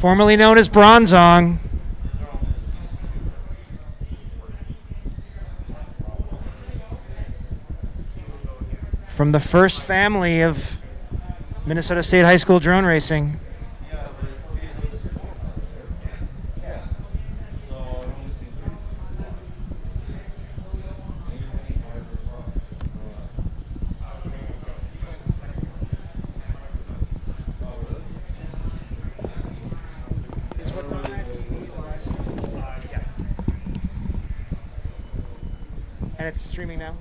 formerly known as Bronzong. From the first family of Minnesota State High School drone racing. And it's streaming now?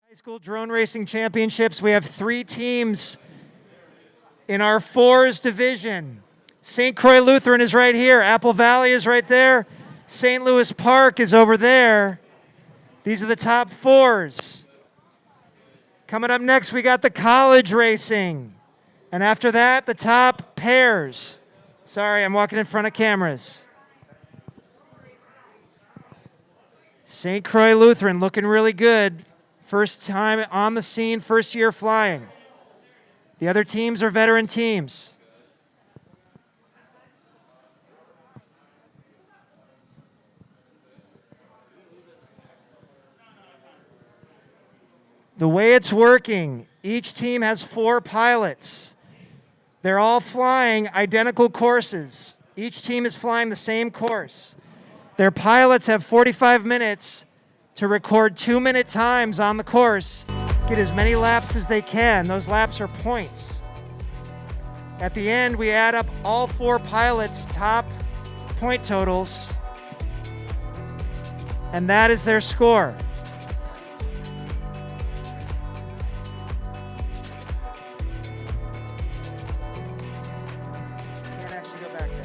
High School Drone Racing Championships. We have 3 teams in our fours division. St. Croix Lutheran is right here. Apple Valley is right there. St. Louis Park is over there. These are the top 4s. Coming up next, we got the college racing. And after that, the top pairs. Sorry, I'm walking in front of cameras. St. Croix Lutheran looking really good. First time on the scene, first year flying. The other teams are veteran teams. The way it's working, each team has 4 pilots. They're all flying identical courses. Each team is flying the same course. Their pilots have 45 minutes to record 2-minute times on the course, get as many laps as they can. Those laps are points. At the end, we add up all 4 pilots' top point totals, and that is their score. Can't actually go back there.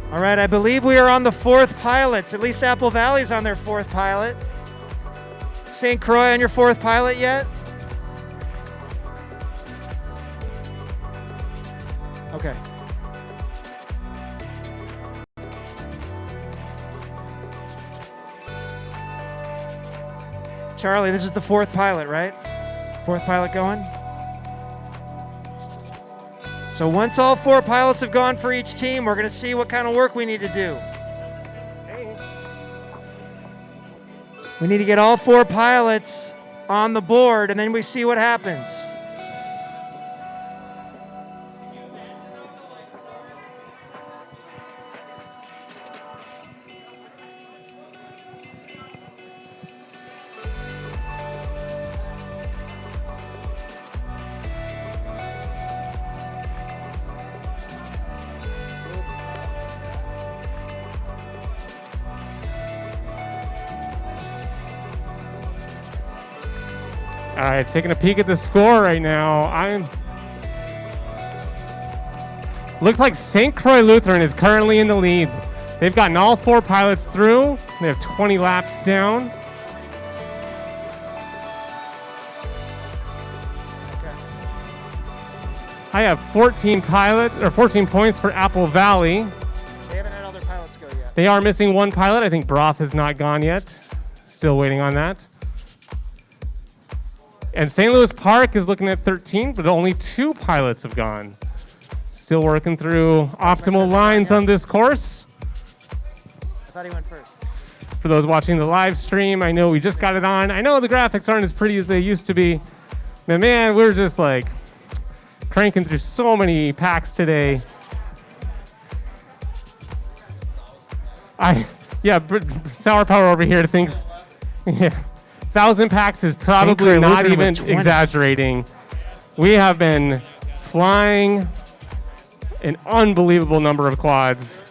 All right, I believe we are on the 4th pilots. At least Apple Valley's on their 4th pilot. St. Croix on your 4th pilot yet? Okay. Charlie, this is the 4th pilot, right? 4th pilot going? So once all 4 pilots have gone for each team, we're going to see what kind of work we need to do. We need to get all 4 pilots on the board, and then we see what happens. All right, taking a peek at the score right now. Looks like St. Croix Lutheran is currently in the lead. They've gotten all 4 pilots through. They have 20 laps down. I have 14 points for Apple Valley. They haven't had other pilots go yet. They are missing 1 pilot. I think Broth has not gone yet. Still waiting on that. And St. Louis Park is looking at 13, but only 2 pilots have gone. Still working through optimal lines on this course. I thought he went first. For those watching the live stream, I know we just got it on. I know the graphics aren't as pretty as they used to be. But man, we're just like cranking through so many packs today. Sour Power over here thinks 1,000 packs is probably not even exaggerating. We have been flying an unbelievable number of quads.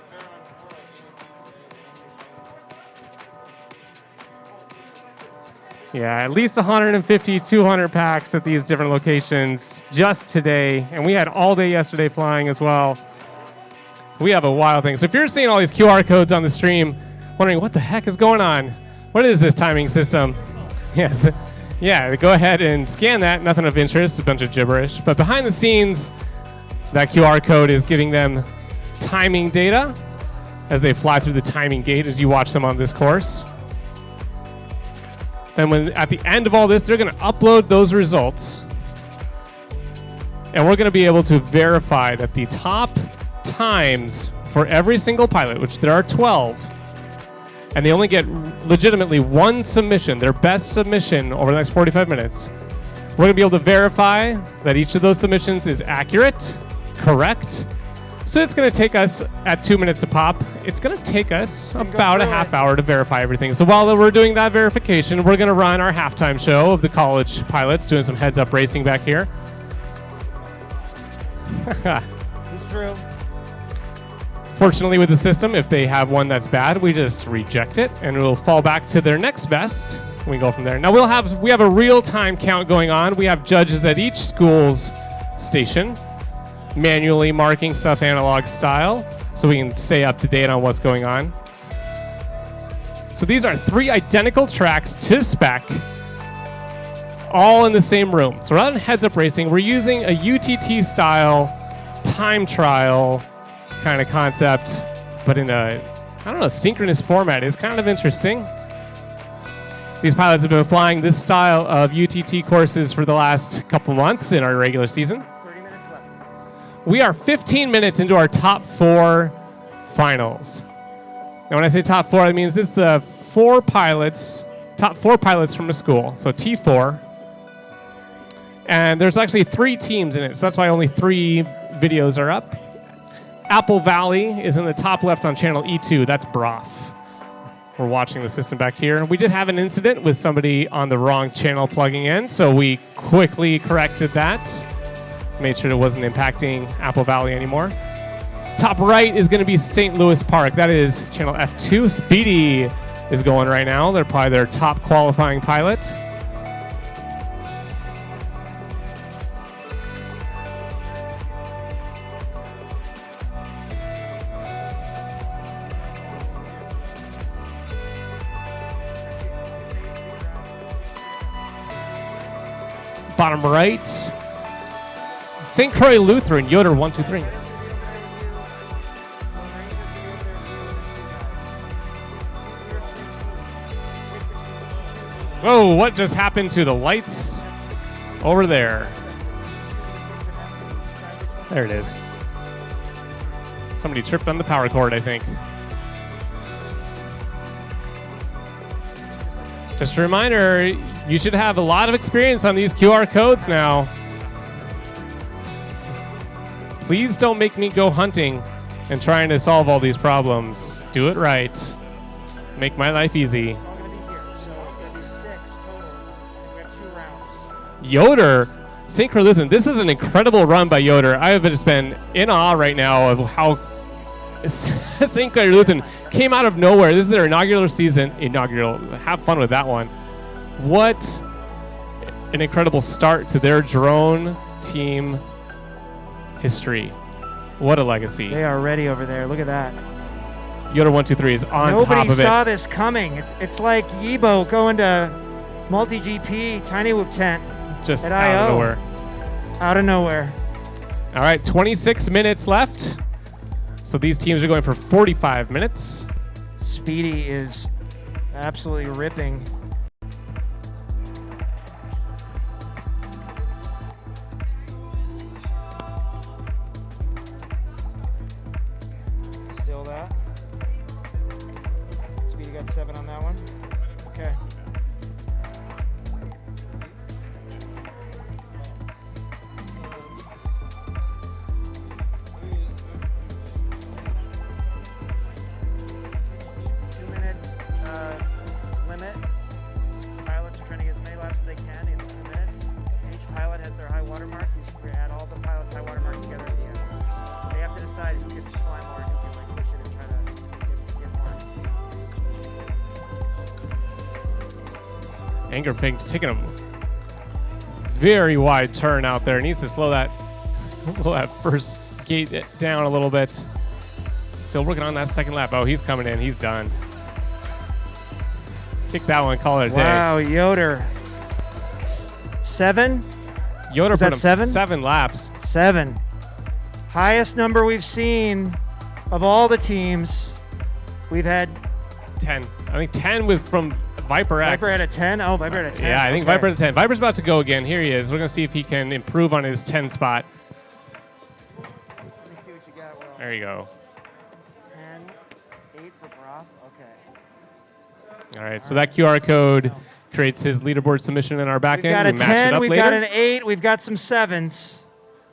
Yeah, at least 150, 200 packs at these different locations just today. And we had all day yesterday flying as well. We have a wild thing. So if you're seeing all these QR codes on the stream, wondering what the heck is going on, what is this timing system? Yes, yeah, go ahead and scan that. Nothing of interest, a bunch of gibberish. But behind the scenes, that QR code is giving them timing data as they fly through the timing gate as you watch them on this course. And when at the end of all this, they're going to upload those results. And we're going to be able to verify that the top times for every single pilot, which there are 12, and they only get legitimately 1 submission, their best submission over the next 45 minutes. We're going to be able to verify that each of those submissions is accurate, correct. So it's going to take us, at 2 minutes a pop, it's going to take us about a half hour to verify everything. So while we're doing that verification, we're going to run our halftime show of the college pilots, doing some heads-up racing back here. It's true. Fortunately with the system, if they have one that's bad, we just reject it and we'll fall back to their next best. We go from there. Now we have a real-time count going on. We have judges at each school's station, manually marking stuff analog style, so we can stay up to date on what's going on. So these are 3 identical tracks to spec, all in the same room. So rather than heads-up racing, we're using a UTT-style time trial kind of concept, but in a, synchronous format. It's kind of interesting. These pilots have been flying this style of UTT courses for the last couple months in our regular season. 30 minutes left. We are 15 minutes into our top 4 finals. Now when I say top 4, that means it's the top 4 pilots from a school, so T4. And there's actually 3 teams in it, so that's why only 3 videos are up. Apple Valley is in the top left on channel E2. That's Broth. We're watching the system back here. We did have an incident with somebody on the wrong channel plugging in, so we quickly corrected that. Made sure it wasn't impacting Apple Valley anymore. Top right is going to be St. Louis Park. That is channel F2. Speedy is going right now. They're probably their top qualifying pilot. Bottom right, St. Croix Lutheran, Yoder 123. Whoa, what just happened to the lights over there? There it is. Somebody tripped on the power cord, I think. Just a reminder, you should have a lot of experience on these QR codes now. Please don't make me go hunting and trying to solve all these problems. Do it right. Make my life easy. It's all going to be here, so there'll be 6 total, and we have 2 rounds. Yoder, St. Croix Lutheran. This is an incredible run by Yoder. I have just been in awe right now of how St. Croix Lutheran came out of nowhere. This is their inaugural season. Have fun with that one. What an incredible start to their drone team history. What a legacy. They are ready over there. Look at that. Yoder 123 is on Nobody top of saw it. this coming. It's like Yibo going to multi-GP Tiny Whoop tent Just at out of IO. nowhere. Out of nowhere. All right, 26 minutes left. So these teams are going for 45 minutes. Speedy is absolutely ripping. Still that. Speedy got 7 on that one. Okay. It's a 2-minute limit. Pilots are trying to get as many laps as they can in 2 minutes. Each pilot has their high water mark. You add all the pilots' high water marks together at the end. They have to decide who gets to fly more and who can like push it and try to get more. Anger Pink's taking a very wide turn out there. Needs to slow that first gate down a little bit. Still working on that second lap. Oh, he's coming in. He's done. Kick that one. Call it a day. Wow, Yoder. 7? Yoder Is put that him 7? 7 laps. 7. Highest number we've seen of all the teams. We've had 10. I think 10 with from Viper X. Viper at a 10. Oh, Viper at a 10. Yeah, I think Okay. Viper at a 10. Viper's about to go again. Here he is. We're going to see if he can improve on his 10 spot. Let me see what you got, Will. There you go. 10, 8 for Broth. Okay. All right, so that QR code creates his leaderboard submission in our back We've got end. a We match it 10, up we've later. got an 8, we've got some 7s.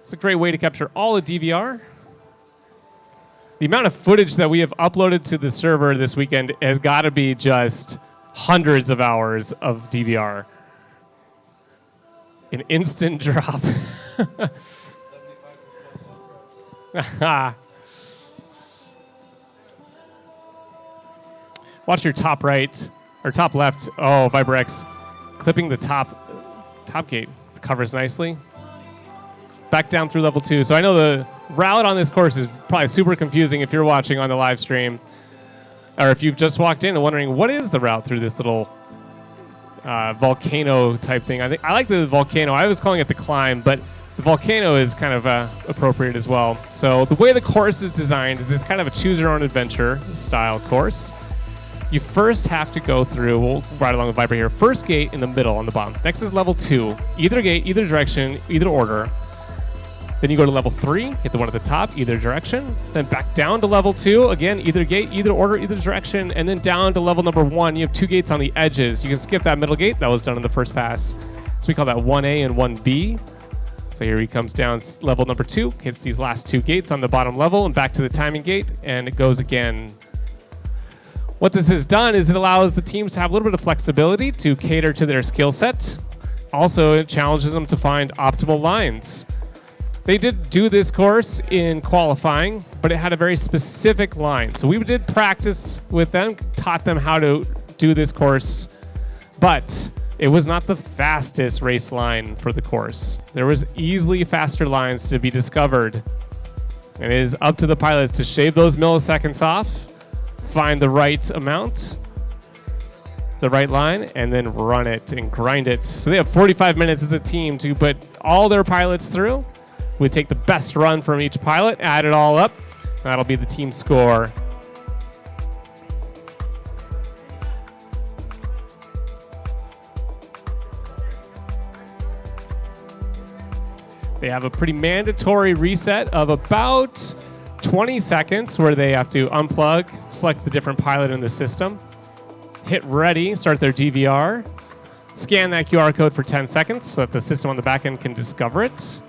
It's a great way to capture all of DVR. The amount of footage that we have uploaded to the server this weekend has got to be just hundreds of hours of DVR. An instant drop. Watch your top right or top left. Oh, Viper X clipping the top gate. Covers nicely. Back down through level 2. So I know the route on this course is probably super confusing if you're watching on the live stream, or if you've just walked in and wondering what is the route through this little volcano type thing. I like the volcano. I was calling it the climb, but the volcano is kind of appropriate as well. So the way the course is designed is it's kind of a choose your own adventure style course. You first have to go through, we'll ride along the Viper here, first gate in the middle on the bottom. Next is level 2, either gate, either direction, either order. Then you go to level 3, hit the one at the top, either direction. Then back down to level 2, again, either gate, either order, either direction. And then down to level number 1, you have 2 gates on the edges. You can skip that middle gate, that was done in the first pass. So we call that 1A and 1B. So here he comes down level number 2, hits these last 2 gates on the bottom level and back to the timing gate, and it goes again. What this has done is it allows the teams to have a little bit of flexibility to cater to their skill set. Also, it challenges them to find optimal lines. They did do this course in qualifying, but it had a very specific line. So we did practice with them, taught them how to do this course, but it was not the fastest race line for the course. There was easily faster lines to be discovered. And it is up to the pilots to shave those milliseconds off, find the right amount, the right line, and then run it and grind it. So they have 45 minutes as a team to put all their pilots through. We take the best run from each pilot, add it all up, and that'll be the team score. They have a pretty mandatory reset of about 20 seconds where they have to unplug, select the different pilot in the system, hit ready, start their DVR, scan that QR code for 10 seconds so that the system on the back end can discover it.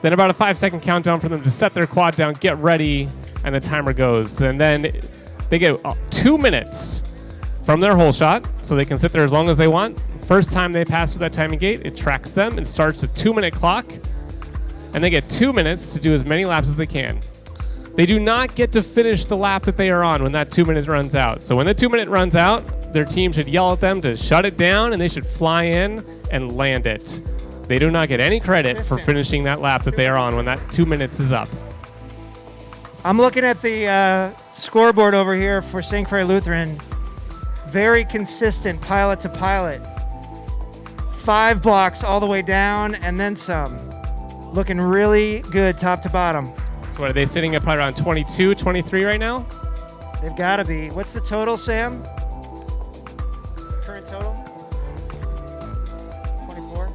Then about a 5-second countdown for them to set their quad down, get ready, and the timer goes. And then they get 2 minutes from their hole shot, so they can sit there as long as they want. First time they pass through that timing gate, it tracks them and starts a 2-minute clock. And they get 2 minutes to do as many laps as they can. They do not get to finish the lap that they are on when that 2 minutes runs out. So when the 2 minute runs out, their team should yell at them to shut it down, and they should fly in and land it. They do not get any credit for Consistent. finishing that lap that they are on when that 2 minutes is up. I'm looking at the scoreboard over here for St. Croix Lutheran. Very consistent pilot to pilot. 5 blocks all the way down and then some. Looking really good top to bottom. So what are they sitting at probably around 22, 23 right now? They've got to be. What's the total, Sam? Current total? 24?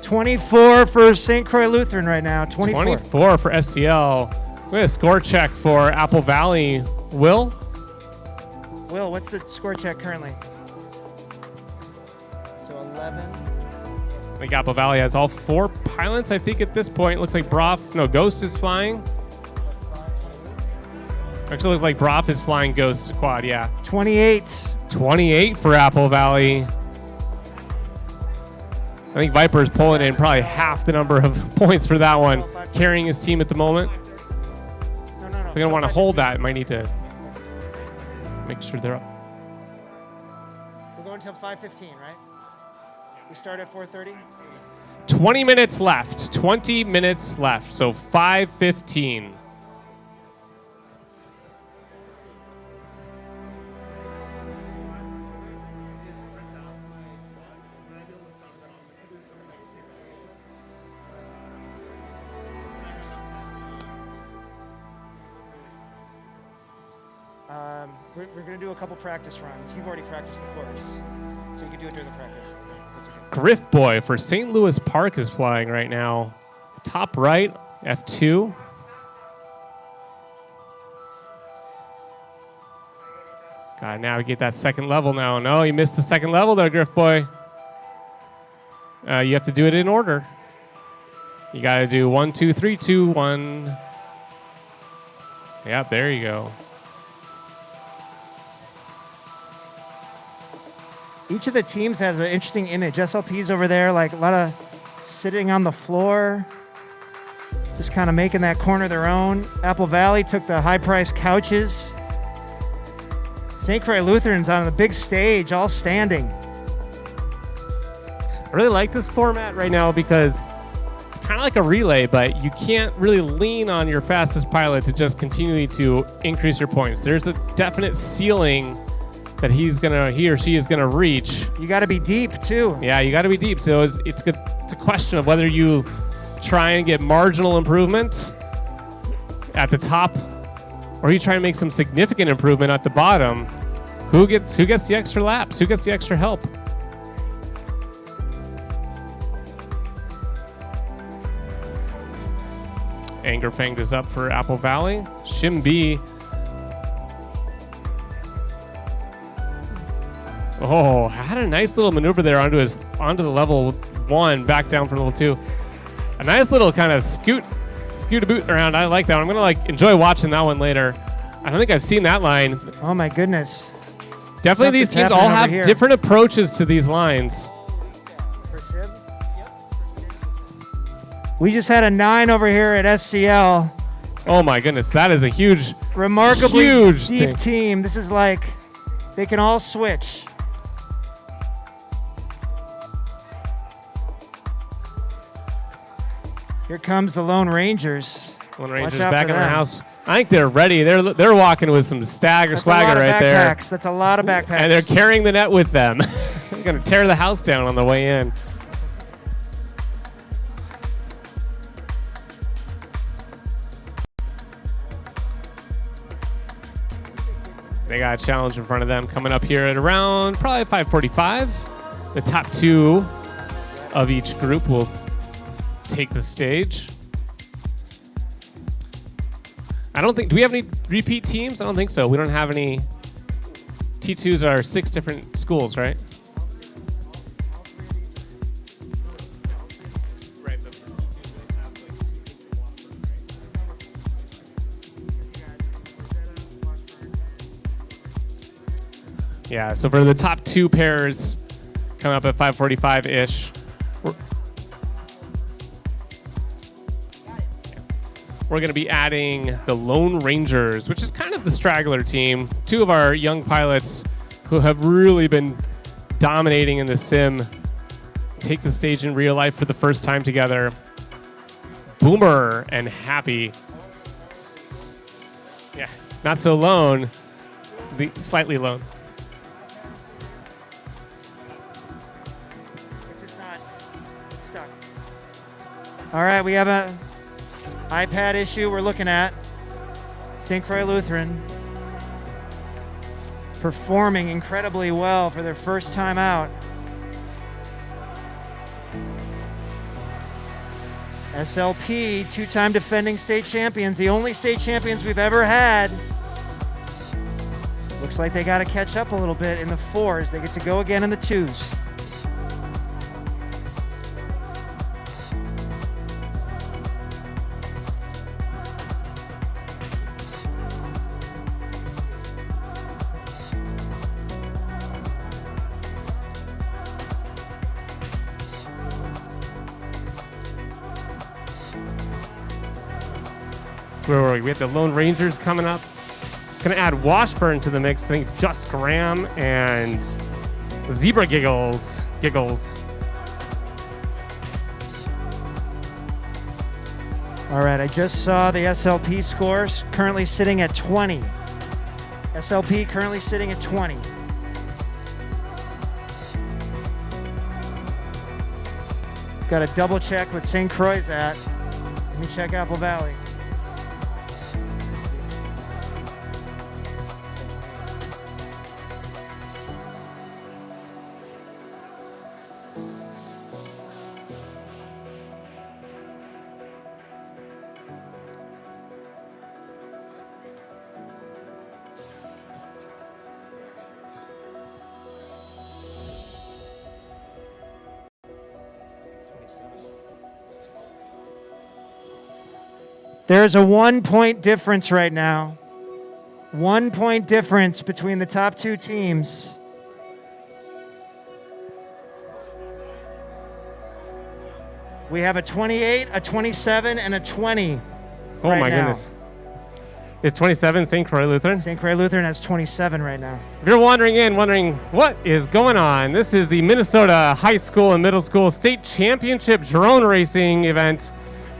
24 for St. Croix Lutheran right now. 24. 24 for SCL. We have a score check for Apple Valley. Will? Will, what's the score check currently? So 11. I think Apple Valley has all 4 pilots, I think, at this point. Looks like Ghost is flying. Actually, looks like Broff is flying Ghost quad, yeah. 28. 28 for Apple Valley. I think Viper is pulling in probably half the number of points for that one, carrying his team at the moment. No. They're going to want to hold that. Might need to make sure they're up. We're going until 5:15, right? We start at 4:30? 20 minutes left. 20 minutes left. So 5:15. We're going to do a couple practice runs. You've already practiced the course, so you can do it during the practice. That's okay. Griff Boy for St. Louis Park is flying right now. Top right, F2. Gotta navigate that second level now. No, you missed the second level there, Griff Boy. You have to do it in order. You gotta do 1, 2, 3, 2, 1. Yep, there you go. Each of the teams has an interesting image. SLP's over there, like a lot of sitting on the floor, just kind of making that corner their own. Apple Valley took the high-priced couches. St. Croix Lutheran's on the big stage, all standing. I really like this format right now because it's kind of like a relay, but you can't really lean on your fastest pilot to just continually to increase your points. There's a definite ceiling that he or she is gonna reach. You got to be deep too. Yeah, you got to be deep. So it's a question of whether you try and get marginal improvement at the top, or you try and make some significant improvement at the bottom. Who gets the extra laps? Who gets the extra help? Anger Fanged is up for Apple Valley. Shim B. Oh, had a nice little maneuver there onto the level 1, back down from level 2. A nice little kind of scoot a boot around. I like that one. I'm gonna enjoy watching that one later. I don't think I've seen that line. Oh my goodness. Definitely these teams all have different approaches to these lines. We just had a 9 over here at SCL. Oh my goodness, that is a huge, Remarkably huge deep thing. team. This is like, they can all switch. Here comes the Lone Rangers. Lone Rangers Watch out back for in the them. house. I think they're ready. They're walking with some swagger That's a lot of right there. backpacks. That's a lot of backpacks. And they're carrying the net with them. They're going to tear the house down on the way in. They got a challenge in front of them coming up here at around probably 5:45. The top 2 of each group will take the stage. Do we have any repeat teams? I don't think so. We don't have any. T2s are 6 different schools, right? Yeah, so for the top 2 pairs coming up at 5:45-ish, we're going to be adding the Lone Rangers, which is kind of the straggler team. 2 of our young pilots who have really been dominating in the sim take the stage in real life for the first time together. Boomer and Happy. Yeah, not so lone, slightly lone. It's just not, it's stuck. All right, we have a iPad issue we're looking at. St. Croix Lutheran performing incredibly well for their first time out. SLP, two-time defending state champions, the only state champions we've ever had. Looks like they got to catch up a little bit in the 4s. They get to go again in the 2s. Where were we? We have the Lone Rangers coming up. Gonna add Washburn to the mix. I think Just Graham and Zebra Giggles. All right, I just saw the SLP scores currently sitting at 20. SLP currently sitting at 20. Got to double check what St. Croix at. Let me check Apple Valley. There's a 1-point difference right now. 1 point difference between the top two teams. We have a 28, a 27, and a 20. Oh right my now. goodness. Is 27 St. Croix Lutheran? St. Croix Lutheran has 27 right now. If you're wondering what is going on, this is the Minnesota High School and Middle School State Championship Drone Racing event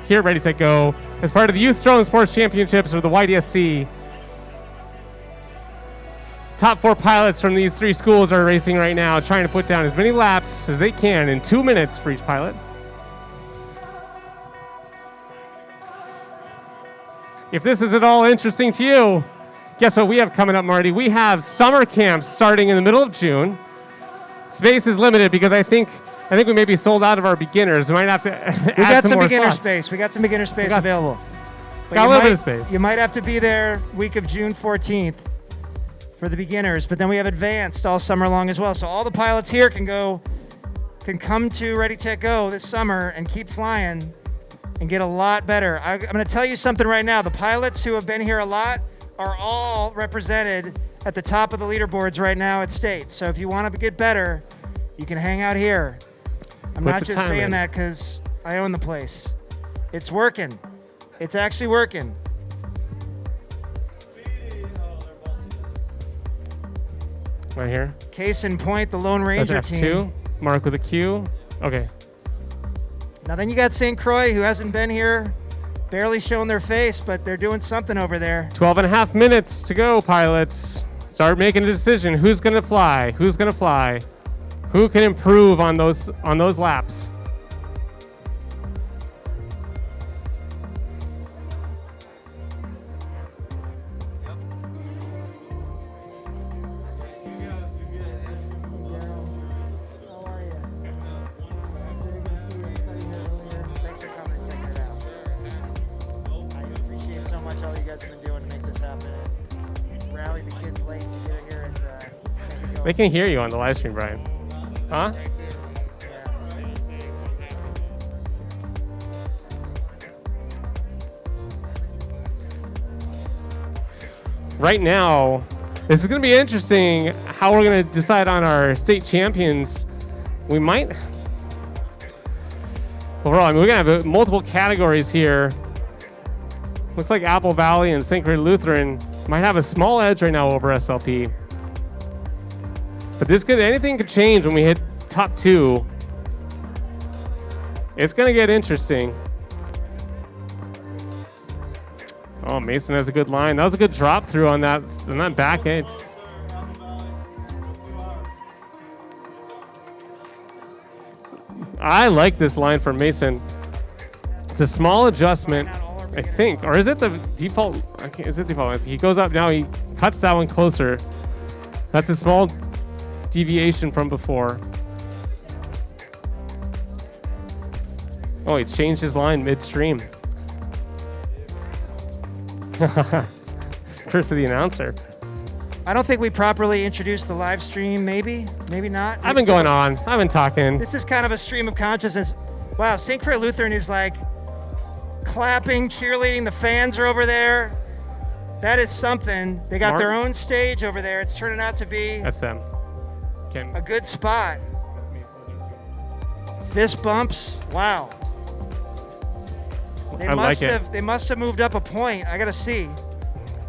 here at Ready, Set, Go as part of the Youth Drone Sports Championships or the YDSC. Top 4 pilots from these 3 schools are racing right now, trying to put down as many laps as they can in 2 minutes for each pilot. If this is at all interesting to you, guess what we have coming up, Marty? We have summer camps starting in the middle of June. Space is limited because I think we may be sold out of our beginners. We might have to We add got some more beginner slots. space. We got some beginner space available. But Got a you little bit might- of space. You might have to be there week of June 14th for the beginners, but then we have advanced all summer long as well. So all the pilots here can come to Ready, Tech, Go this summer and keep flying and get a lot better. I'm going to tell you something right now. The pilots who have been here a lot are all represented at the top of the leaderboards right now at state. So if you want to get better, you can hang out here. I'm Put not the just time saying in. that because I own the place. It's working. It's actually working. Right here. Case in point, the Lone Ranger That's team. F2. Mark with a Q. Okay. Now then you got St. Croix, who hasn't been here, barely shown their face, but they're doing something over there. 12 and a half minutes to go, pilots. Start making a decision. Who's going to fly? Who's going to fly? Who can improve on those laps? Thanks for coming and checking it out. I appreciate so much all you guys have been doing to make this happen. Rally the kids late to get here and make it go. They can hear you on the live stream, Brian. Huh? Right now, this is going to be interesting how we're going to decide on our state champions. We might... Overall, I mean, we're going to have multiple categories here. Looks like Apple Valley and St. Croix Lutheran might have a small edge right now over SLP. But anything could change when we hit top 2. It's going to get interesting. Oh, Mason has a good line. That was a good drop through on that back edge. I like this line from Mason. It's a small adjustment, I think. Or is it the default? Is it default? He goes up now. He cuts that one closer. That's a small deviation from before. Oh, he changed his line midstream. Curse of the announcer. I don't think we properly introduced the live stream. Maybe not. I've been going on. I've been talking. This is kind of a stream of consciousness. Wow, St. Croix Lutheran is like clapping, cheerleading. The fans are over there. That is something. They got their own stage over there. It's turning out to be That's them. a good spot. Fist bumps. Wow. I like it. They must have moved up a point. I gotta see.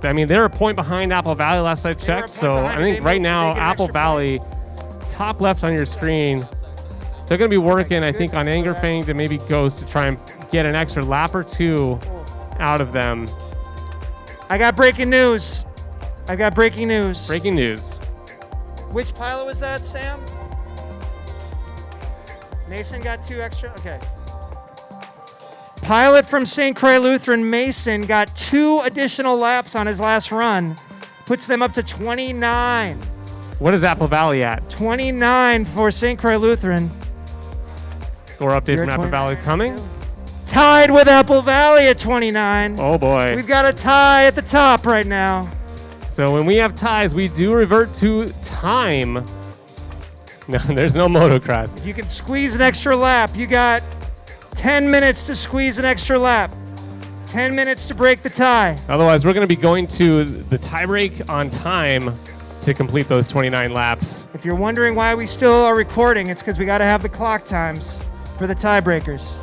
I mean, they're a point behind Apple Valley last I checked. So I think right now, Apple Valley, top left on your screen, they're going to be working, I think, on Anger Fang to maybe Ghost to try and get an extra lap or two out of them. I got breaking news. Breaking news. Which pilot was that, Sam? Mason got 2 extra? Okay. Pilot from St. Croix Lutheran, Mason, got 2 additional laps on his last run. Puts them up to 29. What is Apple Valley at? 29 for St. Croix Lutheran. Score update from Apple Valley coming. Tied with Apple Valley at 29. Oh boy. We've got a tie at the top right now. So when we have ties, we do revert to time. No, there's no motocross. If you can squeeze an extra lap, you got 10 minutes to squeeze an extra lap. 10 minutes to break the tie. Otherwise, we're going to be going to the tie break on time to complete those 29 laps. If you're wondering why we still are recording, it's because we got to have the clock times for the tiebreakers.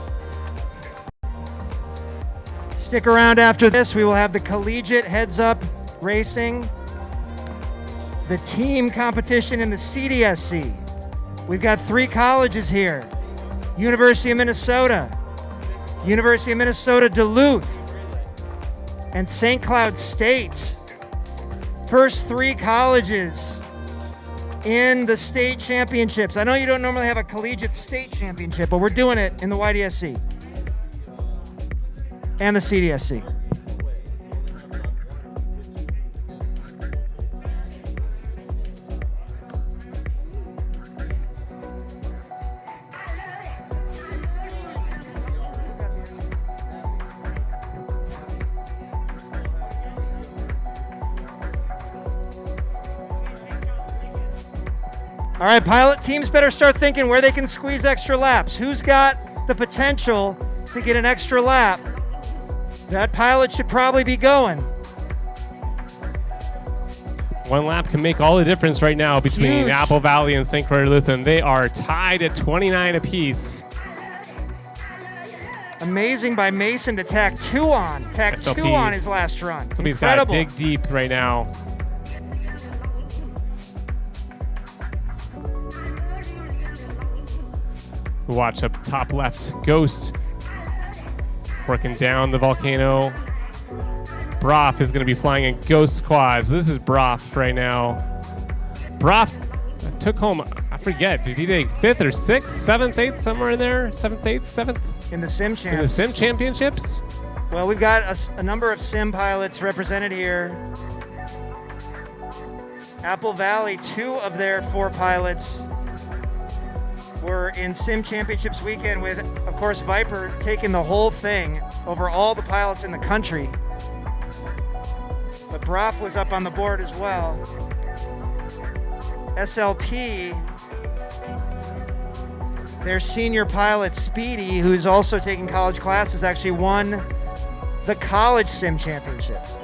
Stick around after this. We will have the collegiate heads-up racing, the team competition in the CDSC. We've got 3 colleges here. University of Minnesota Duluth, and St. Cloud State. First 3 colleges in the state championships. I know you don't normally have a collegiate state championship, but we're doing it in the YDSC and the CDSC. All right, pilot teams better start thinking where they can squeeze extra laps. Who's got the potential to get an extra lap? That pilot should probably be going. 1 lap can make all the difference right now between Huge. Apple Valley and St. Croix Lutheran. They are tied at 29 apiece. Amazing by Mason to tack 2 on. Tack SLP. 2 on his last run. Somebody's got to Incredible. dig deep right now. Watch up top left. Ghost working down the volcano. Broff is going to be flying in Ghost squad. So this is Broff right now. Broff took home, I forget, did he take 5th or 6th, 7th, 8th, somewhere in there? 7th, 8th, 7th? In the sim champs. In the Sim Championships? Well, we've got a number of sim pilots represented here. Apple Valley, 2 of their 4 pilots were in Sim Championships weekend with, of course, Viper taking the whole thing over all the pilots in the country. But Broff was up on the board as well. SLP, their senior pilot, Speedy, who's also taking college classes, actually won the college Sim Championships.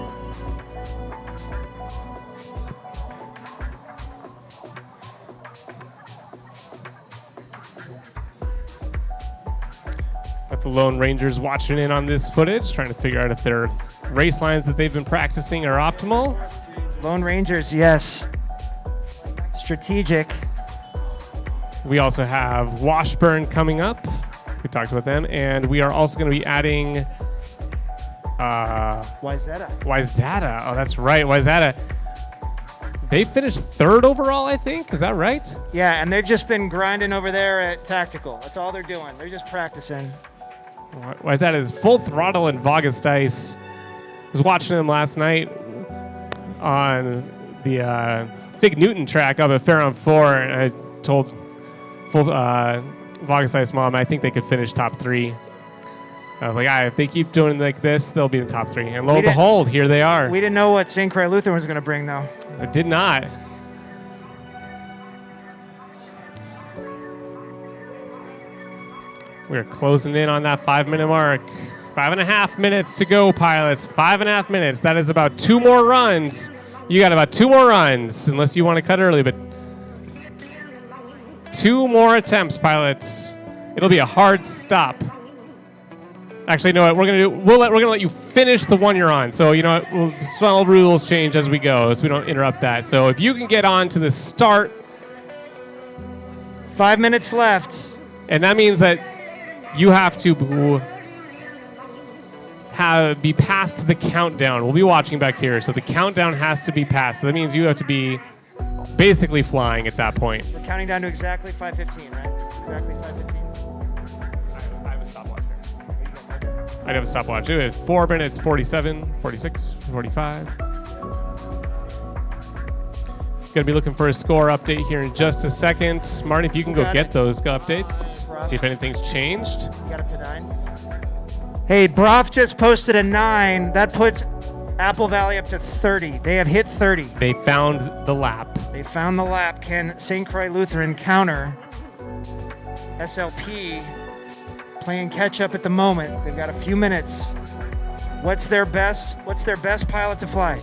Got the Lone Rangers watching in on this footage, trying to figure out if their race lines that they've been practicing are optimal. Lone Rangers, yes. Strategic. We also have Washburn coming up. We talked about them, and we are also going to be adding Wayzata. Wayzata. Oh, that's right, Wayzata. They finished 3rd overall, I think. Is that right? Yeah, and they've just been grinding over there at Tactical. That's all they're doing. They're just practicing. Wayzata is full throttle in Vegas Dice. I was watching them last night on the Fig Newton track up at Fairmont 4, and I told full Vegas Dice mom I think they could finish top 3. I was like, if they keep doing like this, they'll be in the top 3. And lo and behold, here they are. We didn't know what St. Croix Lutheran was going to bring, though. It did not. We're closing in on that 5-minute mark. 5.5 minutes to go, pilots. 5.5 minutes. That is about 2 more runs. You got about 2 more runs, unless you want to cut early, but 2 more attempts, pilots. It'll be a hard stop. Actually, no, what we're gonna do, we're gonna let you finish the one you're on. So you know what, small rules change as we go, so we don't interrupt that. So if you can get on to the start, 5 minutes left, and that means that you have to be past the countdown. We'll be watching back here, so the countdown has to be passed. So that means you have to be basically flying at that point. We're counting down to exactly 5:15, right? Exactly 5:15. I have a stopwatch here. I have a stopwatch. It is 4 minutes, 47, 46, 45. Gonna be looking for a score update here in just a second. Martin, if you can go get those updates, see if anything's changed. You got up to 9. Hey, Broff just posted a 9. That puts Apple Valley up to 30. They have hit 30. They found the lap. They found the lap. Can St. Croix Lutheran counter SLP playing catch up at the moment? They've got a few minutes. What's their best pilot to fly?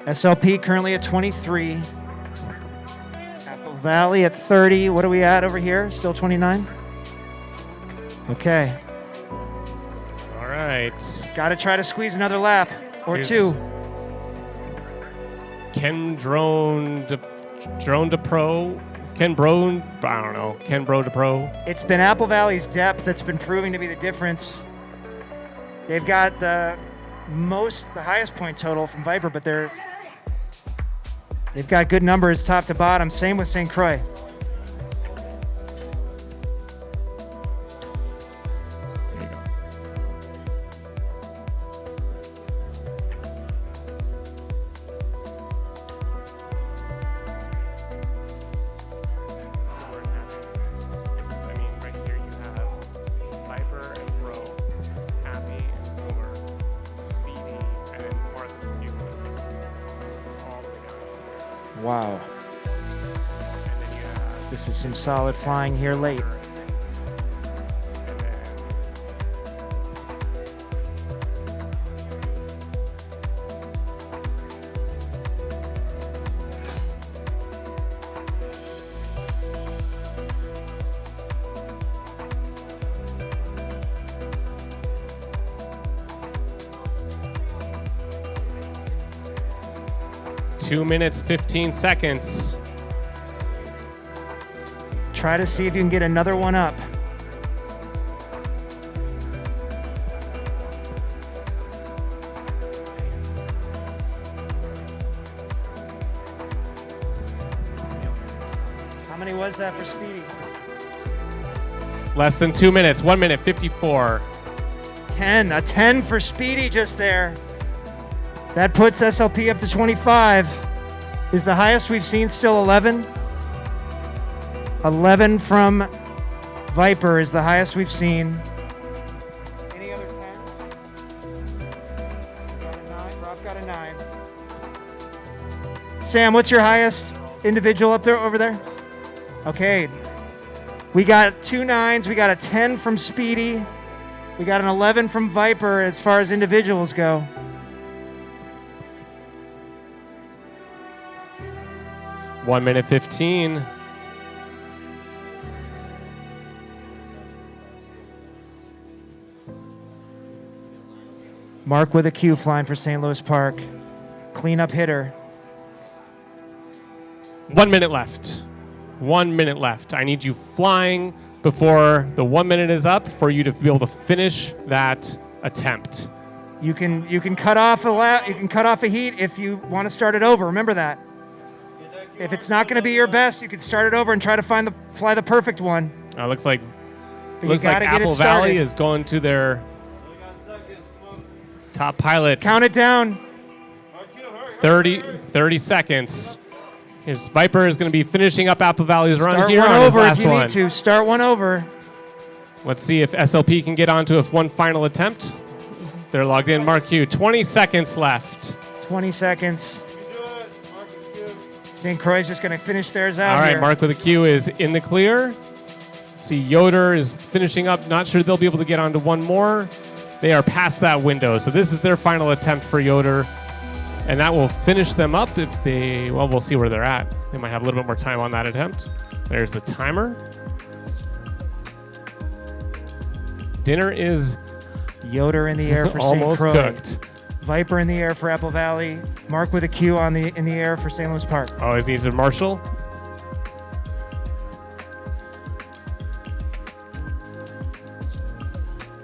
SLP currently at 23. Apple Valley at 30. What are we at over here? Still 29? Okay. All right. Got to try to squeeze another lap or Here's 2. Ken Drone to Pro. Ken Bro to Pro. It's been Apple Valley's depth that's been proving to be the difference. They've got the highest point total from Viper, but they've got good numbers top to bottom. Same with St. Croix. There you go. Right here you have Viper and Pro, Happy and Thor, Speedy, and then Martha Fugless. All the way down. Wow. And then you have This is some solid flying here late. and then 2 minutes, 15 seconds. Try to see if you can get another one up. How many was that for Speedy? Less than 2 minutes, 1 minute, 54. 10. A 10 for Speedy just there. That puts SLP up to 25. Is the highest we've seen still 11? 11 from Viper is the highest we've seen. Any other 10s? Got a 9. Rob got a 9. Sam, what's your highest individual up there over there? Okay. We got 2 9s. We got a 10 from Speedy. We got an 11 from Viper as far as individuals go. One minute 15. Mark with a Q flying for St. Louis Park. Cleanup hitter. 1 minute left. 1 minute left. I need you flying before the 1 minute is up for you to be able to finish that attempt. You can cut off a heat if you want to start it over. Remember that. If it's not going to be your best, you can start it over and try to fly the perfect one. Looks like But you gotta get it Apple started. Valley is going to their top pilot. Count it down. 30 seconds. Here's Viper is going to be finishing up Apple Valley's run Start here one on his over last if you one. need to. Start one over. Let's see if SLP can get onto one final attempt. They're logged in. Mark Q. 20 seconds left. 20 seconds. St. Croix's just going to finish theirs out All right, here. Mark with a Q is in the clear. See, Yoder is finishing up. Not sure they'll be able to get onto one more. They are past that window. So this is their final attempt for Yoder. And that will finish them up if they, well, we'll see where they're at. They might have a little bit more time on that attempt. There's the timer. Dinner is Yoder in the air for St. almost Croix. cooked. Viper in the air for Apple Valley. Mark with a Q in the air for St. Louis Park. Always needs a Marshall.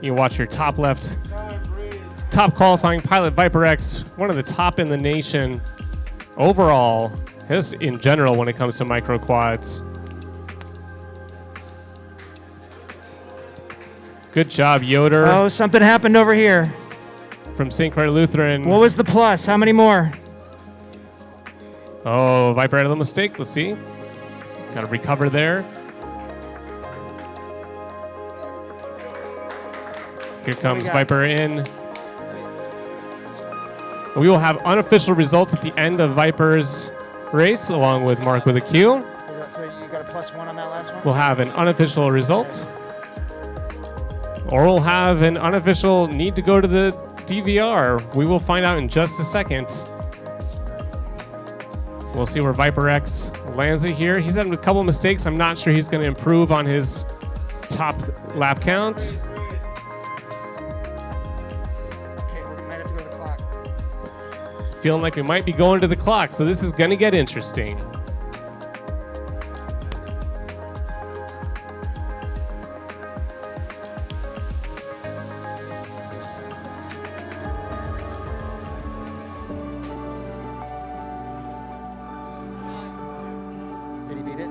You watch your top left. Top qualifying pilot Viper X, one of the top in the nation overall, just in general when it comes to micro quads. Good job, Yoder Oh, something happened over here. from St. Croix Lutheran. What was the plus? How many more? Oh, Viper had a little mistake. Let's see. Got to recover there. Here comes got? Viper in. We will have unofficial results at the end of Viper's race, along with Mark with a Q. So you got a +1 on that last one? We'll have an unofficial result. Or we'll have an unofficial need to go to the DVR. We will find out in just a second. We'll see where Viper X lands it here. He's had a couple mistakes. I'm not sure he's going to improve on his top lap count. Okay, we might have to go to the clock. Feeling like we might be going to the clock, so this is going to get interesting. Did he beat it?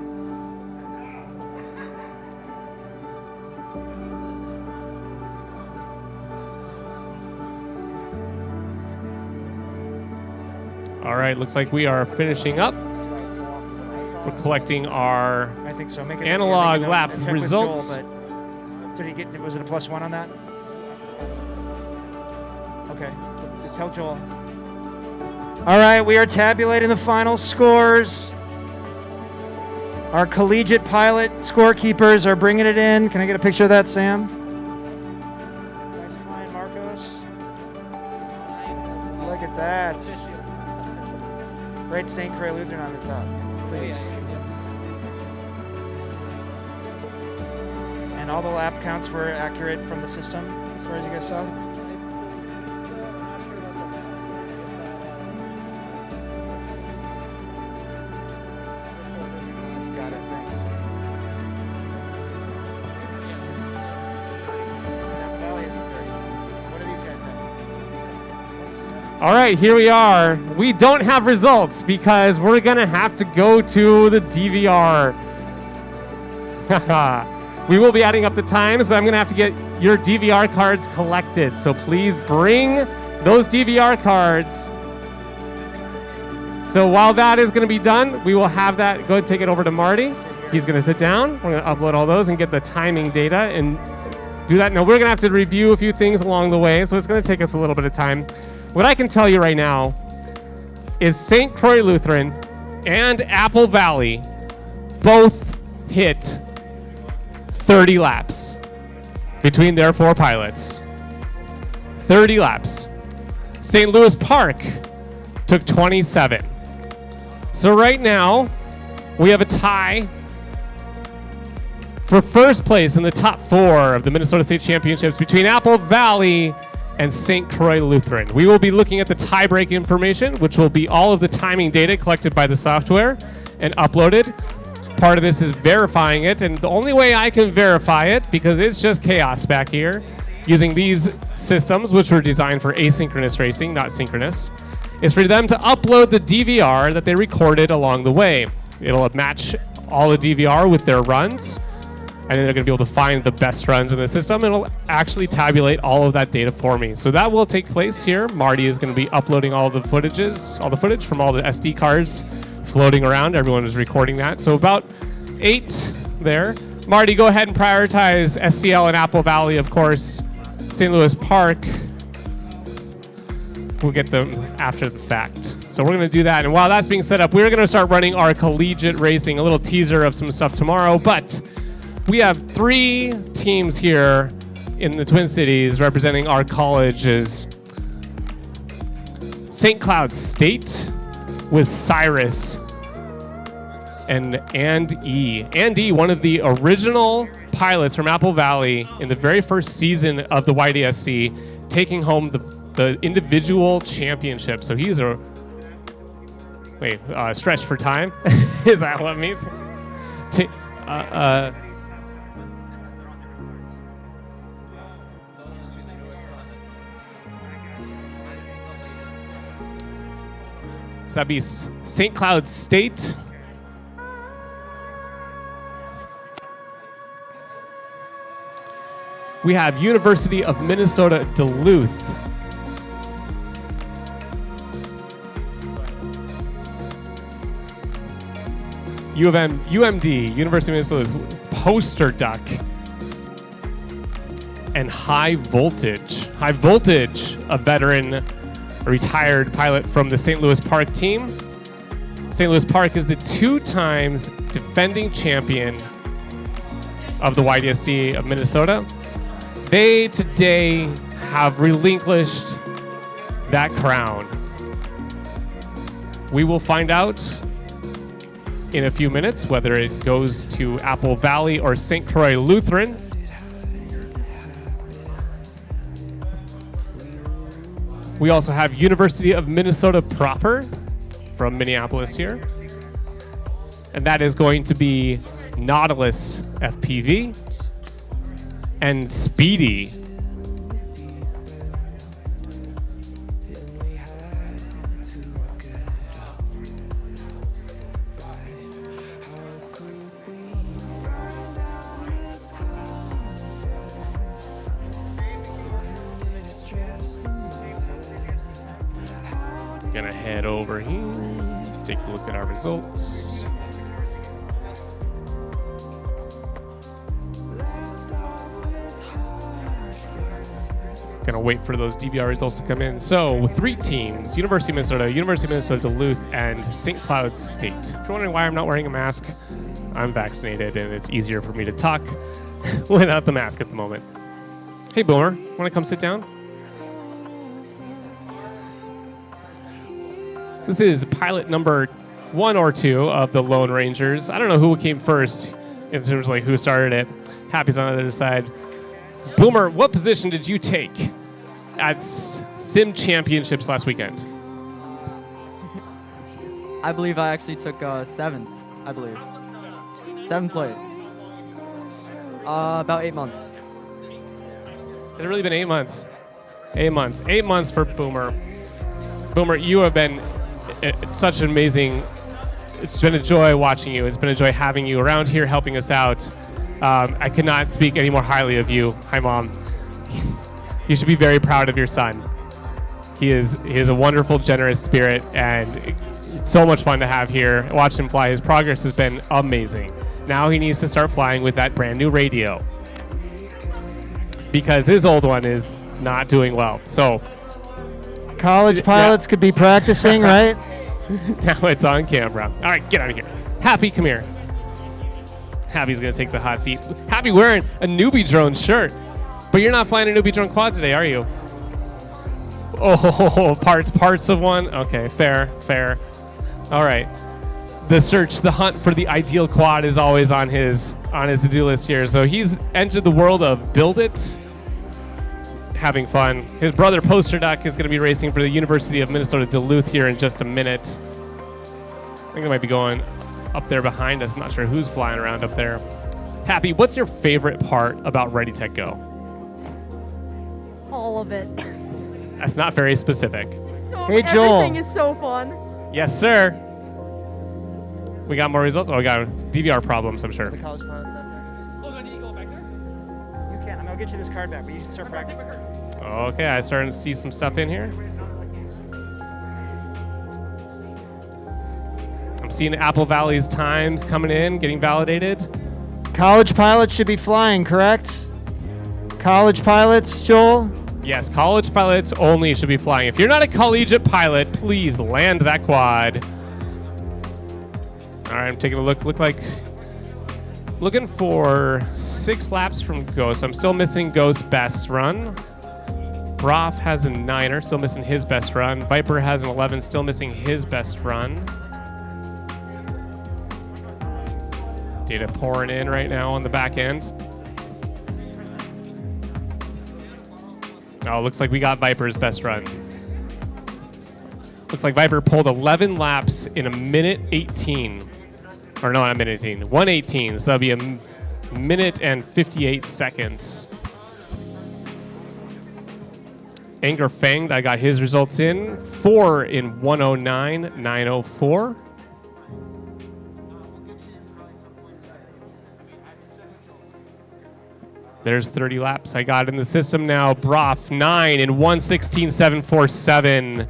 All right, looks like we are finishing up. We're collecting our I think so. Make it Analog make a note lap and check with results. Joel, but, so did he get? Was it a +1 on that? Okay. Tell Joel. All right, we are tabulating the final scores. Our collegiate pilot scorekeepers are bringing it in. Can I get a picture of that, Sam? Nice flying, Marcos. Look at that. Write St. Croix Lutheran on the top, please. And all the lap counts were accurate from the system, as far as you guys saw? Got it, thanks. Apple Valley is 30. What do these guys have? 27. All right, here we are. We don't have results because we're going to have to go to the DVR. We will be adding up the times, but I'm going to have to get your DVR cards collected. So please bring those DVR cards. So while that is going to be done, we will have that. Go ahead and take it over to Marty. He's going to sit down. We're going to upload all those and get the timing data and do that. Now, we're going to have to review a few things along the way, so it's going to take us a little bit of time. What I can tell you right now is St. Croix Lutheran and Apple Valley both hit 30 laps. between their 4 pilots. 30 laps. St. Louis Park took 27. So right now, we have a tie for first place in the top 4 of the Minnesota State Championships between Apple Valley and St. Croix Lutheran. We will be looking at the tiebreak information, which will be all of the timing data collected by the software and uploaded. Part of this is verifying it, and the only way I can verify it, because it's just chaos back here, using these systems, which were designed for asynchronous racing, not synchronous, is for them to upload the DVR that they recorded along the way. It'll match all the DVR with their runs, and then they're going to be able to find the best runs in the system, and it'll actually tabulate all of that data for me. So that will take place here. Marty is going to be uploading all the footage from all the SD cards floating around. Everyone is recording that. So about 8 there. Marty, go ahead and prioritize SCL and Apple Valley, of course. St. Louis Park, we'll get them after the fact. So we're going to do that. And while that's being set up, we're going to start running our collegiate racing, a little teaser of some stuff tomorrow. But we have 3 teams here in the Twin Cities representing our colleges. St. Cloud State with Cyrus and E. E, one of the original pilots from Apple Valley in the very first season of the YDSC, taking home the individual championship. So he's a stretch for time. Is that what it means? So that'd be St. Cloud State. We have University of Minnesota Duluth. UMD, University of Minnesota, Poster Duck, and High Voltage. High Voltage, a veteran, a retired pilot from the St. Louis Park team. St. Louis Park is the 2 times defending champion of the YDSC of Minnesota. They today have relinquished that crown. We will find out in a few minutes whether it goes to Apple Valley or St. Croix Lutheran. We also have University of Minnesota proper from Minneapolis here. And that is going to be Nautilus FPV and Speedy. Gonna head over here, take a look at our results. Gonna wait for those DVR results to come in. So 3 teams, University of Minnesota Duluth, and St. Cloud State. If you're wondering why I'm not wearing a mask, I'm vaccinated and it's easier for me to talk without the mask at the moment. Hey Boomer, wanna come sit down? This is pilot number 1 or 2 of the Lone Rangers. I don't know who came first in terms of like who started it. Happy's on the other side. Boomer, what position did you take at Sim Championships last weekend? I believe I actually took 7th, I believe. 7th place. About 8 months. Has it really been 8 months? 8 months. 8 months for Boomer. Boomer, you have been such an amazing, it's been a joy watching you. It's been a joy having you around here helping us out. I could not speak any more highly of you. Hi, Mom. You should be very proud of your son. He is a wonderful, generous spirit, and it's so much fun to have here. Watch him fly. His progress has been amazing. Now he needs to start flying with that brand new radio because his old one is not doing well. So College pilots could be practicing, right? now it's on camera. All right, get out of here. Happy, come here. Happy's gonna take the hot seat. Happy wearing a newbie drone shirt. But you're not flying a Newbie Drone quad today, are you? Oh, parts of one. Okay, fair. All right. The hunt for the ideal quad is always on his to-do list here. So he's entered the world of Build It, having fun. His brother Poster Duck is going to be racing for the University of Minnesota Duluth here in just a minute. I think it might be going up there behind us. I'm not sure who's flying around up there. Happy, what's your favorite part about Ready Tech Go? All of it. That's not very specific. So Hey, Joel. Everything is so fun. Yes, sir. We got more results. Oh, we got DVR problems, I'm sure. The college pilots out there. Oh, do I need to go back there? You can. I'm gonna get you this card back, but you should start practicing. Okay, I starting to see some stuff in here. I'm seeing Apple Valley's times coming in, getting validated. College pilots should be flying, correct? College pilots, Joel? Yes, college pilots only should be flying. If you're not a collegiate pilot, please land that quad. All right, I'm taking a look. Looking for 6 laps from Ghost. I'm still missing Ghost's best run. Broff has a 9er, still missing his best run. Viper has an 11, still missing his best run. Data pouring in right now on the back end. Oh, looks like we got Viper's best run. Looks like Viper pulled 11 laps in a minute 18. Or no, not a minute 18, 1:18. So that'll be a minute and 58 seconds. Anger Fanged, I got his results in. 4 in 109.904. There's 30 laps I got in the system now. Broff, 9 in 116.747.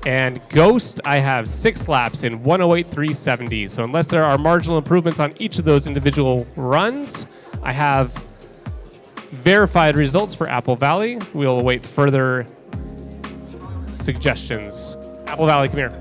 And Ghost, I have 6 laps in 108.370. So unless there are marginal improvements on each of those individual runs, I have verified results for Apple Valley. We'll await further suggestions. Apple Valley, come here.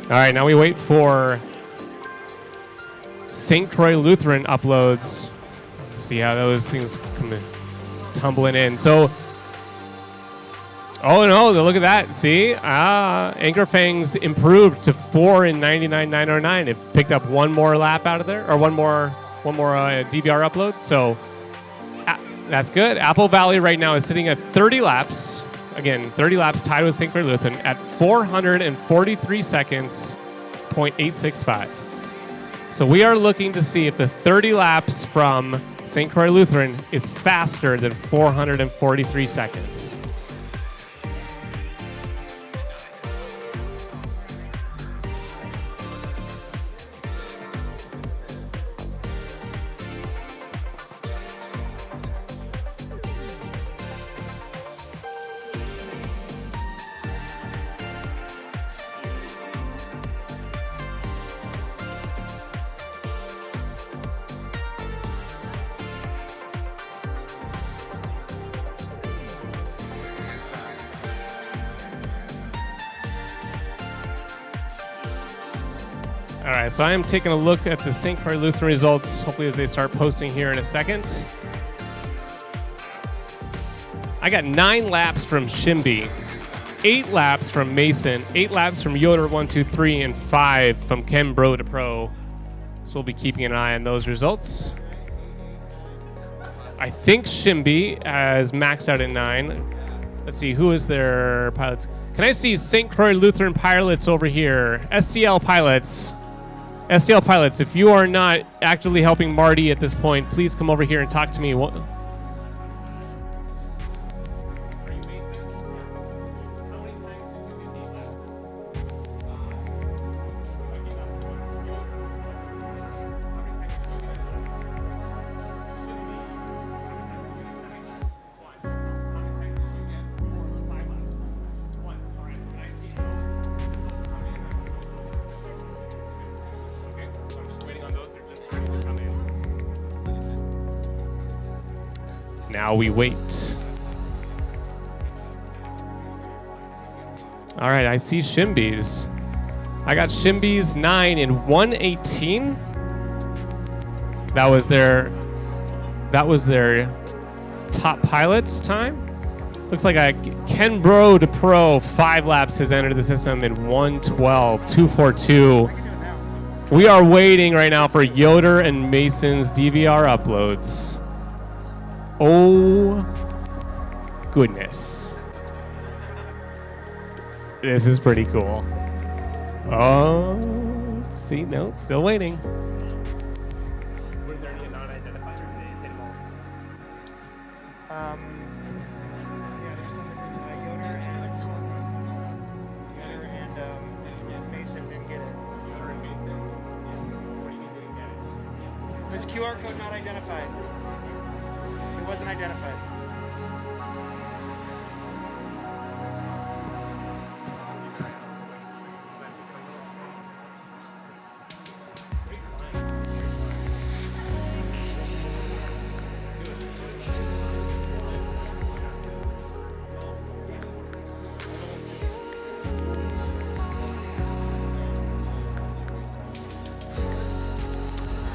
All right, now we wait for St. Croix Lutheran uploads. See how those things come in, tumbling in. So, oh no, look at that. See, Anchor Fangs improved to 4 in 99.909. It picked up one more lap out of there, or one more DVR upload. So, That's good. Apple Valley right now is sitting at 30 laps. Again, 30 laps tied with St. Croix Lutheran at 443 seconds, 0.865. So we are looking to see if the 30 laps from St. Croix Lutheran is faster than 443 seconds. All right, so I am taking a look at the St. Croix Lutheran results, hopefully as they start posting here in a second. I got 9 laps from Shimby, 8 laps from Mason, 8 laps from Yoder 1, 2, 3, and 5 from Ken Bro to Pro. So we'll be keeping an eye on those results. I think Shimby has maxed out at 9. Let's see, who is their pilots? Can I see St. Croix Lutheran pilots over here? SCL pilots. SCL pilots, if you are not actively helping Marty at this point, please come over here and talk to me. What? Now we wait. All right, I see Shimby's. I got Shimby's 9 in 1:18. That was their top pilot's time. Looks like Ken Bro to Pro 5 laps has entered the system in 1:12, 2:42. We are waiting right now for Yoder and Mason's DVR uploads. Oh, goodness. This is pretty cool. Oh, let's see, no, still waiting. Were there any non-identified or did they hit them all? Yeah, there's something Yoder and Mason didn't get it. Yoder and Mason? Yeah. What do you mean didn't get it? This QR code not identified. It wasn't identified.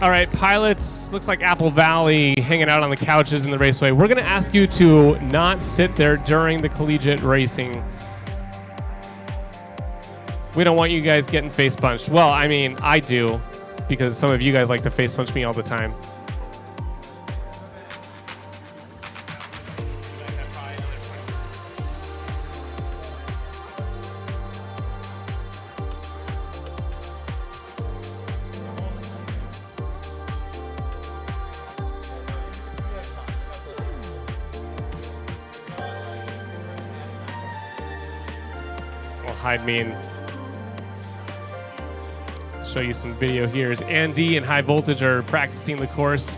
All right, pilots, looks like Apple Valley hanging out on the couches in the raceway. We're going to ask you to not sit there during the collegiate racing. We don't want you guys getting face punched. Well, I mean, I do, because some of you guys like to face punch me all the time. Hide me and show you some video here as Andy and High Voltage are practicing the course.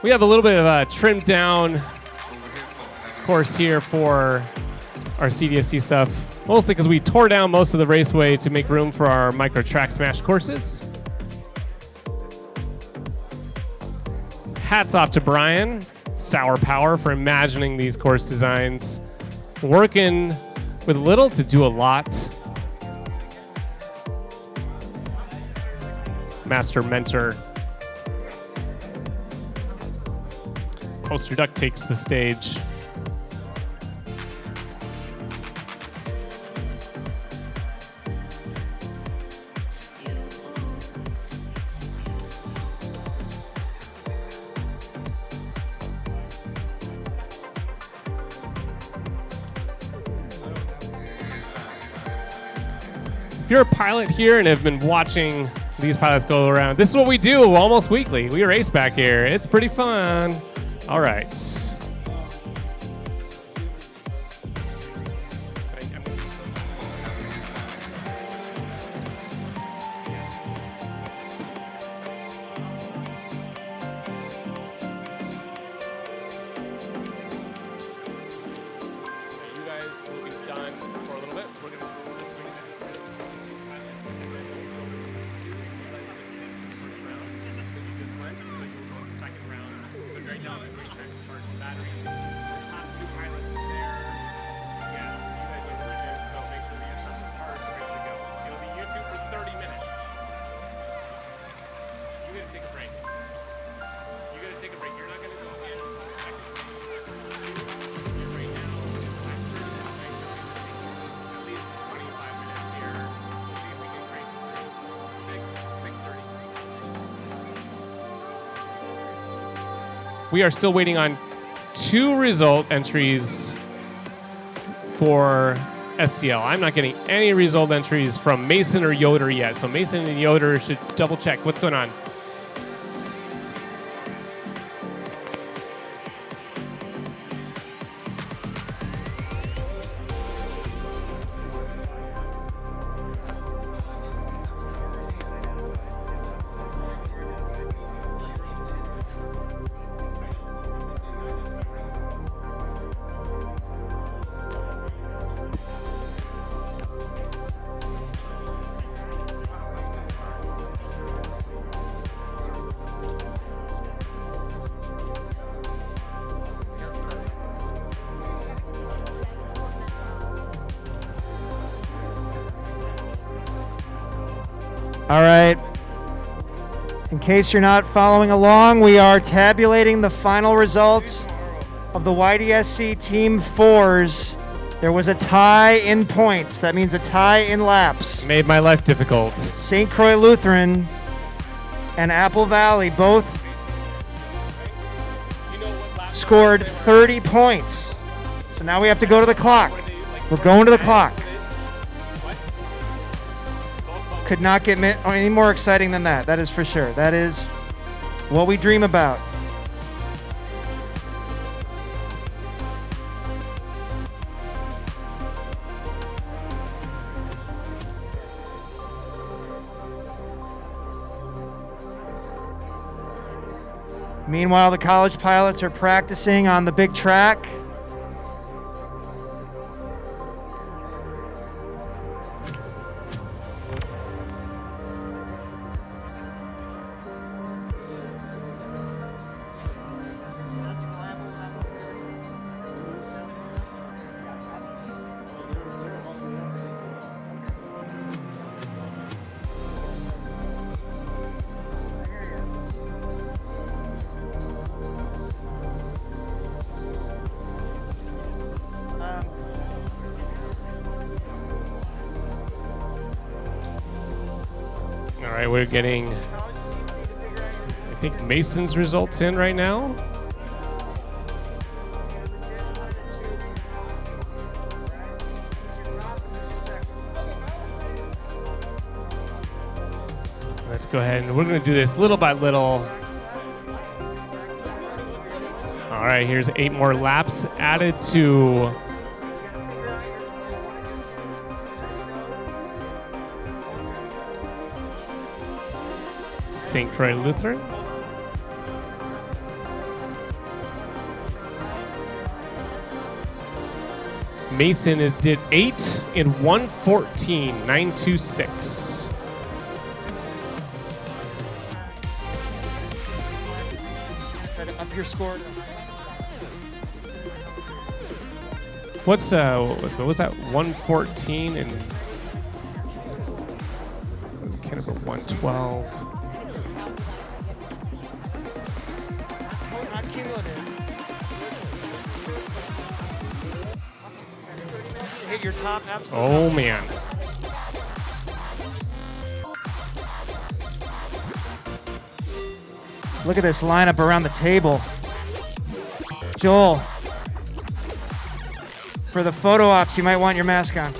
We have a little bit of a trimmed down course here for our CDSC stuff, mostly because we tore down most of the raceway to make room for our micro track smash courses. Hats off to Brian Sour Power for imagining these course designs, working with little to do a lot. Master mentor. Poster Duck takes the stage. If you're a pilot here and have been watching these pilots go around, this is what we do almost weekly. We race back here. It's pretty fun. All right. You guys will be done for a little bit. We're gonna We are still waiting on 2 result entries for SCL. I'm not getting any result entries from Mason or Yoder yet. So Mason and Yoder should double check what's going on. All right. In case you're not following along, we are tabulating the final results of the YDSC Team 4s. There was a tie in points. That means a tie in laps. Made my life difficult. St. Croix Lutheran and Apple Valley both scored 30 points. So now we have to go to the clock. We're going to the clock. Could not get any more exciting than that. That is for sure. That is what we dream about. Meanwhile, the college pilots are practicing on the big track. All right, we're getting, I think, Mason's results in right now. Let's go ahead and we're going to do this little by little. All right, here's 8 more laps added to St. Croix Lutheran. Mason did 8 in 1:14.926. Try to up your score. What was that? 1:14 and kind of a 1:12. Not cumulative. Hit your top absolute. Oh man. Look at this lineup around the table. Joel, for the photo ops, you might want your mask on.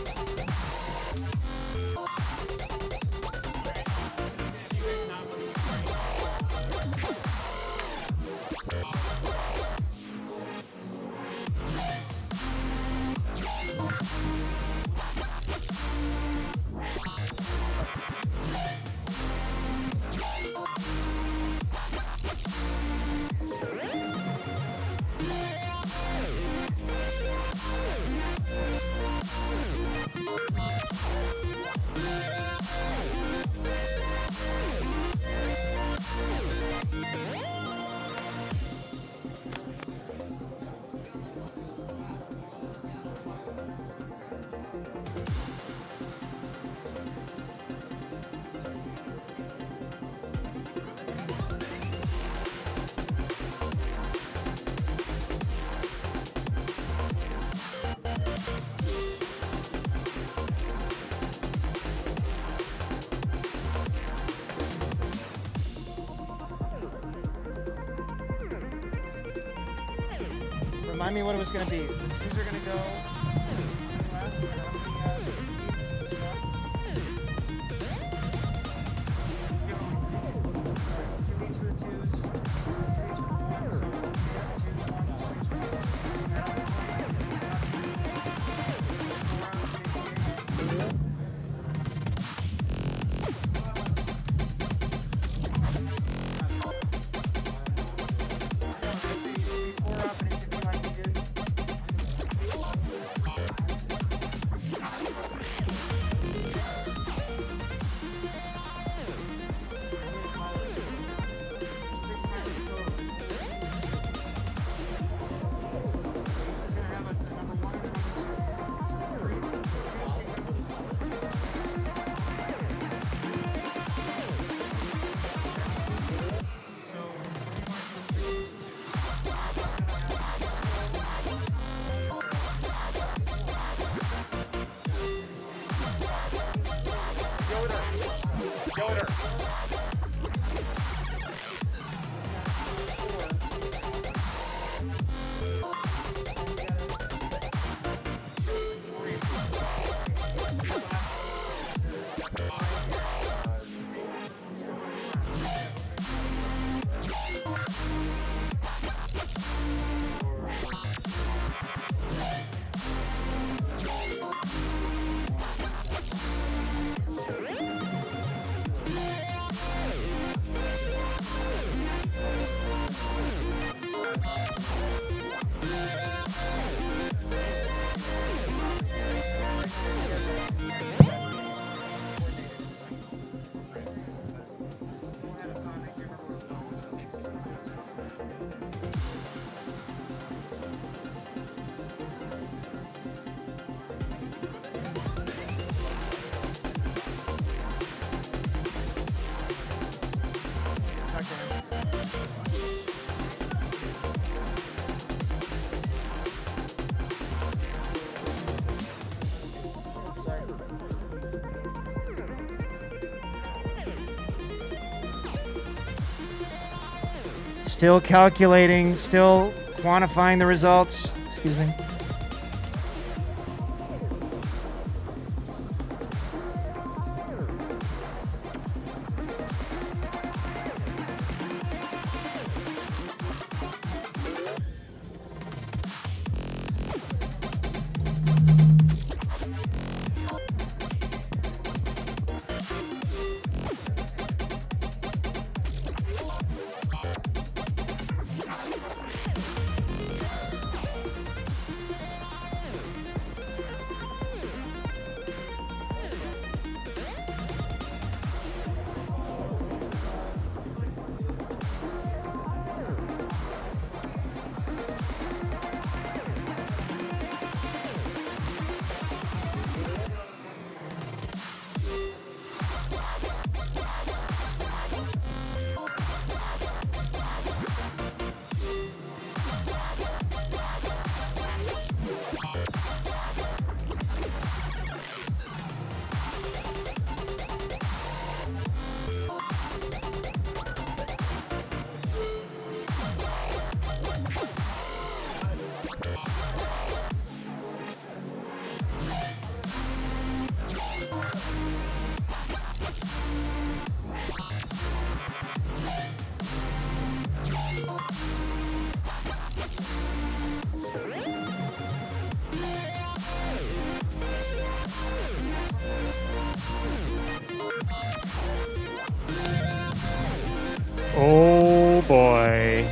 Remind me what it was going to be. The twos are going to go. Two each for the twos. Two each for the ones. So twos, ones, twos, ones. Four up and it should be like we did. Still calculating, still quantifying the results. Excuse me. Oh boy.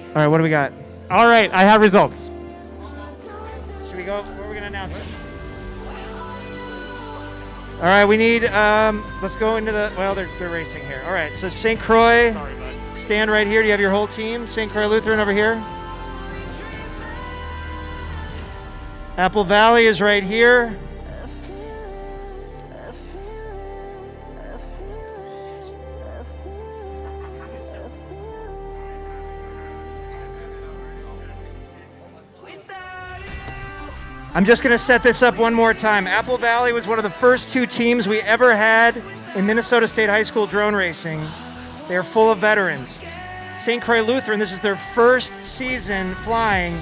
All right, what do we got? All right, I have results. Should we go? Where are we going to announce it? All right, we need, let's go into the, well, they're racing here. All right, so St. Croix, stand right here. Do you have your whole team? St. Croix Lutheran over here. Apple Valley is right here. I'm just going to set this up one more time. Apple Valley was one of the first 2 teams we ever had in Minnesota State High School drone racing. They're full of veterans. St. Croix Lutheran, this is their first season flying.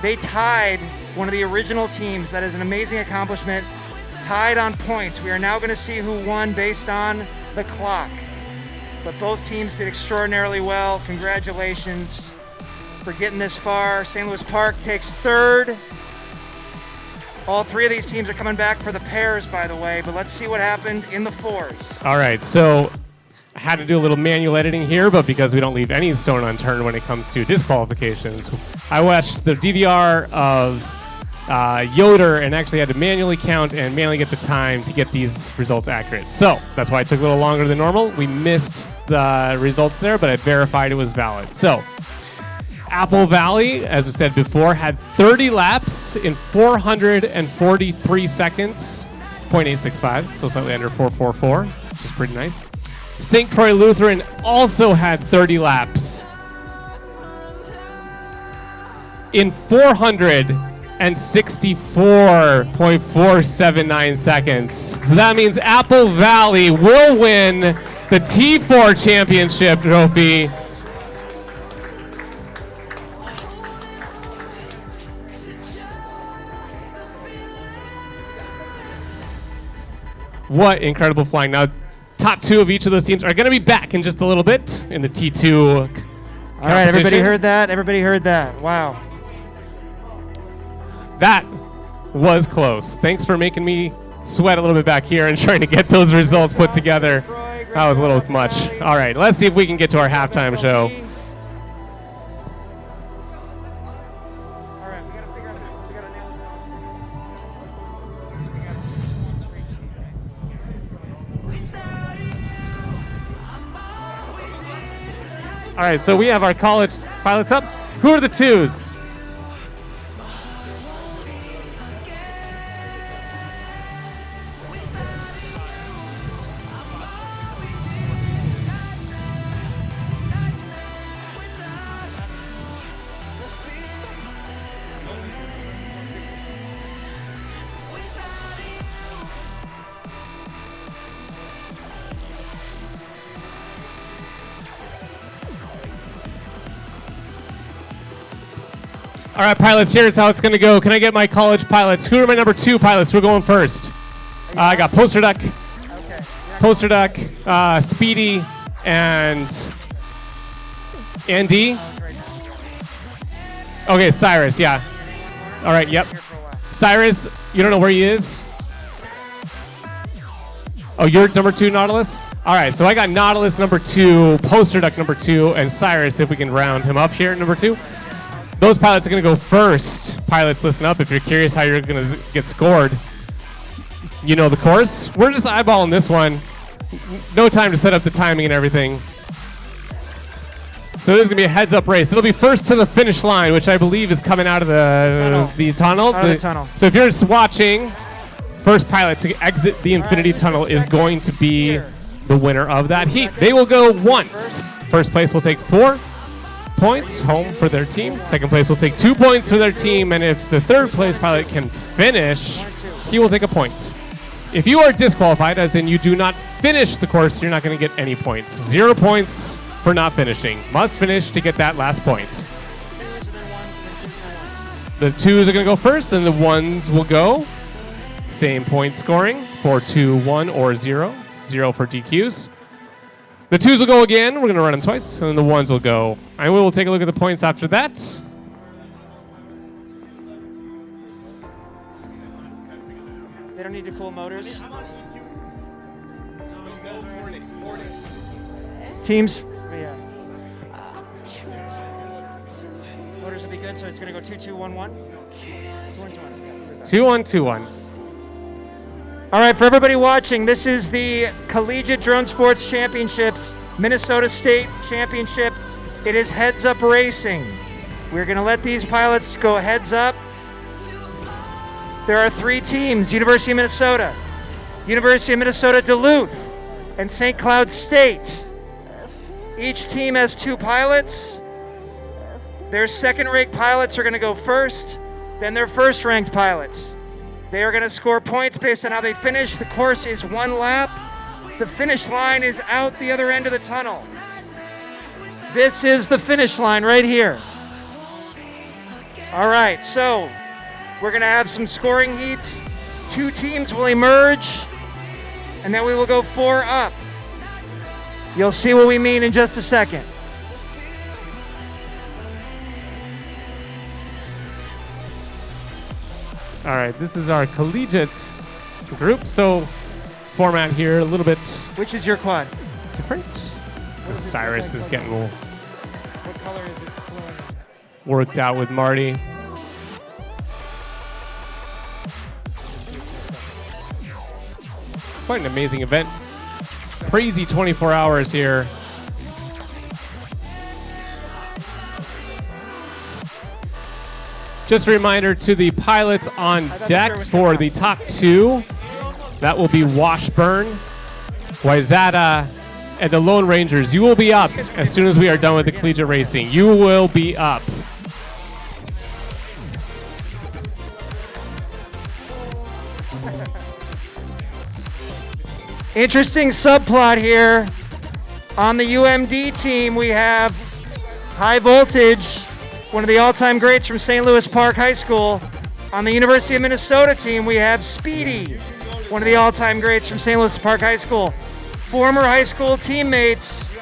They tied one of the original teams. That is an amazing accomplishment. Tied on points. We are now going to see who won based on the clock. But both teams did extraordinarily well. Congratulations for getting this far. St. Louis Park takes 3rd. All 3 of these teams are coming back for the pairs, by the way, but let's see what happened in the 4s. All right, so I had to do a little manual editing here, but because we don't leave any stone unturned when it comes to disqualifications, I watched the DVR of Yoder and actually had to manually count and manually get the time to get these results accurate. So that's why it took a little longer than normal. We missed the results there, but I verified it was valid. So Apple Valley, as we said before, had 30 laps in 443 seconds, 0.865, so slightly under 444, which is pretty nice. St. Croix Lutheran also had 30 laps in 464.479 seconds. So that means Apple Valley will win the T4 championship trophy. What incredible flying. Now, top 2 of each of those teams are going to be back in just a little bit in the T2 All right, everybody heard that? Everybody heard that. Wow. That was close. Thanks for making me sweat a little bit back here and trying to get those results put together. That was a little much. All right, let's see if we can get to our halftime show. All right, so we have our college pilots up. Who are the 2s? All right, pilots, here's how it's going to go. Can I get my college pilots? Who are my number 2 pilots? We're going first. I got Poster Duck, Speedy, and Andy. Okay, Cyrus, yeah. All right, yep. Cyrus, you don't know where he is? Oh, you're number 2, Nautilus? All right, so I got Nautilus number 2, Poster Duck number 2, and Cyrus, if we can round him up here, number 2. Those pilots are going to go first. Pilots, listen up. If you're curious how you're going to get scored, you know the course. We're just eyeballing this one. No time to set up the timing and everything. So this is going to be a heads-up race. It'll be first to the finish line, which I believe is coming out of the tunnel. Out of the tunnel. So if you're just watching, first pilot to exit the Infinity Tunnel is going to be the winner of that heat. They will go once. First place will take 4 points home for their team. Second place will take 2 points for their team, and if the third place pilot can finish, he will take a point. If you are disqualified, as in you do not finish the course, you're not going to get any points. 0 points for not finishing. Must finish to get that last point. The 2s are going to go first, and the 1s will go. Same point scoring, 4, 2, 1, or 0. 0 for DQs. The 2s will go again. We're going to run them twice, and then the 1s will go. And we will take a look at the points after that. They don't need to cool motors. Teams. Yeah. Orders will be good, so it's going to go 2-2-1-1. 2-1-2-1. 2-1-2-1. All right, for everybody watching, this is the Collegiate Drone Sports Championships Minnesota State Championship. It is heads up racing. We're going to let these pilots go heads up. There are 3 teams: University of Minnesota Duluth, and St. Cloud State. Each team has 2 pilots. Their second-ranked pilots are going to go first, then their first-ranked pilots. They are going to score points based on how they finish. The course is 1 lap. The finish line is out the other end of the tunnel. This is the finish line right here. All right, so we're going to have some scoring heats. 2 teams will emerge, and then we will go 4 up. You'll see what we mean in just a second. All right, this is our collegiate group. So format here a little bit Which is your quad? different. What does it Cyrus look is like? getting What color is it? worked out with Marty. Quite an amazing event. Crazy 24 hours here. Just a reminder to the pilots on thought the deck shirt was for coming the top 2. That will be Washburn, Wayzata, and the Lone Rangers. You will be up as soon as we are done with the collegiate racing. You will be up. Interesting subplot here. On the UMD team, we have High Voltage, one of the all-time greats from St. Louis Park High School. On the University of Minnesota team, we have Speedy, one of the all-time greats from St. Louis Park High School. Former high school teammates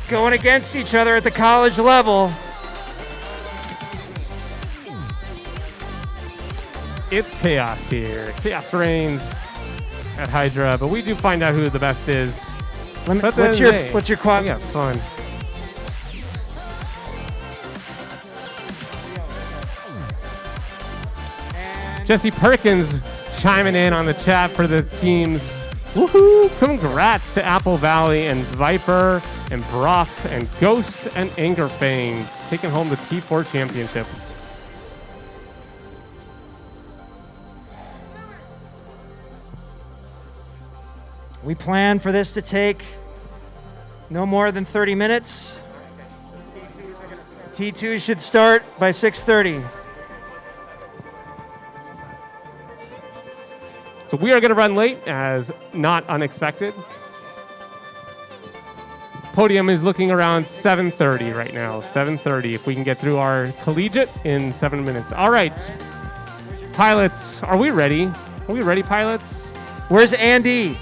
going against each other at the college level. It's chaos here. Chaos reigns at Hydra, but we do find out who the best is. But at the What's end of the day, your quad? we have fun. And Jesse Perkins chiming in on the chat for the teams. Woohoo! Congrats to Apple Valley and Viper and Brock and Ghost and Angerfang taking home the T4 championship. we plan for this to take no more than 30 minutes. T2 should start by 6:30. So we are going to run late as not unexpected. Podium is looking around 7:30 right now. 7:30 if we can get through our collegiate in 7 minutes. All right. Pilots, are we ready? Are we ready, pilots? Where's Andy?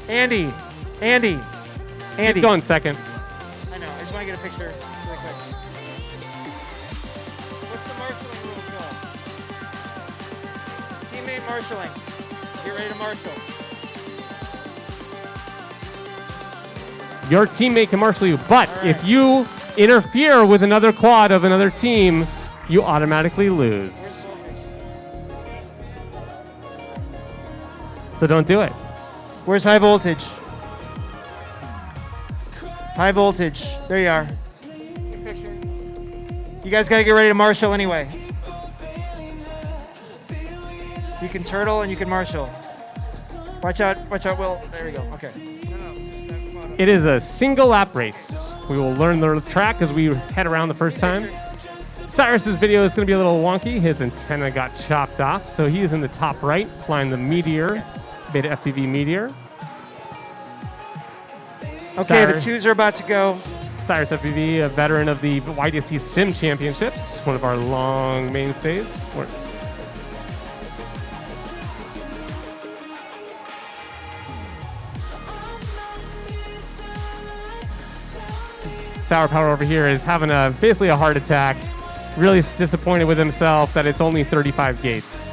Andy. He's going second. I know. I just want to get a picture really quick. What's the marshalling rule, Phil? Teammate marshalling. Get ready to marshal. Your teammate can marshal you, but All right. if you interfere with another quad of another team, you automatically lose. Where's voltage? So don't do it. Where's high voltage? High voltage. There you are. You guys got to get ready to marshal anyway. You can turtle and you can marshal. Watch out, Will. There we go. Okay. It is a single lap race. We will learn the track as we head around the first time. Cyrus's video is going to be a little wonky. His antenna got chopped off, so he is in the top right, flying the Meteor, Beta FPV Meteor. Okay, the Cyrus. twos are about to go. Cyrus FPV, a veteran of the YDSC Sim Championships, one of our long mainstays. Sour Power over here is having basically a heart attack. Really disappointed with himself that it's only 35 gates.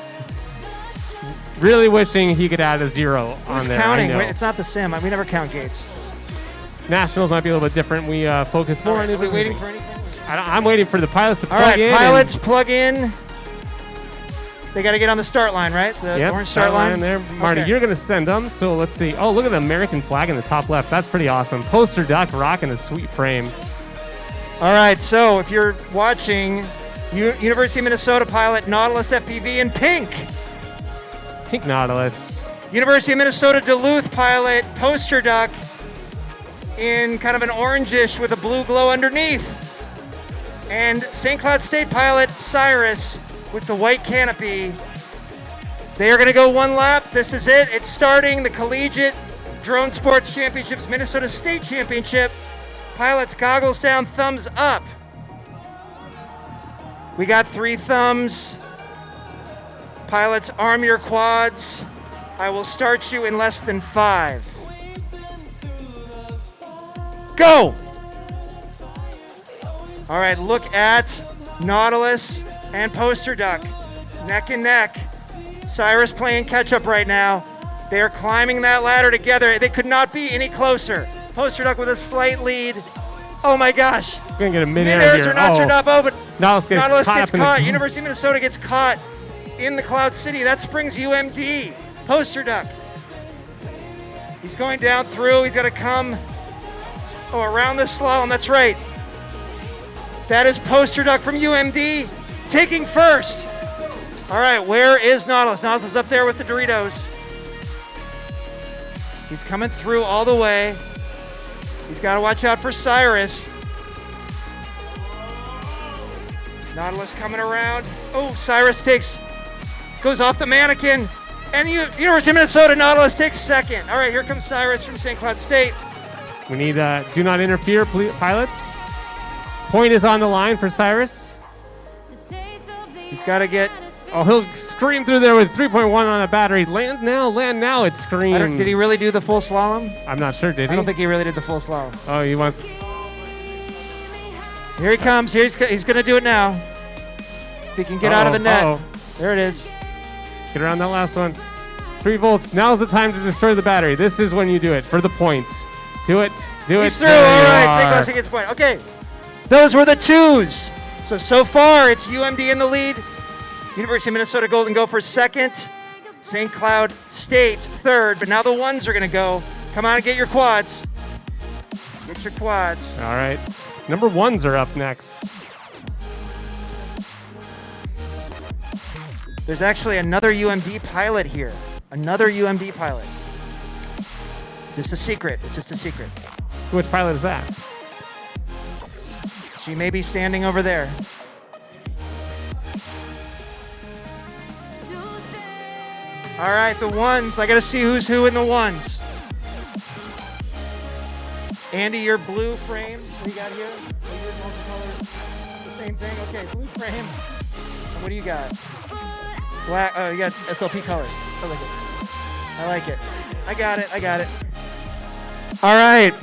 Really wishing he could add a 0 on Who's there. counting? I know. Wait, it's not the sim. We never count gates. Nationals might be a little bit different. We focus more on Are we individual. waiting for anything? I'm waiting for the pilots to All plug right, in. pilots plug in. They got to get on the start line, right? The Yep, orange start line there. Marty, Okay. you're going to send them. So let's see. Oh, look at the American flag in the top left. That's pretty awesome. Poster duck rocking a sweet frame. All right, so if you're watching, University of Minnesota pilot Nautilus FPV in pink. Pink Nautilus. University of Minnesota Duluth pilot Poster Duck in kind of an orangish with a blue glow underneath. And St. Cloud State pilot Cyrus with the white canopy. They are going to go one lap. This is it. It's starting the Collegiate Drone Sports Championships Minnesota State Championship. Pilots goggles down, thumbs up. We got 3 thumbs. Pilots, arm your quads. I will start you in less than 5. Go! All right, look at Nautilus and Poster Duck. Neck and neck. Cyrus playing catch up right now. They're climbing that ladder together. They could not be any closer. Poster Duck with a slight lead. Oh my gosh. We're going to get a mid-air Mid-airs here. are not turned up. Oh, but Nautilus gets Nautilus caught gets up in the- caught. University of Minnesota gets caught in the Cloud City. That springs UMD. Poster Duck. He's going down through. He's got to come around the slalom. That's right. That is Poster Duck from UMD taking first. All right, where is Nautilus? Nautilus is up there with the Doritos. He's coming through all the way. He's got to watch out for Cyrus. Nautilus coming around. Oh, Cyrus goes off the mannequin. And University of Minnesota Nautilus takes second. All right, here comes Cyrus from St. Cloud State. We need do not interfere, pilots. Point is on the line for Cyrus. He's got to get. Oh, he'll scream through there with 3.1 on a battery. Land now, it screams. Did he really do the full slalom? I'm not sure, did he? I don't think he really did the full slalom. Oh, he wants... Here he comes. He's going to do it now. If he can get out of the net. There it is. Get around that last one. 3 volts. Now's the time to destroy the battery. This is when you do it for the points. Do it. He's through. There All you right. are. St. Cloud State gets a point. Okay. Those were the 2s. So far, it's UMD in the lead. University of Minnesota Golden Gophers second. St. Cloud State third. But now the 1s are going to go. Come on and get your quads. Get your quads. All right. Number 1s are up next. There's actually another UMD pilot here. Another UMD pilot. Just a secret. It's just a secret. Which pilot is that? She may be standing over there. All right, the 1s. I got to see who's who in the 1s. Andy, your blue frame. What do you got here? Are yours multicolor? The same thing? Okay, blue frame. And what do you got? Black. Oh, you got SLP colors. I like it. I like it. I got it. All right.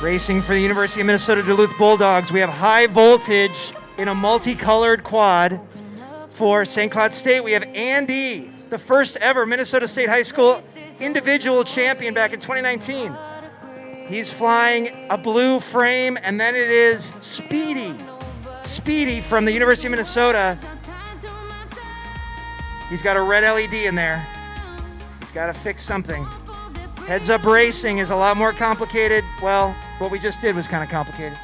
Racing for the University of Minnesota Duluth Bulldogs. We have high voltage in a multicolored quad. For St. Cloud State, we have Andy, the first ever Minnesota State High School individual champion back in 2019. He's flying a blue frame, and then it is Speedy from the University of Minnesota. He's got a red LED in there. He's got to fix something. Heads Up Racing is a lot more complicated. Well, what we just did was kind of complicated.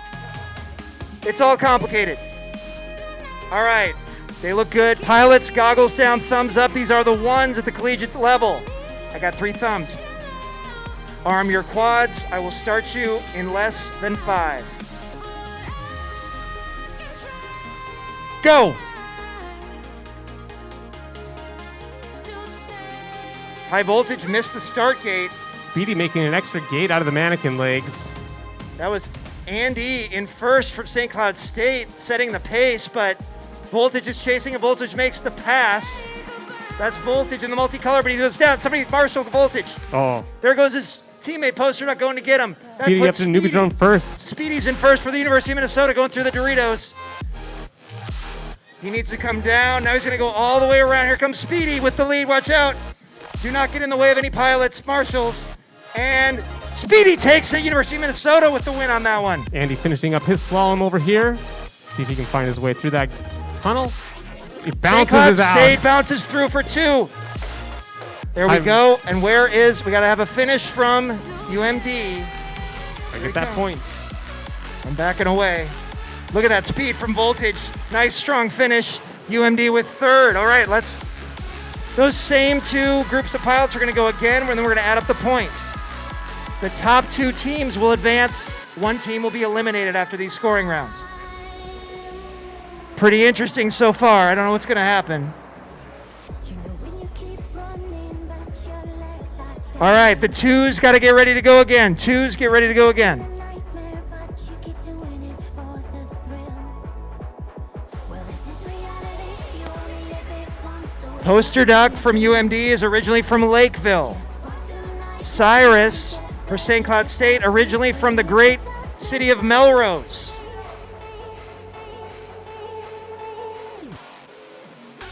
It's all complicated. All right. They look good. Pilots, goggles down, thumbs up. These are the 1s at the collegiate level. I got 3 thumbs. Arm your quads. I will start you in less than 5. Go! High voltage missed the start gate. Speedy making an extra gate out of the mannequin legs. That was Andy in first from St. Cloud State, setting the pace, but Voltage is chasing, and Voltage makes the pass. That's Voltage in the multicolor, but he goes down. Somebody marshaled Voltage. Oh. There goes his teammate Poster not going to get him. That Speedy up puts to Newbie Drone first. Speedy's in first for the University of Minnesota, going through the Doritos. He needs to come down. Now he's going to go all the way around. Here comes Speedy with the lead. Watch out. Do not get in the way of any pilots, marshals. And Speedy takes it. University of Minnesota with the win on that one. Andy finishing up his slalom over here. See if he can find his way through that tunnel. He St. bounces Cloud his out. State bounces through for 2. There we go. And where is, we got to have a finish from UMD. I get that point. I'm backing away. Look at that speed from Voltage. Nice strong finish. UMD with 3rd. All right, those same 2 groups of pilots are going to go again, and then we're going to add up the points. The top 2 teams will advance. 1 team will be eliminated after these scoring rounds. Pretty interesting so far. I don't know what's going to happen. All right, the 2s got to get ready to go again. 2s, get ready to go again. Poster Duck from UMD is originally from Lakeville. Cyrus for St. Cloud State, originally from the great city of Melrose.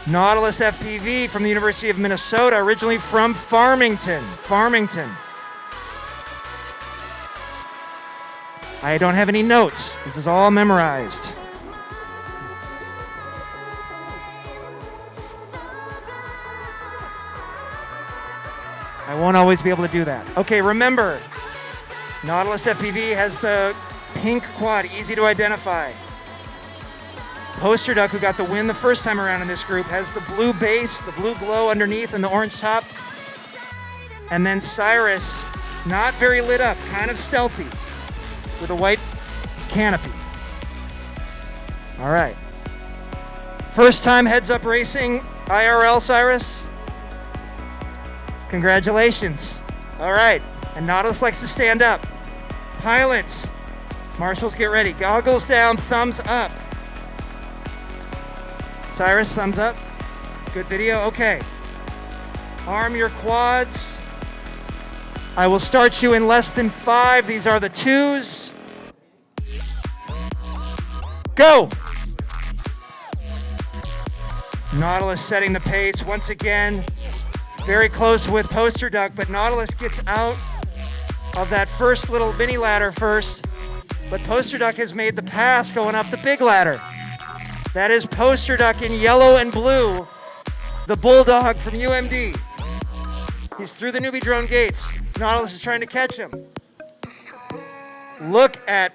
Nautilus FPV from the University of Minnesota, originally from Farmington. I don't have any notes. This is all memorized. I won't always be able to do that. Okay, remember, Nautilus FPV has the pink quad, easy to identify. Poster Duck, who got the win the first time around in this group, has the blue base, the blue glow underneath, and the orange top. And then Cyrus, not very lit up, kind of stealthy, with a white canopy. All right. First time heads up racing, IRL, Cyrus. Congratulations. All right. And Nautilus likes to stand up. Pilots, marshals, get ready. Goggles down, thumbs up. Cyrus, thumbs up. Good video. Okay. Arm your quads. I will start you in less than 5. These are the 2s. Go. Nautilus setting the pace once again. Very close with Poster Duck, but Nautilus gets out of that first little mini ladder first. But Poster Duck has made the pass going up the big ladder. That is Poster Duck in yellow and blue, the Bulldog from UMD. He's through the newbie drone gates. Nautilus is trying to catch him. Look at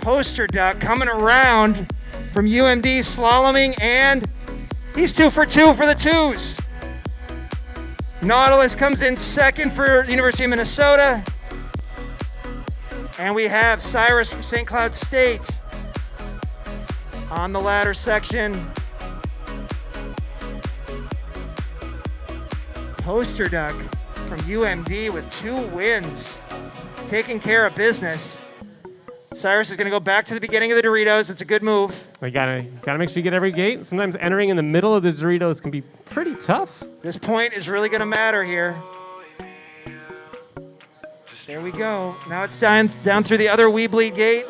Poster Duck coming around from UMD, slaloming, and he's 2 for 2 for the 2s. Nautilus comes in second for the University of Minnesota. And we have Cyrus from St. Cloud State on the ladder section. Poster Duck from UMD with 2 wins, taking care of business. Cyrus is going to go back to the beginning of the Doritos. It's a good move. We gotta make sure you get every gate. Sometimes entering in the middle of the Doritos can be pretty tough. This point is really going to matter here. There we go. Now it's down through the other Weebly gate.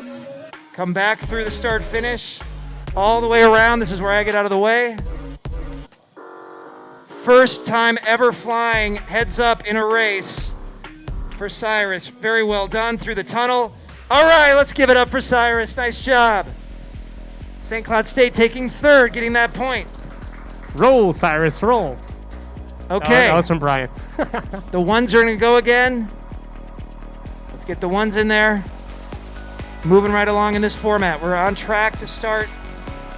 Come back through the start finish. All the way around. This is where I get out of the way. First time ever flying heads up in a race for Cyrus. Very well done through the tunnel. All right, let's give it up for Cyrus. Nice job. St. Cloud State taking 3rd, getting that point. Roll, Cyrus, roll. Okay. That was from Brian. The 1s are going to go again. Let's get the 1s in there. Moving right along in this format. We're on track to start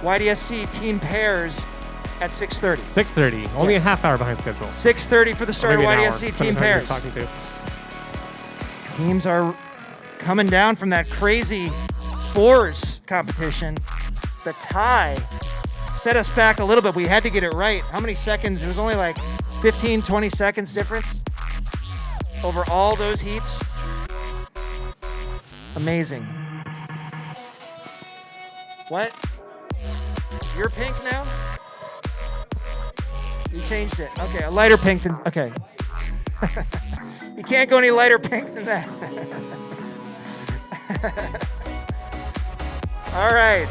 YDSC team pairs at 6:30. 6:30. Only Yes. a half hour behind schedule. 6:30 for the start of Maybe an hour, YDSC depending team on who you're pairs. talking to. Teams are coming down from that crazy 4s competition. The tie set us back a little bit. We had to get it right. How many seconds? It was only like 15, 20 seconds difference over all those heats. Amazing. What? You're pink now? You changed it. Okay, a lighter pink than, okay. You can't go any lighter pink than that. All right.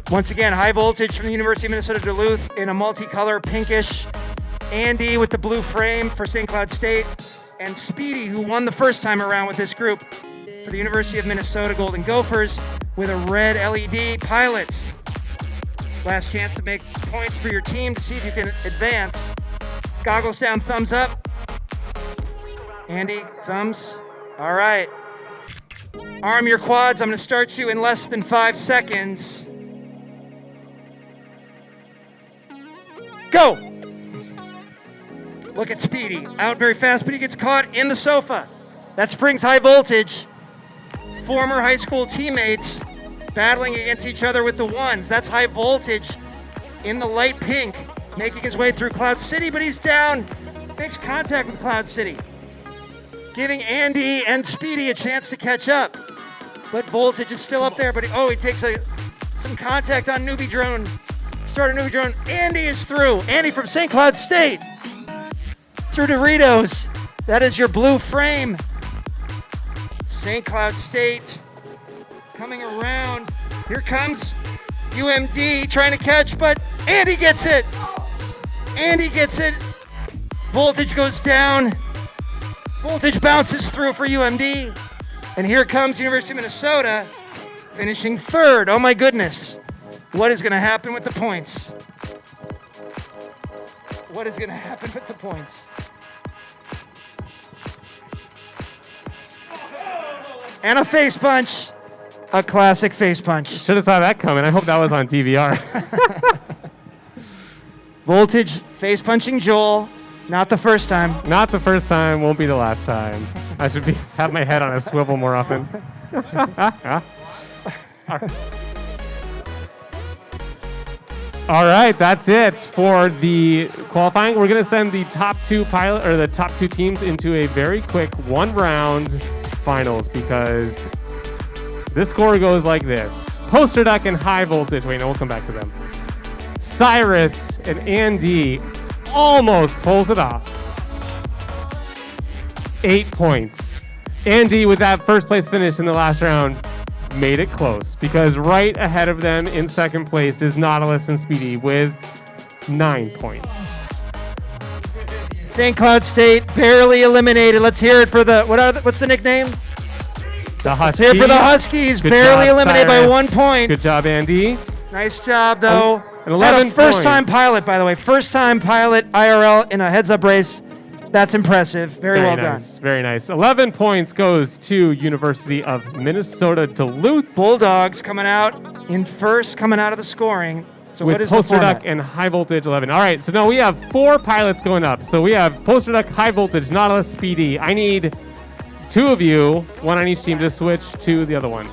Once again, high voltage from the University of Minnesota Duluth in a multicolor pinkish. Andy with the blue frame for St. Cloud State. and Speedy, who won the first time around with this group for the University of Minnesota Golden Gophers with a red LED. Pilots, last chance to make points for your team to see if you can advance. Goggles down, thumbs up. Andy, thumbs. All right. Arm your quads. I'm going to start you in less than 5 seconds. Go. Look at Speedy. Out very fast, but he gets caught in the sofa. That Springs High Voltage. Former high school teammates battling against each other with the ones. That's High Voltage in the light pink, making his way through Cloud City, but he's down. Makes contact with Cloud City, giving Andy and Speedy a chance to catch up. But Voltage is still up there, but he takes some contact on Newbie Drone. Start a Newbie Drone. Andy is through. Andy from St. Cloud State. Through Doritos. That is your blue frame. St. Cloud State coming around. Here comes UMD trying to catch, but Andy gets it. Andy gets it. Voltage goes down. Voltage bounces through for UMD. And here comes University of Minnesota finishing third. Oh my goodness. What is going to happen with the points? What is going to happen with the points? And a face punch. A classic face punch. Should have saw that coming. I hope that was on DVR. Voltage face punching Joel. Not the first time. Not the first time, won't be the last time. I should have my head on a swivel more often. All right, that's it for the qualifying. We're gonna send the top two teams into a very quick 1-round finals because this score goes like this. Poster Duck and High Voltage. Wait, no, we'll come back to them. Cyrus and Andy almost pulls it off. 8 points. Andy, with that first place finish in the last round, made it close because right ahead of them in second place is Nautilus and Speedy with 9 points. St. Cloud State barely eliminated. Let's hear it for what's the nickname? The Huskies. Let's hear it for the Huskies. Good barely job, eliminated Cyrus. by 1 point. Good job, Andy. Nice job, though. And 11 first-time points. pilot, by the way. First-time pilot IRL in a heads-up race. That's impressive. Very well done. Nice. Very nice. 11 points goes to University of Minnesota Duluth. Bulldogs coming out in first, coming out of the scoring. So with what is the Poster format? Duck and High Voltage 11. All right, so now we have 4 pilots going up. So we have Poster Duck, High Voltage, Nautilus, Speedy. I need 2 of you, 1 on each team, to switch to the other one.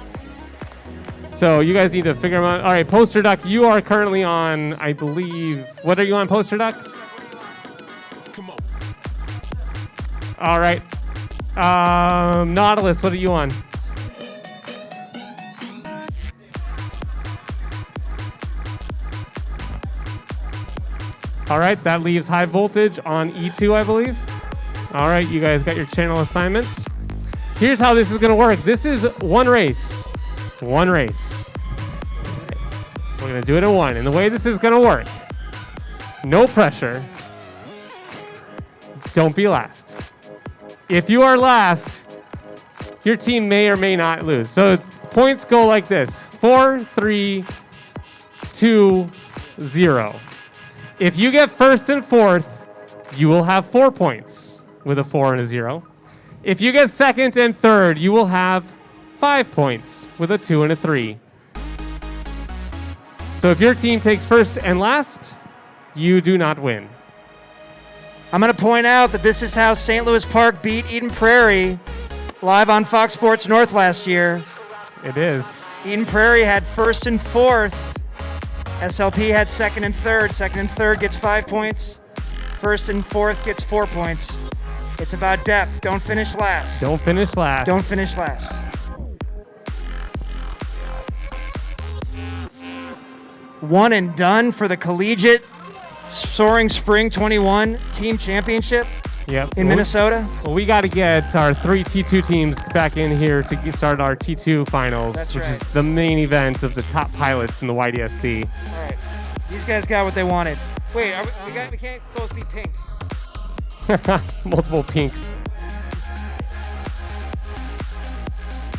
So you guys need to figure them out. All right, Poster Duck, you are currently on, I believe, what are you on, Poster Duck? Come on. All right. Nautilus, what are you on? All right, that leaves High Voltage on E2, I believe. All right, you guys got your channel assignments. Here's how this is gonna work. This is one race. One race. We're gonna do it in one. And the way this is gonna work, no pressure. Don't be last. If you are last, your team may or may not lose. So points go like this: 4, 3, 2, 0. If you get first and fourth, you will have 4 points with a 4 and a 0. If you get second and third, you will have 5 points with a 2 and a 3. So if your team takes first and last, you do not win. I'm going to point out that this is how St. Louis Park beat Eden Prairie live on Fox Sports North last year. It is. Eden Prairie had first and fourth. SLP had second and third. Second and third gets 5 points. First and fourth gets 4 points. It's about depth. Don't finish last. Don't finish last. Don't finish last. One and done for the Collegiate Soaring Spring 21 Team Championship Yep. in Minnesota. Well, we got to get our 3 T2 teams back in here to get started our T2 finals, That's which right. is the main event of the top pilots in the YDSC. All right. These guys got what they wanted. Wait, we can't both be pink. Multiple pinks.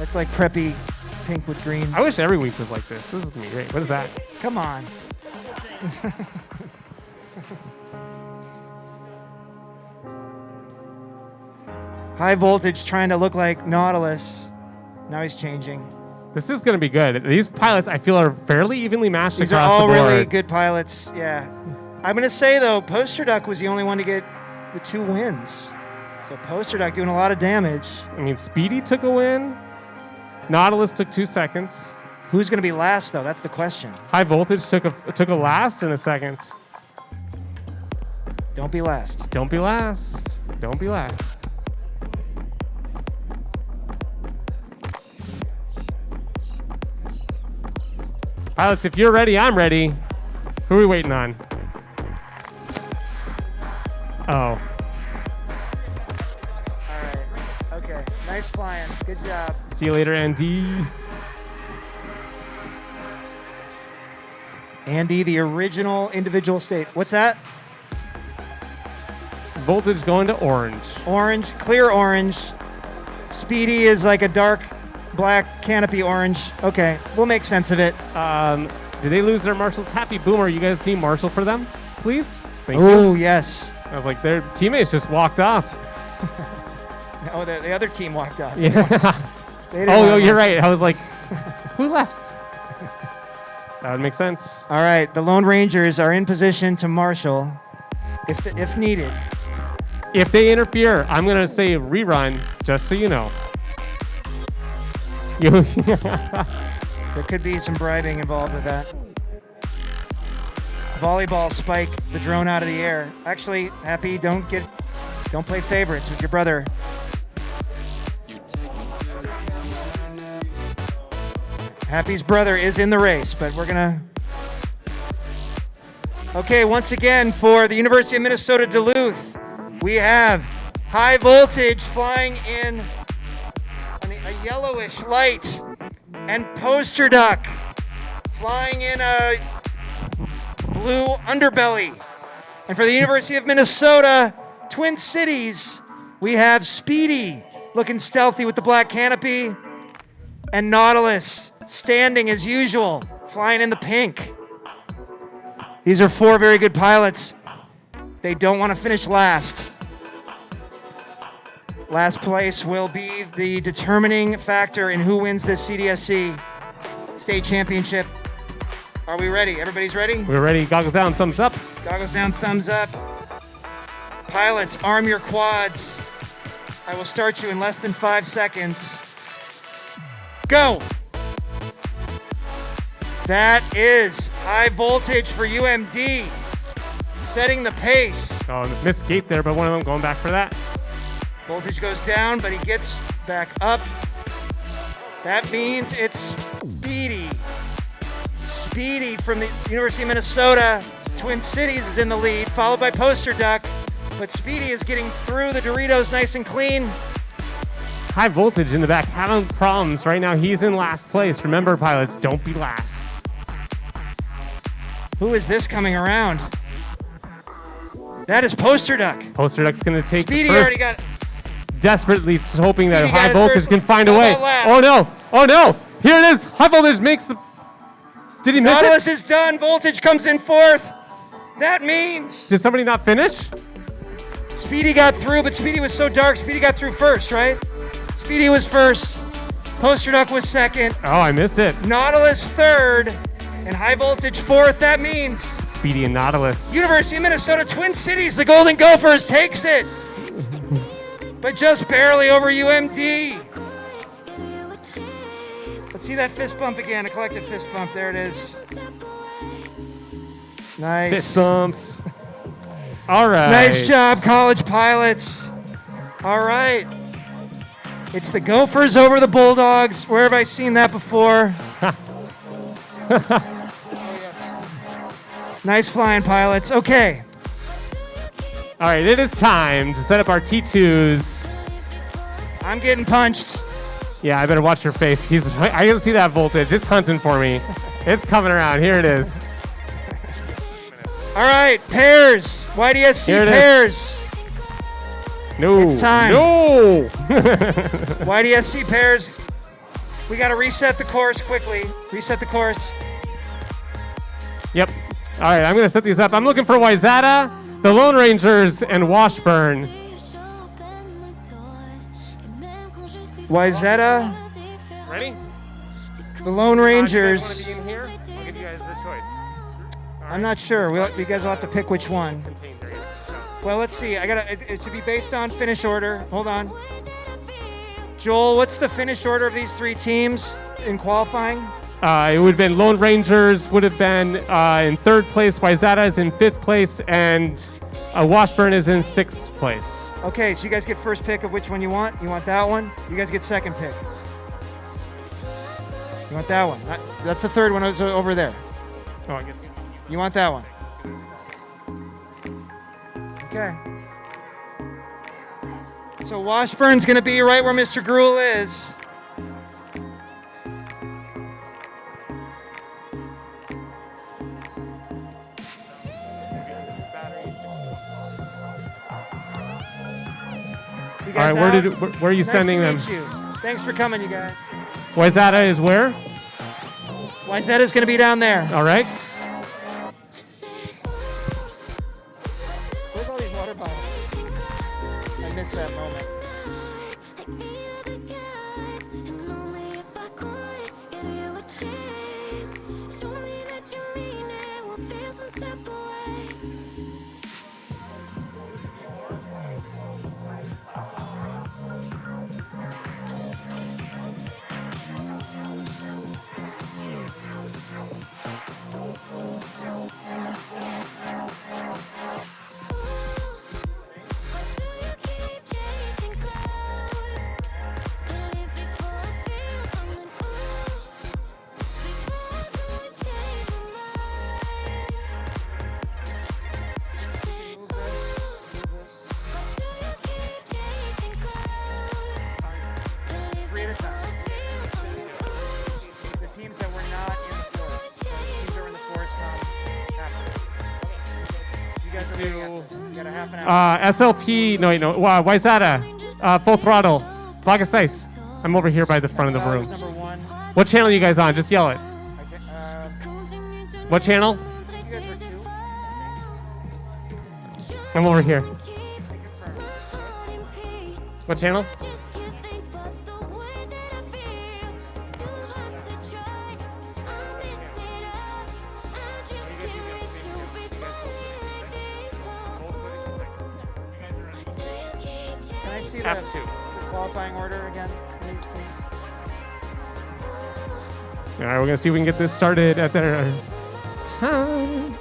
That's like preppy pink with green. I wish every week was like this. This is gonna be great. What is that? Come on. High voltage trying to look like Nautilus. Now he's changing. This is gonna be good. These pilots, I feel, are fairly evenly matched These are across all the board. really good pilots. Yeah. I'm gonna say though, Poster Duck was the only one to get the 2 wins. So Poster Duck doing a lot of damage. I mean, Speedy took a win. Nautilus took 2 seconds. Who's gonna be last though? That's the question. High Voltage took a last and a second. Don't be last. Don't be last. Don't be last. Pilots, if you're ready, I'm ready. Who are we waiting on? Oh. All right. Okay. Nice flying. Good job. See you later, Andy. Andy, the original individual state. What's that? Voltage going to orange. Orange, clear orange. Speedy is like a dark black canopy orange. Okay, we'll make sense of it. Did they lose their marshals? Happy Boomer, you guys team marshal for them, please? Thank Oh, you. yes. I was like, their teammates just walked off. Oh, the other team walked off. Yeah. They didn't Oh, want no, you're marshal. right. I was like, who left? That would make sense. All right, the Lone Rangers are in position to marshal if needed. If they interfere, I'm going to say rerun, just so you know. There could be some bribing involved with that. Volleyball spike the drone out of the air. Actually, Happy, don't play favorites with your brother. Happy's brother is in the race, but we're gonna. Okay, once again for the University of Minnesota Duluth, we have High Voltage flying in a yellowish light, and Poster Duck flying in a blue underbelly. And for the University of Minnesota Twin Cities, we have Speedy looking stealthy with the black canopy, and Nautilus standing as usual, flying in the pink. These are 4 very good pilots. They don't want to finish last. Last place will be the determining factor in who wins this CDSC state championship. Are we ready? Everybody's ready? We're ready. Goggles down, thumbs up. Goggles down, thumbs up. Pilots, arm your quads. I will start you in less than 5 seconds. Go! That is High Voltage for UMD, setting the pace. Oh, missed gate there, but one of them going back for that. Voltage goes down, but he gets back up. That means it's Speedy. Speedy from the University of Minnesota Twin Cities is in the lead, followed by Poster Duck. But Speedy is getting through the Doritos nice and clean. High Voltage in the back having problems. Right now, he's in last place. Remember, pilots, don't be last. Who is this coming around? That is Poster Duck. Poster Duck's going to take Speedy the first. already got. Desperately hoping that Speedy got High it Voltage first. can find a It's way. all last. Oh no! Oh no! Here it is. High Voltage makes the. Did he miss Nautilus it? is done. Voltage comes in 4th. That means Did somebody not finish? Speedy got through, but Speedy was so dark. Speedy got through first, right? Speedy was first. Poster Duck was second. Oh, I missed it. Nautilus 3rd. And High Voltage 4th. That means Speedy and Nautilus. University of Minnesota Twin Cities, the Golden Gophers, takes it. But just barely over UMD. Let's see that fist bump again, a collective fist bump. There it is. Nice. Fist bumps. All right. Nice job, college pilots. All right. It's the Gophers over the Bulldogs. Where have I seen that before? Oh, yes. Nice flying, pilots. Okay. All right, it is time to set up our T2s. I'm getting punched. Yeah, I better watch your face. I can see that voltage. It's hunting for me. It's coming around. Here it is. All right, pairs. YDSC Here it is. pairs. No. It's time. No. YDSC pairs. We got to reset the course quickly. Reset the course. Yep. All right, I'm going to set these up. I'm looking for Wayzata, the Lone Rangers, and Washburn. Wayzata, Ready? the Lone Rangers. You guys wanna be in here? I'll give you guys the choice. All I'm not sure. You guys will have to pick which one. Contained area. So, Well, let's see. It should be based on finish order. Hold on. Joel, what's the finish order of these three teams in qualifying? it would have been Lone Rangers would have been in third place. Wayzata is in fifth place, and Washburn is in sixth place. Okay, so you guys get first pick of which one you want. You want that one? You guys get second pick. You want that one? That's the third one over there. Oh, I guess. You want that one? Okay. So Washburn's going to be right where Mr. Gruel is. You All right, guys where are you Nice sending to them? meet you. Thanks for coming, you guys. Wayzata is where? Wayzata's going to be down there. All right. Where's all these water bottles? I missed that moment. Three at a time. The teams that were not in the forest. So the teams that were in the forest come after this. You guys are ready after this. You got a half an hour. SLP, no, Wayzata, full throttle, Blackest Ice. I'm over here by the front of the Dogs, room. number one. What channel are you guys on? Just yell it. I think, What channel? you guys were two. I'm over here. I confirm. What channel? Can I see Half the two. qualifying order again for these teams? All right, we're gonna see if we can get this started at their time.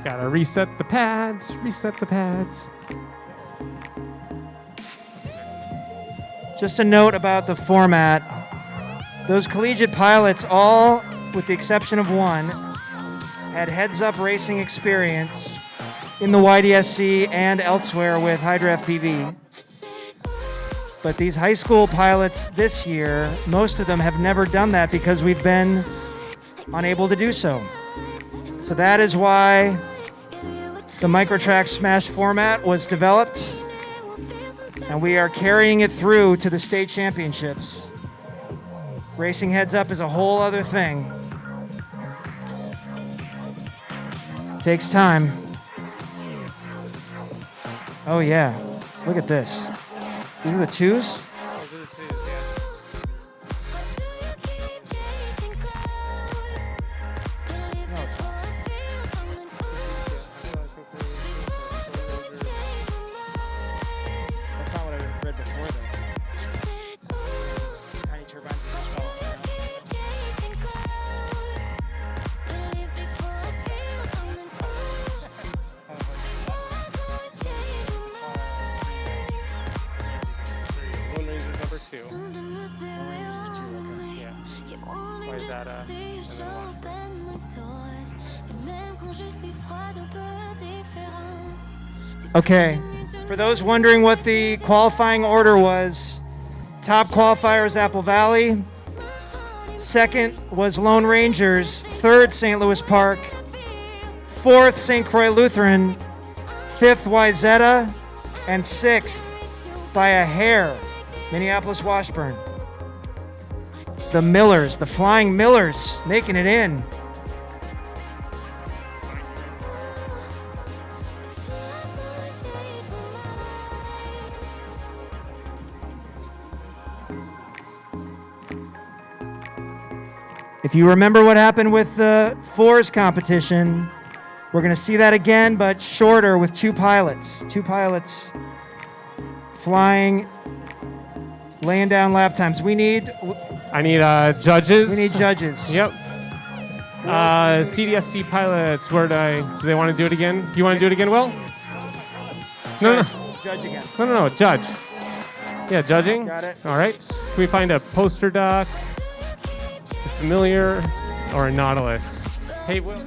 Gotta reset the pads, reset the pads. Just a note about the format. Those collegiate pilots, all with the exception of one, had heads-up racing experience in the YDSC and elsewhere with Hydra FPV. But these high school pilots this year, most of them have never done that because we've been unable to do so. So that is why the Microtrack Smash format was developed, and we are carrying it through to the state championships. Racing heads up is a whole other thing. Takes time. Oh yeah, look at this. These are the twos? No, it's not. That's not what I read before though. Tiny turbines are just falling around. Lone Rangers number 2. Yeah. Why is that? And then Washburn. Okay, for those wondering what the qualifying order was, top qualifier is Apple Valley, Second was Lone Rangers. Third, St. Louis Park. Fourth, St. Croix Lutheran. Fifth, Wayzata. And sixth, by a hair, Minneapolis Washburn. The Millers, the Flying Millers, making it in. If you remember what happened with the fours competition, we're going to see that again, but shorter with two pilots. Two pilots flying, laying down lap times. I need judges. We need judges. Yep. CDSC pilots. Do they want to do it again? Do you want to do it again, Will? No. Judge again. No. Judge. Yeah, judging. Got it. All right. Can we find a poster duck, a familiar, or a Nautilus? Hey, Will.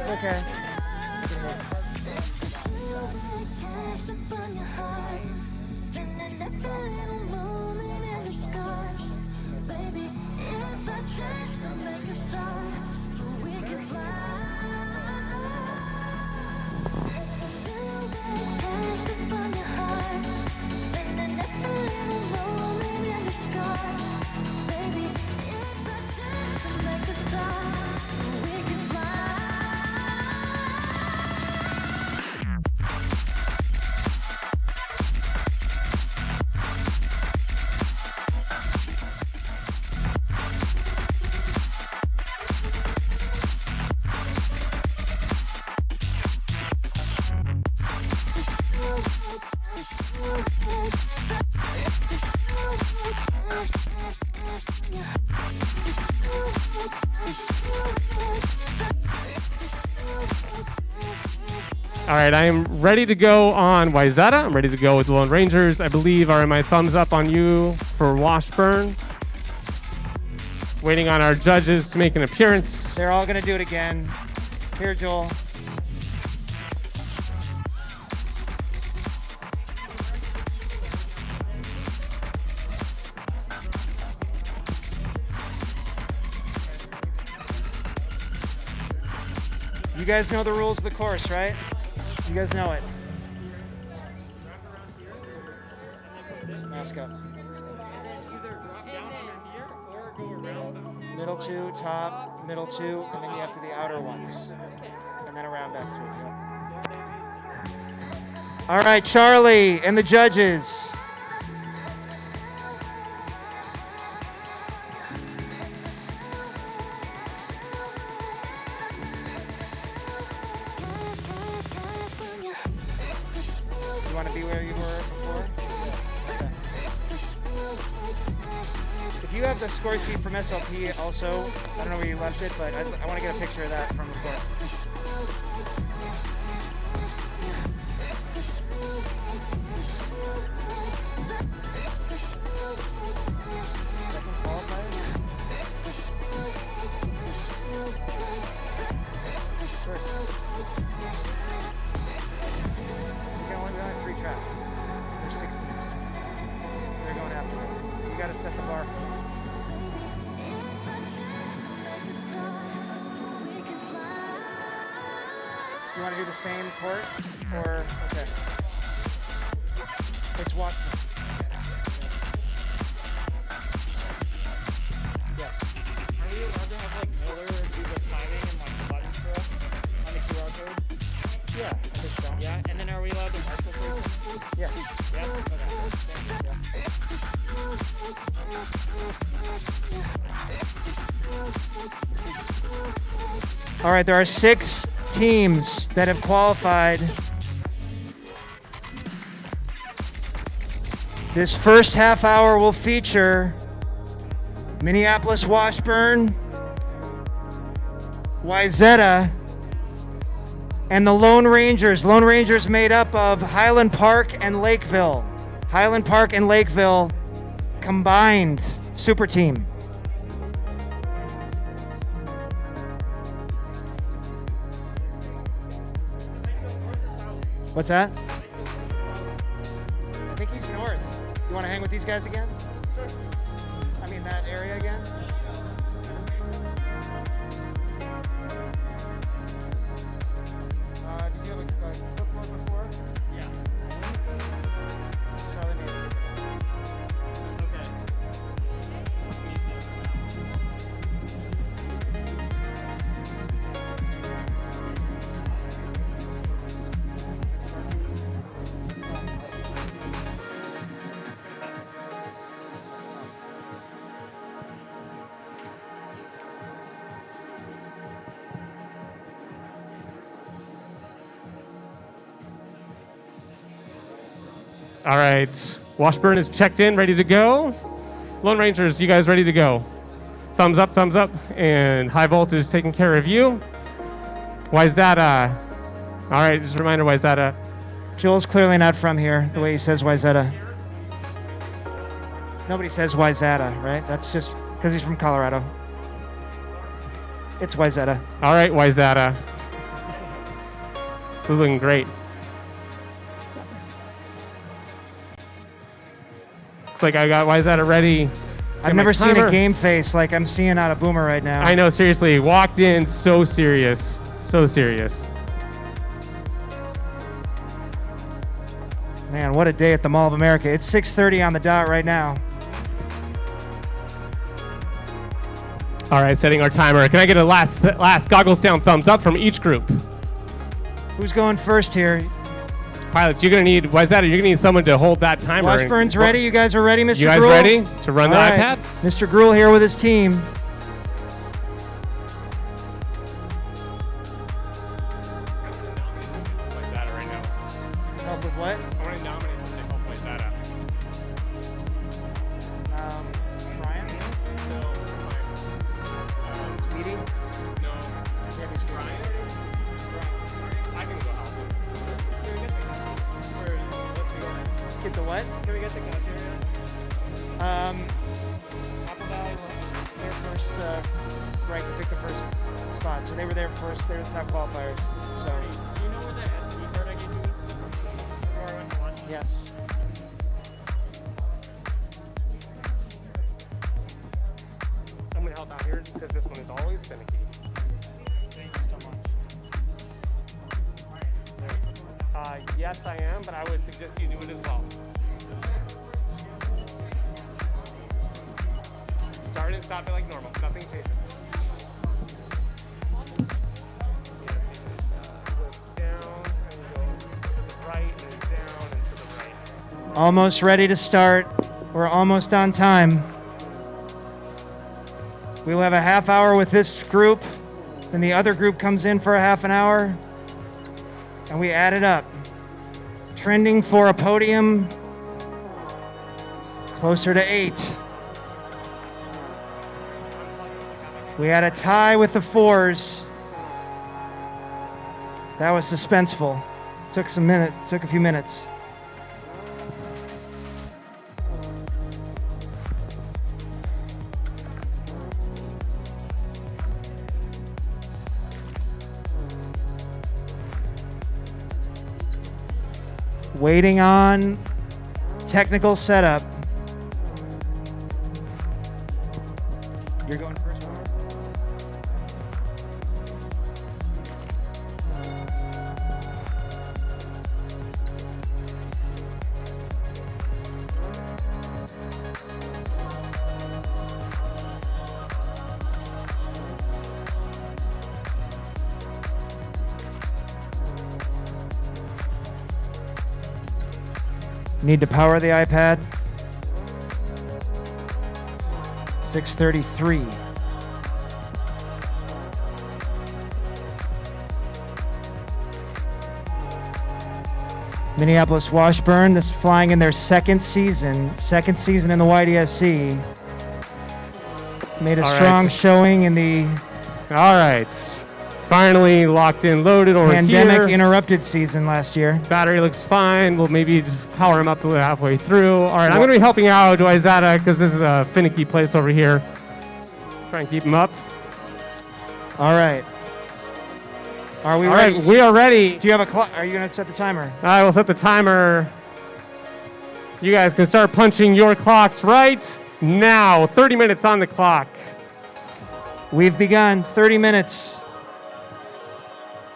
It's okay. All right, I am ready to go on Wayzata. I'm ready to go with the Lone Rangers. I believe are my thumbs up on you for Washburn. Waiting on our judges to make an appearance. They're all going to do it again. Here, Joel. You guys know the rules of the course, right? You guys know it. Mask up. Middle two, top, middle two, and then you have to the outer ones. And then around back through. Yep. All right, Charlie and the judges. You want to be where you were before? Okay. If you have the score sheet from SLP also, I don't know where you left it, but I want to get a picture of that from before. Second qualifiers? First. We only have 3 tracks. There's 6 teams. So they're going after us. So we got to set the bar for them. Do you want to do the same court? Or, okay. It's Washburn. Yes. Are we allowed to have like Miller do the timing and like the buttons for us on the QR code? Yeah, I think so. Yeah, and then are we allowed to marshal for it? Yes. Yes? Okay. All right, there are 6 teams that have qualified. This first half hour will feature Minneapolis Washburn, Wayzata, And the Lone Rangers. Lone Rangers made up of Highland Park and Lakeville. Highland Park and Lakeville combined super team. What's that? I think he's north. You want to hang with these guys again? I mean, that area again? Did you have a clipboard before? Yeah. Charlie needs it. Okay. All right. Washburn is checked in, ready to go. Lone Rangers, you guys ready to go? Thumbs up, thumbs up. And High Volt is taking care of you. Wayzata. All right, just a reminder, Wayzata. Joel's clearly not from here, the way he says Wayzata. Nobody says Wayzata, right? That's just because he's from Colorado. It's Wayzata. All right, Wayzata. This is looking great. Looks like I got Wayzata ready. I've never seen a game face like I'm seeing out of Boomer right now. I know, seriously. Walked in so serious. So serious. Man, what a day at the Mall of America. It's 6:30 on the dot right now. All right, setting our timer. Can I get a last goggles down thumbs up from each group? Who's going first here? Pilots, you're going to need, Wayzata, you're going to need someone to hold that timer. Washburn's ready. You guys are ready, Mr. You guys Gruhl? ready to run the All right. iPad? Mr. Gruhl here with his team. Help with what? I want to nominate to help Wayzata. Brian? Speedy? No. Maybe Speedy. Brian? I can go help him. Get the what? Can we get the couch area? Apple Valley, their first right to pick the first spot. So they were there first. They were the top qualifiers. So, Do you know where the SD card I gave you is? Before I went to lunch? yes. I'm going to help out here because this one is always finicky. Thank you so much. Yes, I am, but I would suggest you do it as well. Start and stop it like normal. Nothing changes. Down and go to the right and down and to the right. Almost ready to start. We're almost on time. We'll have a half hour with this group. Then the other group comes in for a half an hour. And we add it up. Trending for a podium closer to 8. We had a tie with the 4s. That was suspenseful. Took a few minutes. Waiting on technical setup. You're going first, Mark? Need to power the iPad. 6:33. Minneapolis Washburn, that's flying in their second season in the YDSC. Made a All right. strong showing in the All right. finally locked in, loaded over Pandemic here. interrupted season last year. Battery looks fine. We'll maybe just power him up to halfway through. All right, I'm going to be helping out Wayzata because this is a finicky place over here. Try and keep him up. All right. Are we All ready? right, we are ready. Do you have a clock? Are you going to set the timer? I will set the timer. You guys can start punching your clocks right now. 30 minutes on the clock. We've begun 30 minutes.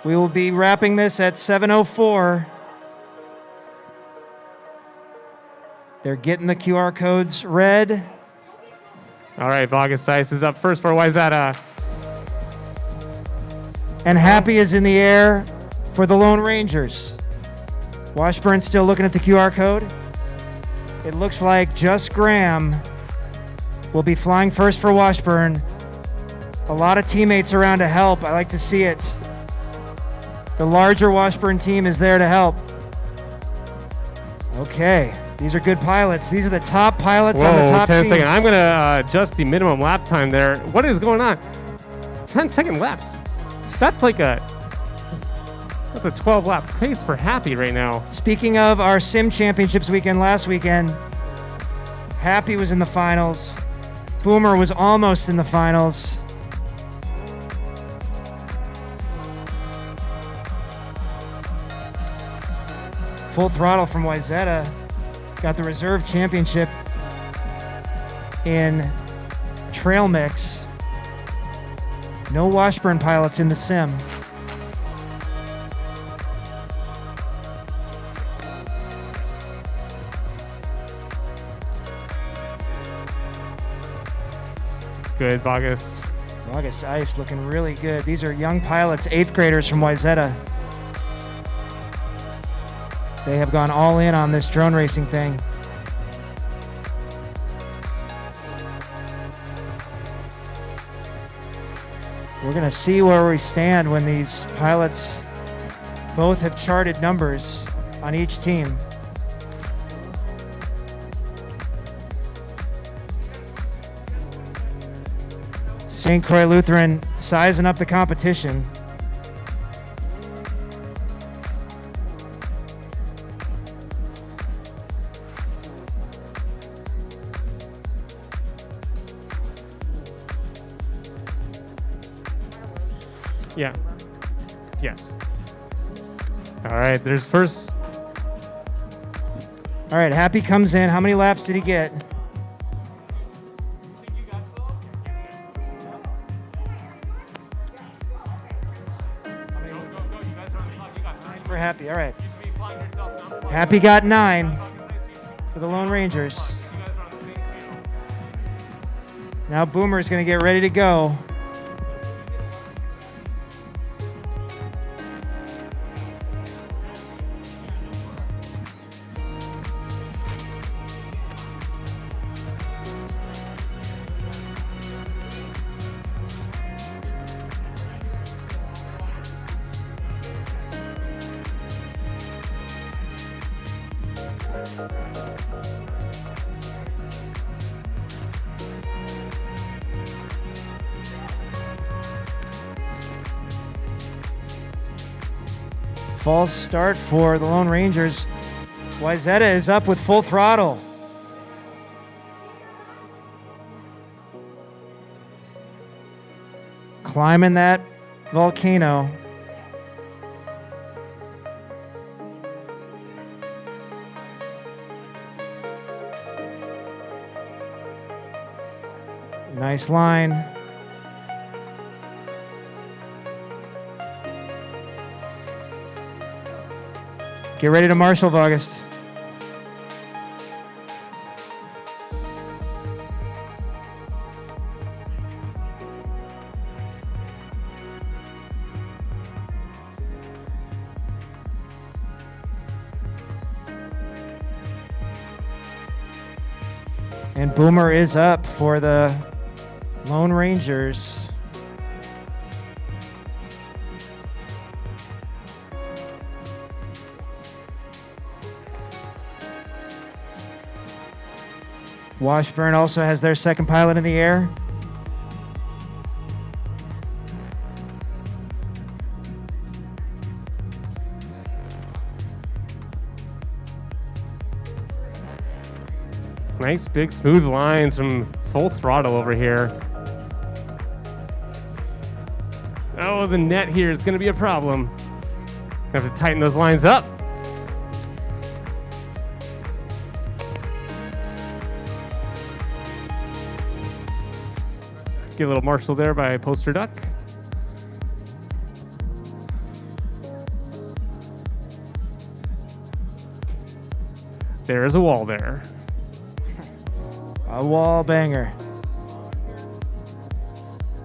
We will be wrapping this at 7:04. They're getting the QR codes read. All right, Vargas Dice is up first for Wayzata. And Happy is in the air for the Lone Rangers. Washburn still looking at the QR code. It looks like Just Graham will be flying first for Washburn. A lot of teammates around to help. I like to see it. The larger Washburn team is there to help. Okay, these are good pilots. These are the top pilots on the top 10 teams. seconds. I'm going to adjust the minimum lap time there. What is going on? 10-second laps. That's a 12 lap pace for Happy right now. Speaking of our Sim Championships weekend last weekend, Happy was in the finals. Boomer was almost in the finals. Full Throttle from Wayzata got the reserve championship in trail mix. No Washburn pilots in the sim. It's good, Vargas. August Ice looking really good. These are young pilots, 8th graders from Wayzata. They have gone all in on this drone racing thing. We're going to see where we stand when these pilots both have charted numbers on each team. St. Croix Lutheran sizing up the competition. Yeah. Yes. All right, there's first. All right, Happy comes in. How many laps did he get? For Happy, all right. Happy got 9 for the Lone Rangers. Now Boomer's going to get ready to go. False start for the Lone Rangers. Wayzata is up with Full Throttle. Climbing that volcano. Nice line. Get ready to marshal, Vargas. And Boomer is up for the Lone Rangers. Washburn also has their second pilot in the air. Nice big smooth lines from Full Throttle over here. Oh, the net here is going to be a problem. Have to tighten those lines up. Get a little Marshall there by Poster Duck. There's a wall there. A wall banger.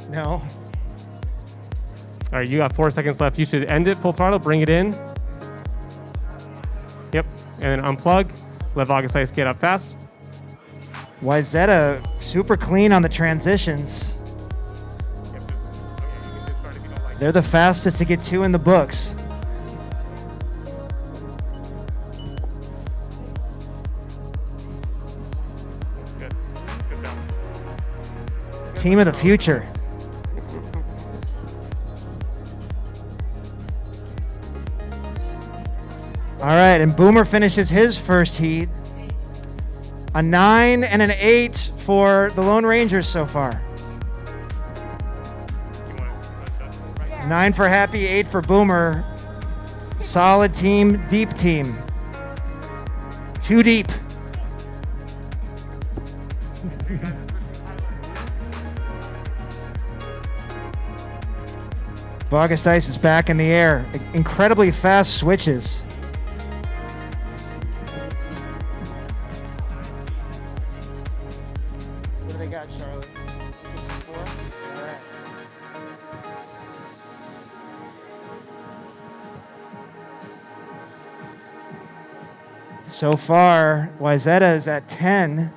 No. All right, you got 4 seconds left. You should end it full throttle, bring it in. Yep, and then unplug. Let August Ice get up fast. Wyzetta super clean on the transitions. They're the fastest to get 2 in the books. Good. Good job. Team of the future. All right, and Boomer finishes his first heat. A 9 and an 8 for the Lone Rangers so far. 9 for Happy, 8 for Boomer. Solid team, deep team. Too deep. August Ice is back in the air. Incredibly fast switches. What do they got, Charlotte? 6 and 4? All right. So far, Wyzetta is at 10.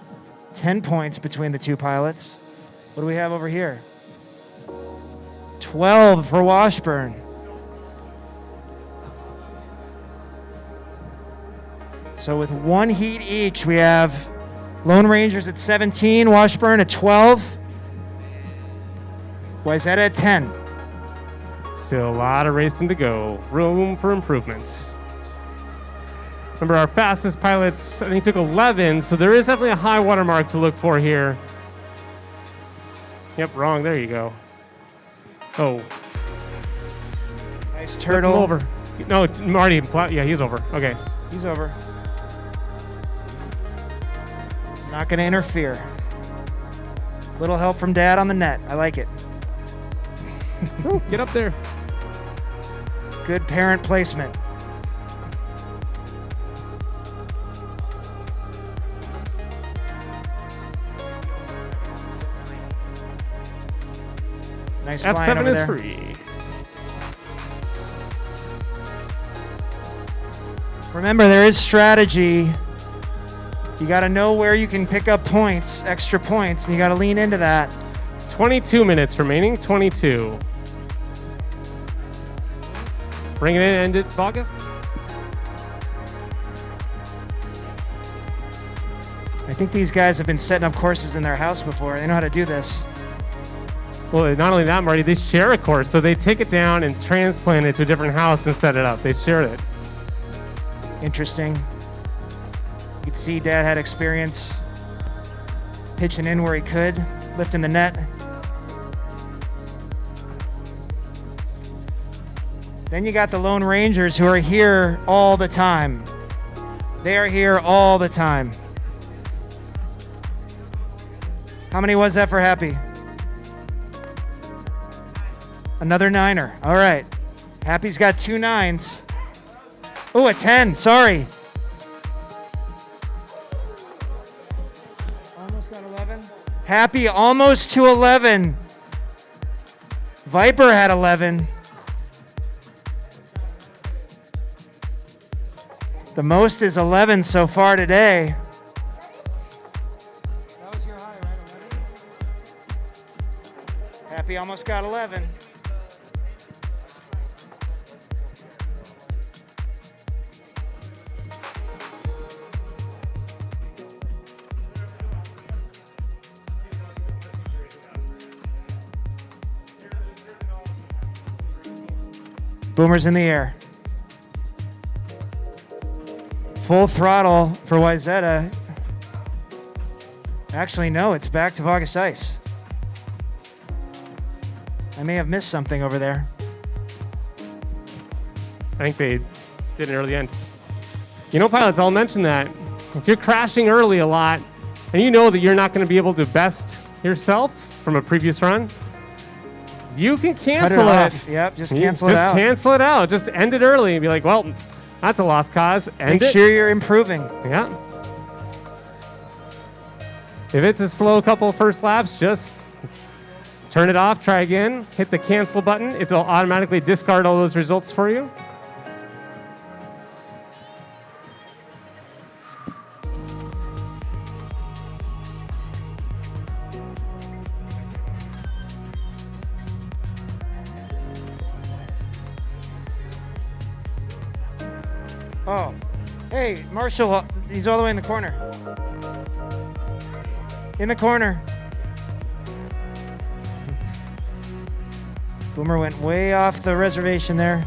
10 points between the two pilots. What do we have over here? 12 for Washburn. So with 1 heat each, we have Lone Rangers at 17, Washburn at 12, Wyzetta at 10. Still a lot of racing to go. Room for improvements. Remember, our fastest pilots, I think, took 11, so there is definitely a high water mark to look for here. Yep, wrong. There you go. Oh. Nice Flip him turtle. over. No, Marty. Yeah, he's over. Okay. He's over. Not going to interfere. Little help from Dad on the net. I like it. Ooh, get up there. Good parent placement. Nice flying F7 over is there. free. Remember, there is strategy. You got to know where you can pick up points, extra points, and you got to lean into that. 22 minutes remaining. 22. Bring it in, end it, August. I think these guys have been setting up courses in their house before. They know how to do this. Well, not only that, Marty, they share a course, so they take it down and transplant it to a different house and set it up. They share it. Interesting. You could see Dad had experience pitching in where he could, lifting the net. Then you got the Lone Rangers who are here all the time. They are here all the time. How many was that for Happy? Another 9er. All right. Happy's got 2 9s. Oh, a 10. Sorry. Almost got 11. Happy almost to 11. Viper had 11. The most is 11 so far today. That was your high, right? 11? Happy almost got 11. Boomer's in the air. Full throttle for Wyzetta. Actually, no, it's back to August Ice. I may have missed something over there. I think they did an early end. You know, pilots, I'll mention that if you're crashing early a lot and you know that you're not going to be able to best yourself from a previous run, you can Cut it cancel off. it. Yep, just cancel it Just out. cancel it out. Just end it early and be like, well, that's a lost cause. End Make it. sure you're improving. Yeah. If it's a slow couple of first laps, just turn it off, try again, hit the cancel button. It'll automatically discard all those results for you. Oh, hey, Marshall, he's all the way in the corner. In the corner. Boomer went way off the reservation there.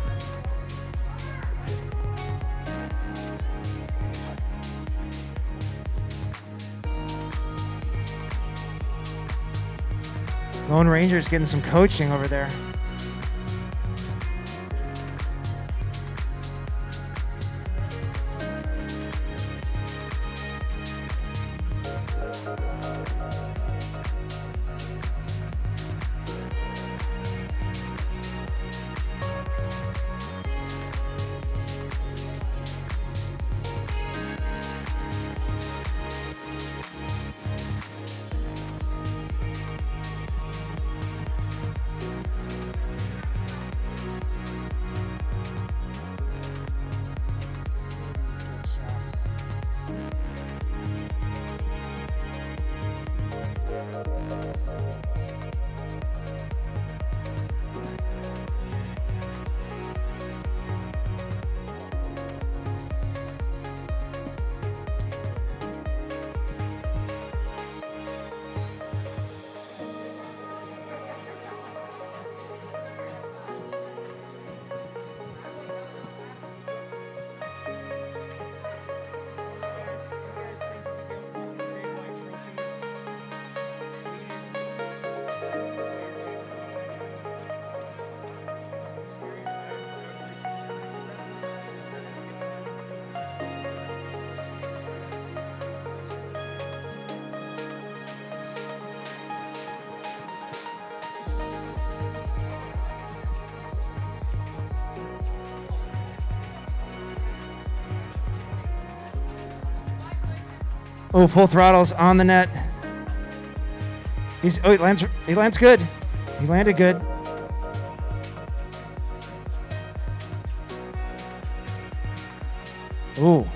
Lone Ranger's getting some coaching over there. Oh, full throttle's on the net. He lands good. He landed good. Ooh.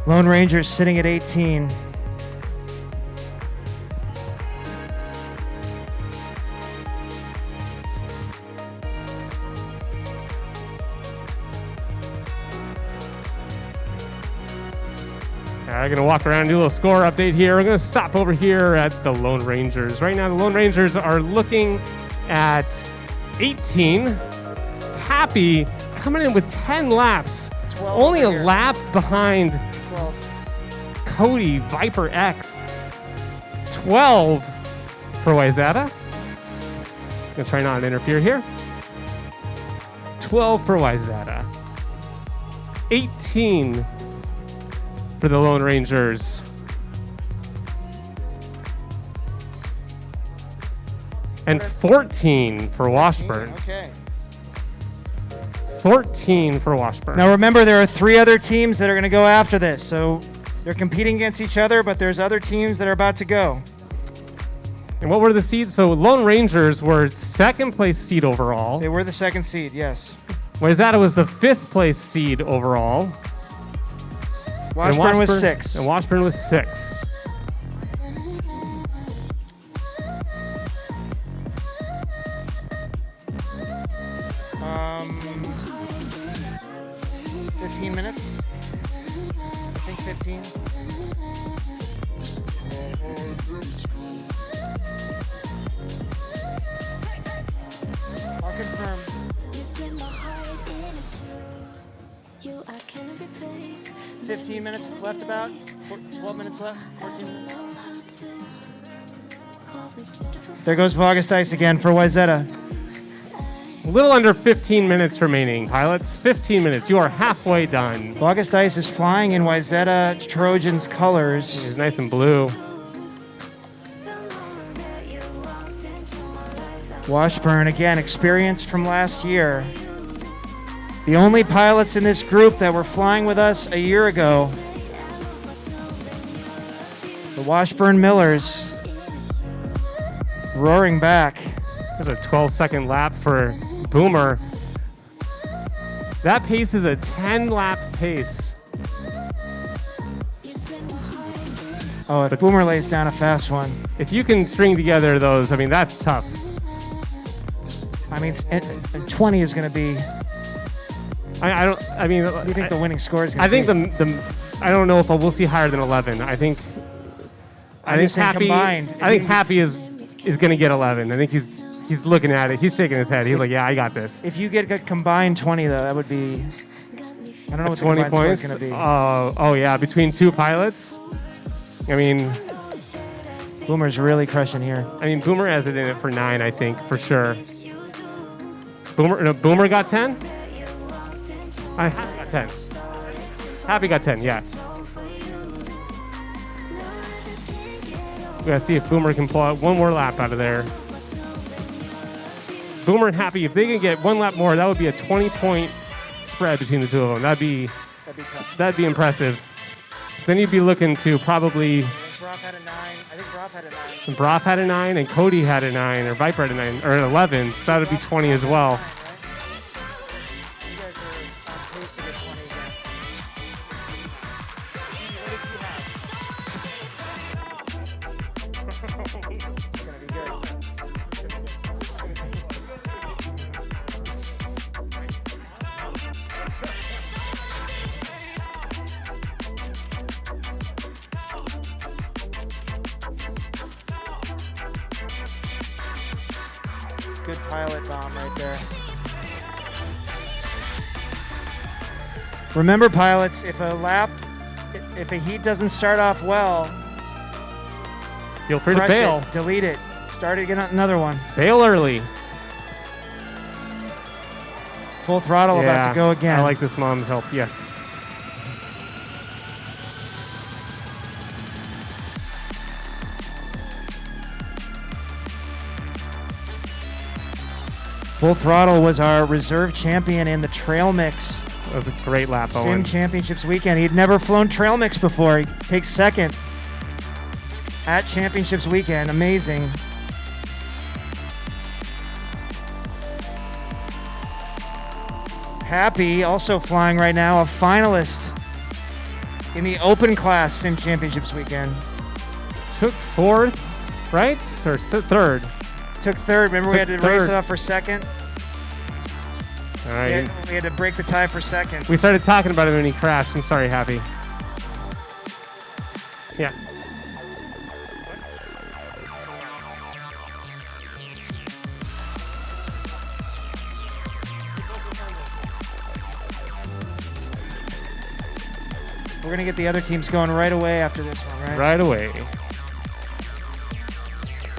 Lone Ranger's sitting at 18. I'm going to walk around and do a little score update here. We're going to stop over here at the Lone Rangers. Right now, the Lone Rangers are looking at 18. Happy coming in with 10 laps. 12 Only a over here. lap behind 12. Cody Viper X. 12 for Wayzata. Gonna try not to interfere here. 12 for Wayzata. 18 for the Lone Rangers. And 14 for Washburn. Okay. 14 for Washburn. Now remember, there are 3 other teams that are going to go after this. So they're competing against each other, but there's other teams that are about to go. And what were the seeds? So Lone Rangers were second place seed overall. They were the 2nd seed, yes. Wayzata was the 5th place seed overall. Washburn was 6th. And Washburn was 6th. 15 minutes. I think 15. I'll confirm. 15 minutes left about. 12 minutes left. 14 minutes. There goes Vargas Dice again for Wyzetta. A little under 15 minutes remaining, pilots. 15 minutes. You are halfway done. August Ice is flying in Wyzetta Trojans colors. It's nice and blue. Washburn, again, experienced from last year. The only pilots in this group that were flying with us a year ago. The Washburn Millers roaring back. There's a 12-second lap for Boomer. That pace is a 10-lap pace. Oh, if Boomer lays down a fast one. If you can string together those, I mean, that's tough. I mean, and 20 is going to be. I mean, What do you think the winning score is I going to think be? I don't know if we'll see higher than 11. I think just saying combined. I think Happy is going to get 11. I think he's looking at it. He's shaking his head. He's like, yeah, I got this. If you get a combined 20, though, that would be. I don't know what the 20 combined score is points. going to be. Oh yeah, between two pilots. I mean, Boomer's really crushing here. Boomer has it in it for 9. I think for sure. Boomer got 10. Happy got 10. Happy got 10. Yeah. We gotta see if Boomer can pull out one more lap out of there. Boomer and Happy, if they can get one lap more, that would be a 20-point spread between the two of them. That'd be tough. That'd be impressive. So then you'd be looking to probably. Broff had a 9. I think Broff had a 9. And Broff had a 9, and Cody had a 9, or Viper had a 9, or an 11. So that would be 20 as well. You guys are on pace to get 20 again. It's gonna be good. Good pilot bomb right there. Remember, pilots, if a heat doesn't start off well, Feel free to crush bail. it, delete it, start again another one. Bail early. Full throttle about to go again. I like this mom's help. Yes. Full Throttle was our reserve champion in the Trail Mix That was a great lap, Sim Owen. Championships weekend. He'd never flown Trail Mix before. He takes second at Championships weekend. Amazing. Happy, also flying right now, a finalist in the open class Sim Championships weekend. Took 4th, right? Or 3rd? Took third. Remember, we had to Took race third. it off for second. All right. We had to break the tie for second. We started talking about him when he crashed. I'm sorry, Happy. Yeah. We're going to get the other teams going right away after this one, right? Right away.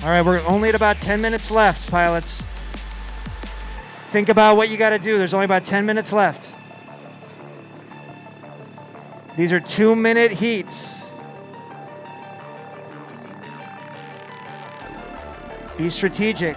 All right, we're only at about 10 minutes left, pilots. Think about what you got to do. There's only about 10 minutes left. These are 2-minute heats. Be strategic.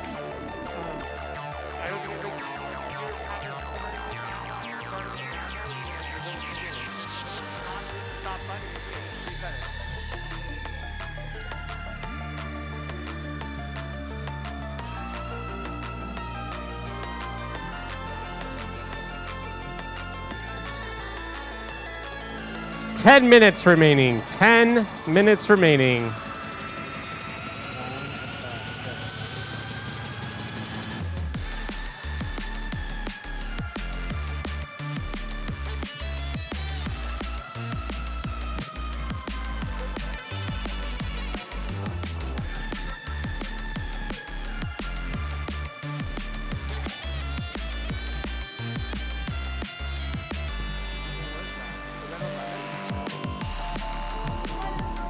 Ten minutes remaining. 10 minutes remaining.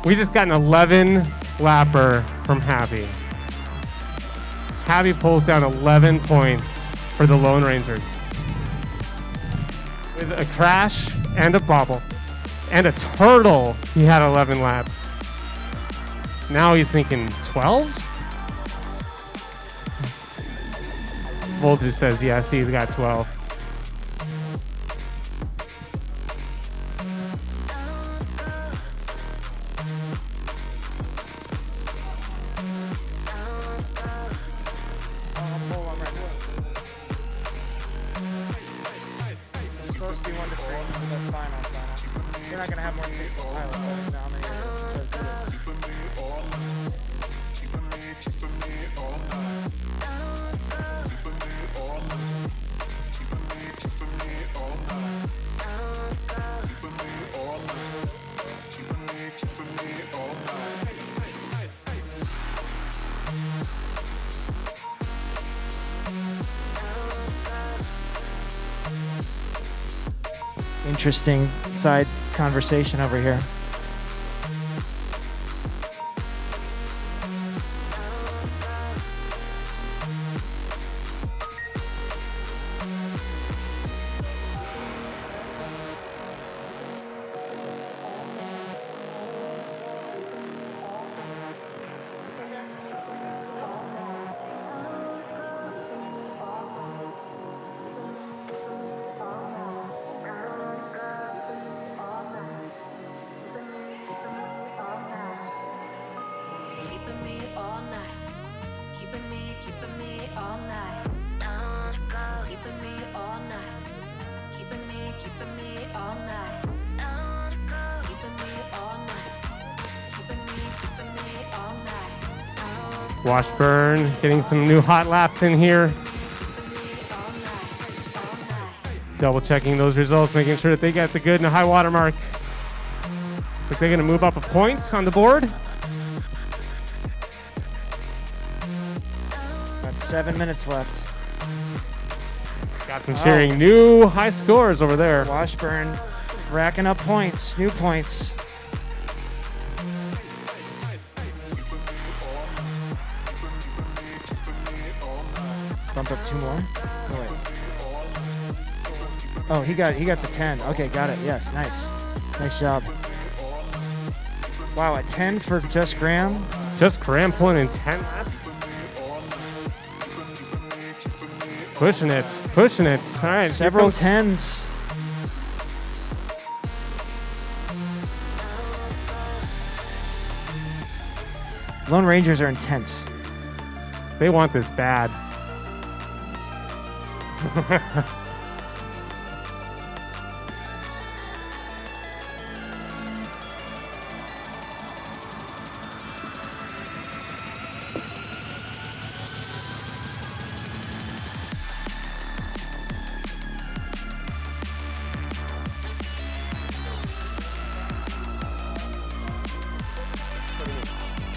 We just got an 11 lapper from Happy. Happy pulls down 11 points for the Lone Rangers. With a crash and a bobble and a turtle, he had 11 laps. Now he's thinking 12? Voltage says yes, he's got 12. It's supposed to be 1 to 3, so that's fine on final. You're not going to have more than 16 pilots. I don't know how many are going to do this. Interesting side conversation over here. Keeping me all night. Keeping me all night. I wanna go. Keeping me all night. Keeping me all night. I wanna go. Keeping me all night. Keeping me all night. I wanna Washburn getting some new hot laps in here. all night. Double checking those results, making sure that they get the good and the high water mark. Looks like they're going to move up a point on the board. Got 7 minutes left. Got some cheering. New high scores over there. Washburn racking up points, new points. Bump up 2 more. Oh, wait. Oh, he got the 10. Okay, got it. Yes, nice. Nice job. Wow, a 10 for Just Graham. Just Graham pulling in 10 laps. Pushing it, pushing it. All right. here Several comes- 10s. Lone Rangers are intense. They want this bad.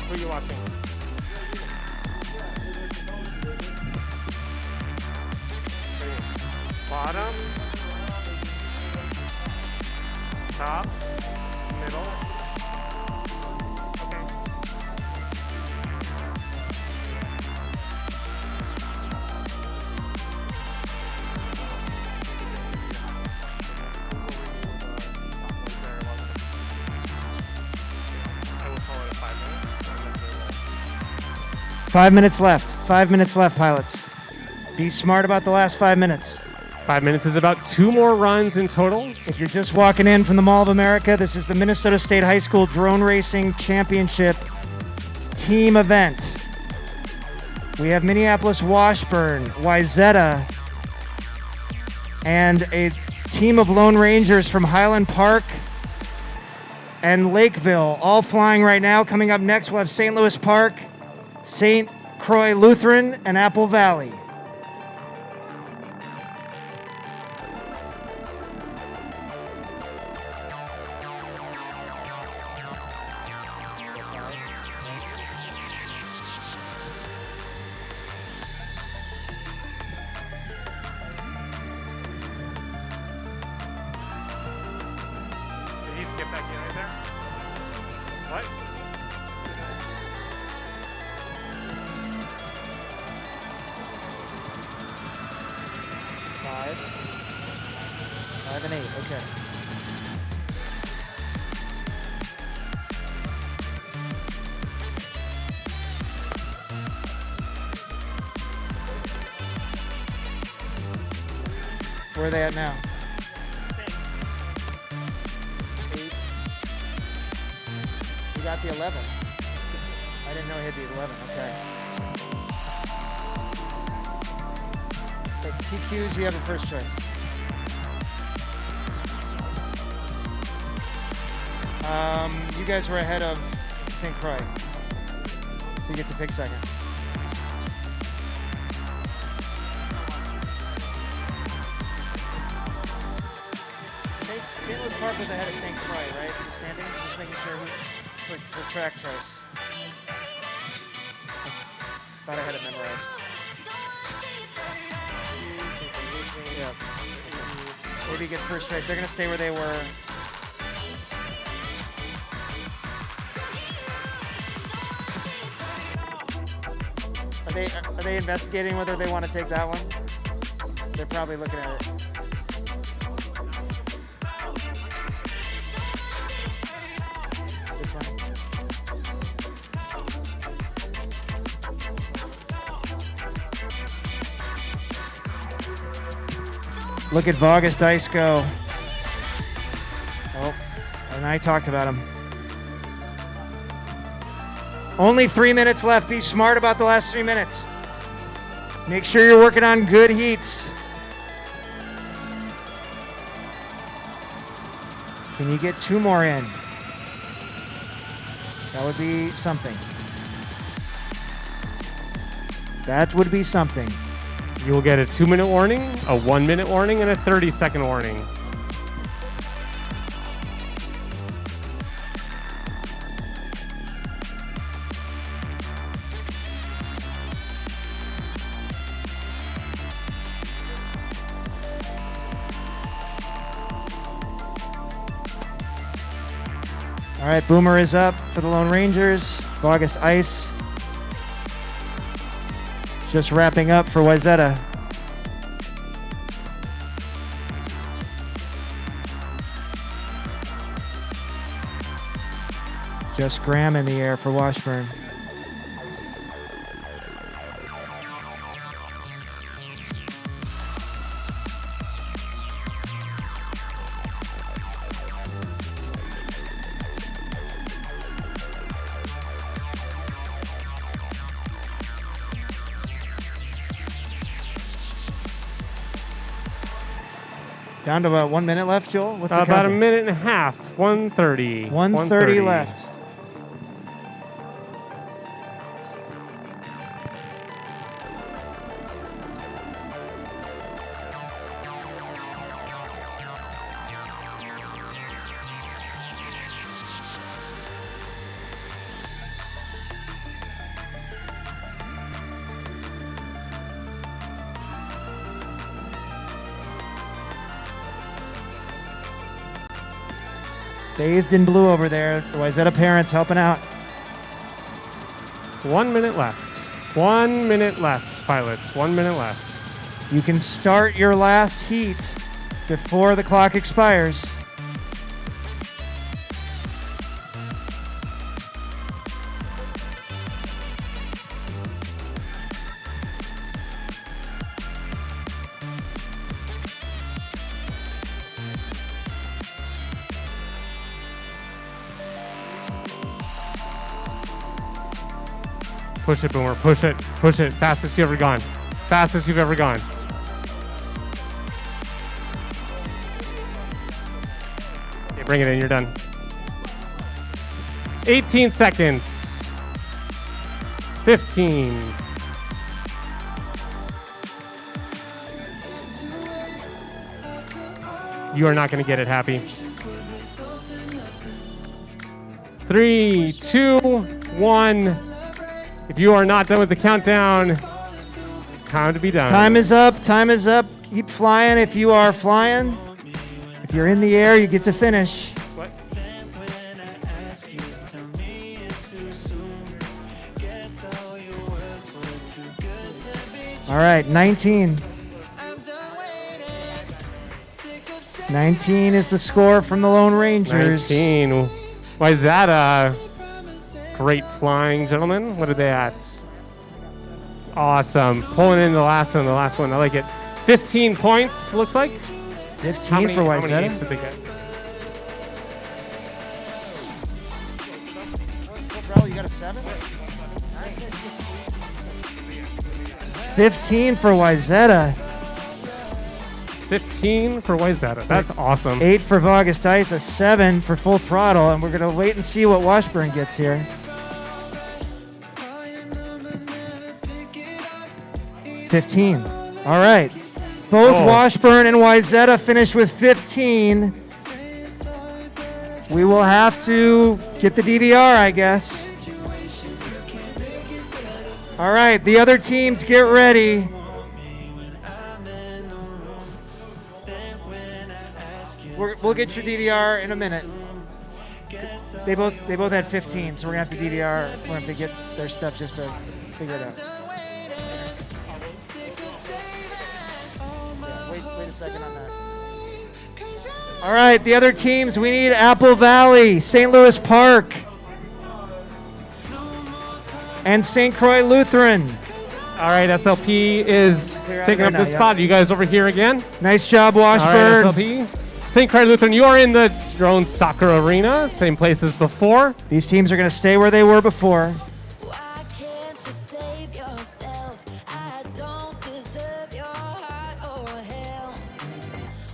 Who are you watching? Bottom, top, middle. Okay. I will call it a 5 minutes. 5 minutes left. 5 minutes left, pilots. Be smart about the last 5 minutes. 5 minutes is about 2 more runs in total. If you're just walking in from the Mall of America, this is the Minnesota State High School Drone Racing Championship team event. We have Minneapolis Washburn, Wyzetta, and a team of Lone Rangers from Highland Park and Lakeville all flying right now. Coming up next, we'll have St. Louis Park, St. Croix Lutheran, and Apple Valley. Did he get back in right there? What? Five. 5 and 8. Okay. Where are they at now? 8. You got the 11. I didn't know he had the 11. Okay. As TQs, you have a first choice. You guys were ahead of St. Croix, so you get to pick second. St. Louis Park was ahead of St. Croix, right? In the standings, just making sure for track choice. Thought I had it memorized. Yeah. Maybe he gets first choice. They're gonna stay where they were. Are they investigating whether they want to take that one? They're probably looking at it. This one. Look at August Ice go. Oh, and I talked about him. Only 3 minutes left. Be smart about the last 3 minutes. Make sure you're working on good heats. Can you get 2 more in? That would be something. That would be something. You will get a 2-minute warning, a 1-minute warning, and a 30-second warning. All right, Boomer is up for the Lone Rangers. August Ice just wrapping up for Wayzata. Just Graham in the air for Washburn. Down to about 1 minute left, Joel. What's the About a count? minute and a half. 1:30. 1:30 left. Bathed in blue over there. The Wayzata parents helping out. 1 minute left. 1 minute left, pilots. 1 minute left. You can start your last heat before the clock expires. Push it, Boomer. Push it. Push it. Fastest you've ever gone. Fastest you've ever gone. Okay, bring it in. You're done. 18 seconds. 15. You are not going to get it, Happy. 3, 2, 1. If you are not done with the countdown, time to be done. Time is up. Time is up. Keep flying if you are flying. If you're in the air, you get to finish. What? All right, 19. 19 is the score from the Lone Rangers. 19. Why is that a great flying, gentlemen? What are they at? Awesome. Pulling in the last one. I like it. 15 points, looks like. 15 for how many Wayzata. aces did they get? You got a 7? 15 for Wayzata. 15 for Wayzata. That's awesome. 8 for August Ice, a 7 for Full Throttle, and we're going to wait and see what Washburn gets here. 15. All right. Both Oh. Washburn and Wayzata finish with 15. We will have to get the DVR, I guess. All right, the other teams, get ready. We'll get your DVR in a minute. They both had 15, so we're gonna have to DVR. We're gonna have to get their stuff just to figure it out. Yeah, wait a second on that. All right, the other teams, we need Apple Valley, St. Louis Park, and St. Croix Lutheran. All right, SLP is Clear out taking there up now, the yeah. spot. You guys over here again? Nice job, All right, Washburn. SLP. St. Croix Lutheran, you are in the drone soccer arena, same place as before. These teams are gonna stay where they were before. Why can't you save yourself? I don't deserve your heart or hell.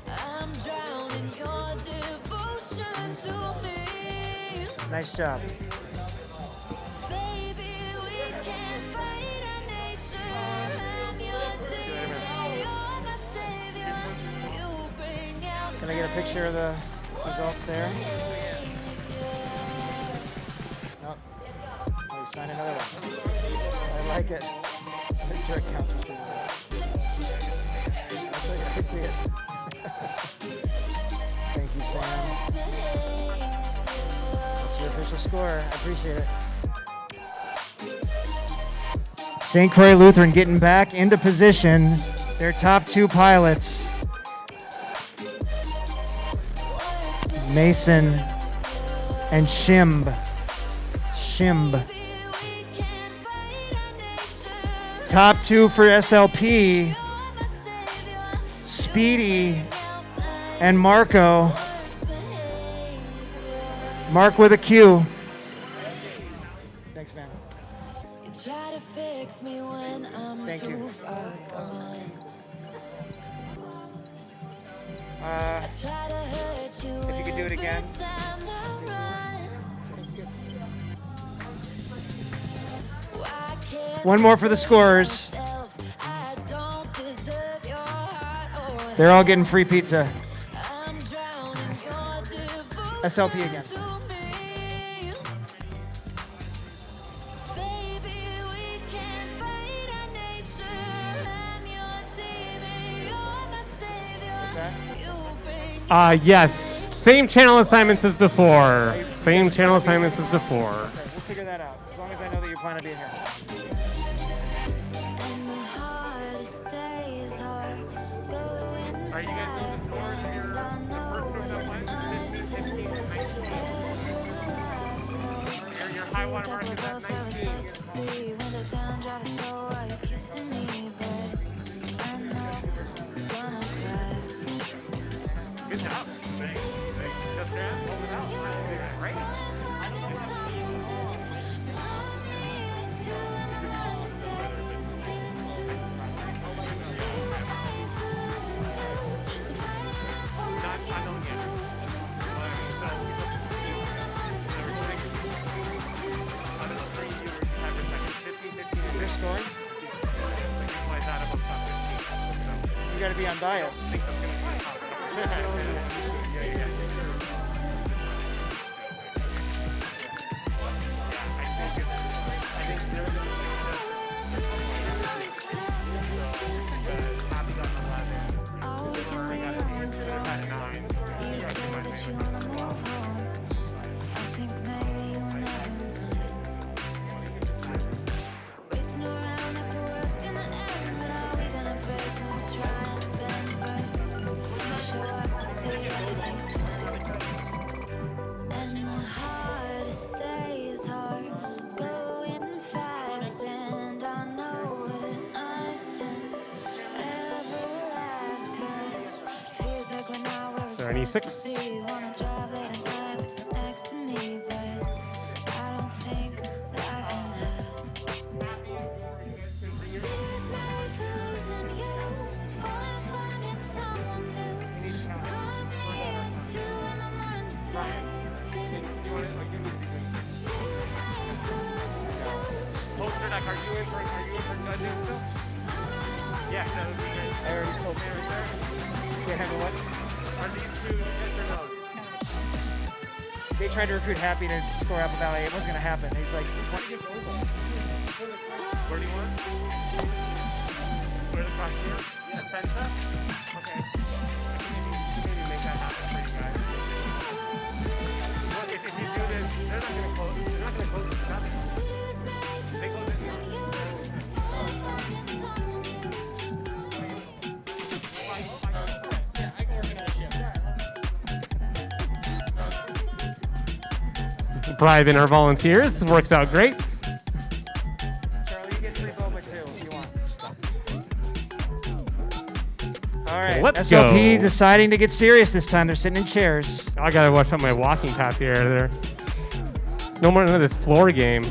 I'm drowning your devotion to me. Nice job. Baby, we can't fight our nature. I'm your demon, you're my savior. You bring out Can I get a picture of the results there? Nope. Oh, you signed another one. I like it. Make sure it counts for something. I see it. Thank you, Sam. That's your official score. I appreciate it. St. Croix Lutheran getting back into position. Their top 2 pilots, Mason and Shimb. Top 2 for SLP, Speedy and Marco. Mark with a Q. Thanks, man. You try to fix me when I'm Thank you. too far gone. Uh, Try to hurt you If you could do it again. every time I run. Why can't One more for the scorers. I don't deserve your heart or They're all getting free pizza. I'm drowning your devotion SLP again. to me. Baby, we can't fight our nature. I'm your demon, you're my savior. What's that? You bring Yes, same channel assignments as before. Same channel assignments as before. Okay, we'll figure that out. As long as I know that you're planning on being here. and the hardest days are going Are you guys doing the scores of your first one that went? 15 and 19. Your high water mark is at 19. Windows down, driving slow while you're kissing me, but I know I'm gonna crash. Good job. Thanks. Just that. Hold it out. Right? I don't get it. Out of the 3 you have respected 15, 15, and You're scoring? why is that above top 15? So, You got to be unbiased. I think that's going to be the top 15. Yeah. I think they're going to You say that you wanna move on. I think maybe you'll never mind. Racing around like the world's gonna end, but I Or an E6. Wanna drive late at night with you next to me, but I don't think that I can Seas made for losing you, falling, finding someone new. Call me at 2 in the morning, say you're feeling too. Seas made for losing you. Poster deck, are you in for judging still? Yeah, that would be great. I already told you. Can't have a what? Are these two yes or no? They tried to recruit Happy to score Apple Valley. It wasn't going to happen. He's like, why do you get gold? Where do you want? Where the cross here? Yeah, 10 set? Okay. I can maybe make that happen for you guys. Well, if you do this, they're not going to close. They're not going to close this nothing. They close it here. Bribing our volunteers works out great. Charlie, you get 3 boba too if you want. All right, Let's SLP go. deciding to get serious this time. They're sitting in chairs. I gotta watch out my walking path here. There. No more than this floor game.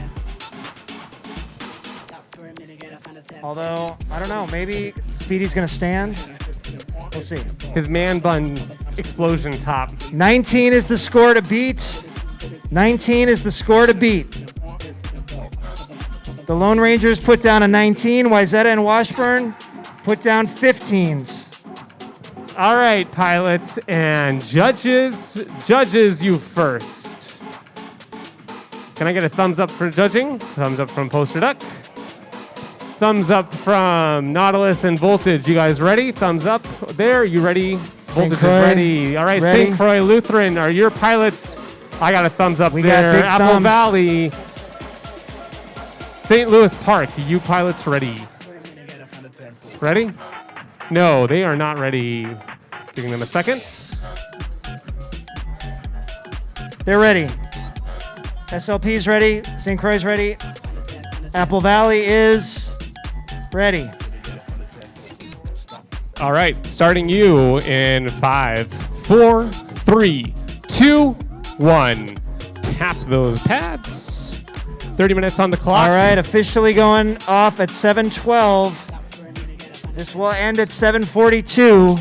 Although, I don't know, maybe Speedy's going to stand. We'll see. His man bun explosion top. 19 is the score to beat. 19 is the score to beat. The Lone Rangers put down a 19. Wyzetta and Washburn put down 15s. All right, pilots and judges. Judges, you first. Can I get a thumbs up for judging? Thumbs up from Poster Duck. Thumbs up from Nautilus and Voltage. You guys ready? Thumbs up there. You ready? St. Voltage is Croix, ready. All right, ready. St. Croix Lutheran. Are your pilots? I got a thumbs up We got there. big Apple thumbs. Valley. St. Louis Park. You pilots ready? Ready? No, they are not ready. Giving them a second. They're ready. SLP's ready. St. Croix's ready. Apple Valley is ready. All right, starting you in 5, 4, 3, 2, 1. Tap those pads. 30 minutes on the clock. All right, officially going off at 7:12. This will end at 7:42.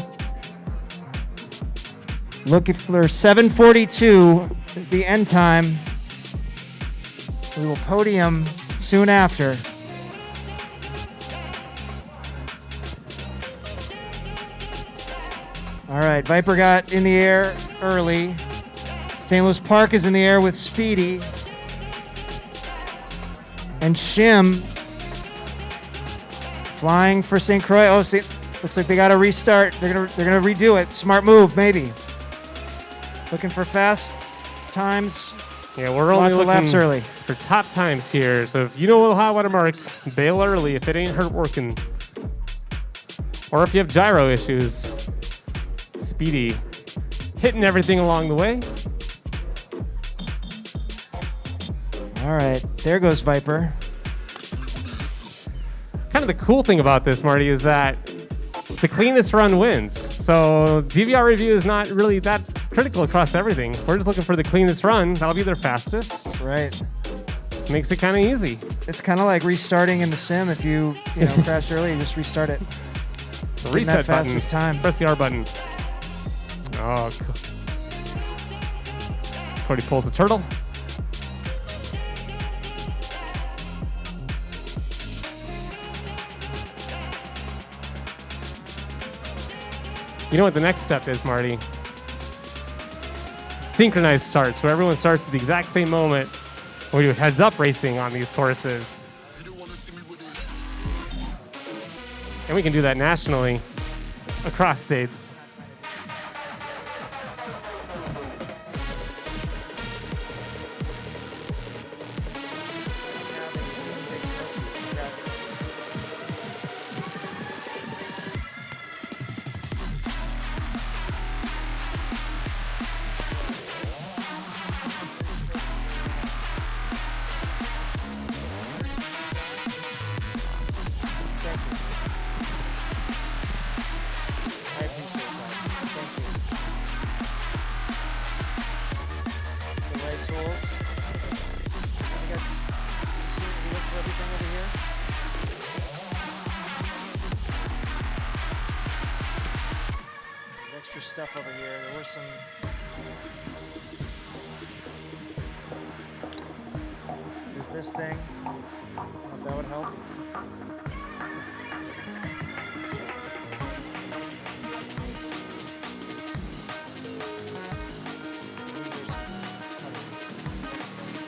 Looking for 7:42 is the end time. We will podium soon after. All right, Viper got in the air early. St. Louis Park is in the air with Speedy. And Shim flying for St. Croix. Oh, looks like they got to restart. They're gonna redo it. Smart move, maybe. Looking for fast times. Yeah, we're only Lots of looking laps early. for top times here. So if you know a high water mark, bail early if it ain't hurt working. Or if you have gyro issues. Speedy hitting everything along the way. All right, there goes Viper. Kind of the cool thing about this, Marty, is that the cleanest run wins. So DVR review is not really that critical across everything. We're just looking for the cleanest run. That'll be their fastest. Right. Makes it kind of easy. It's kind of like restarting in the sim. If you crash early, you just restart it. The Getting reset that button. fastest time. Press the R button. Oh, cool. Cody pulls the turtle. You know what the next step is, Marty? Synchronized starts, where everyone starts at the exact same moment. We do heads-up racing on these courses. And we can do that nationally, across states. I appreciate it. schools. You look for everything over here? There's extra stuff over here. There were some. There's this thing. I don't know if that would help.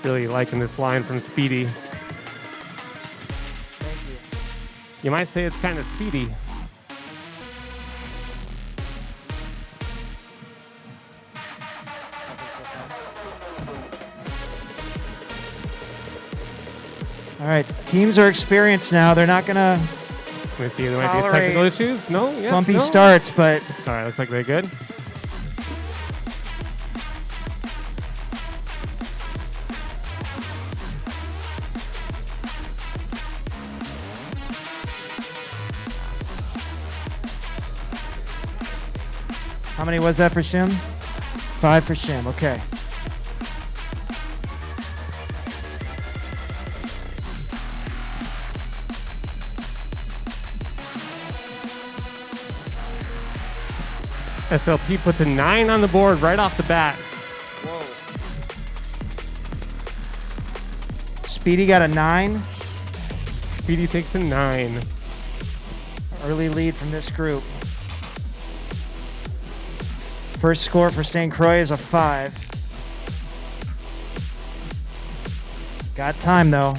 Really liking this line from Speedy. Thank you. You might say it's kind of speedy. Nothing so far. All right, teams are experienced now. They're not gonna Let me see. There might be Tolerate technical issues. No. Yes. bumpy no? starts, but All right. Looks like they're good. how many was that for Shim? 5 for Shim. Okay. SLP puts a 9 on the board right off the bat. Speedy got a 9. Speedy takes a 9. Early lead from this group. First score for St. Croix is a 5. Got time though.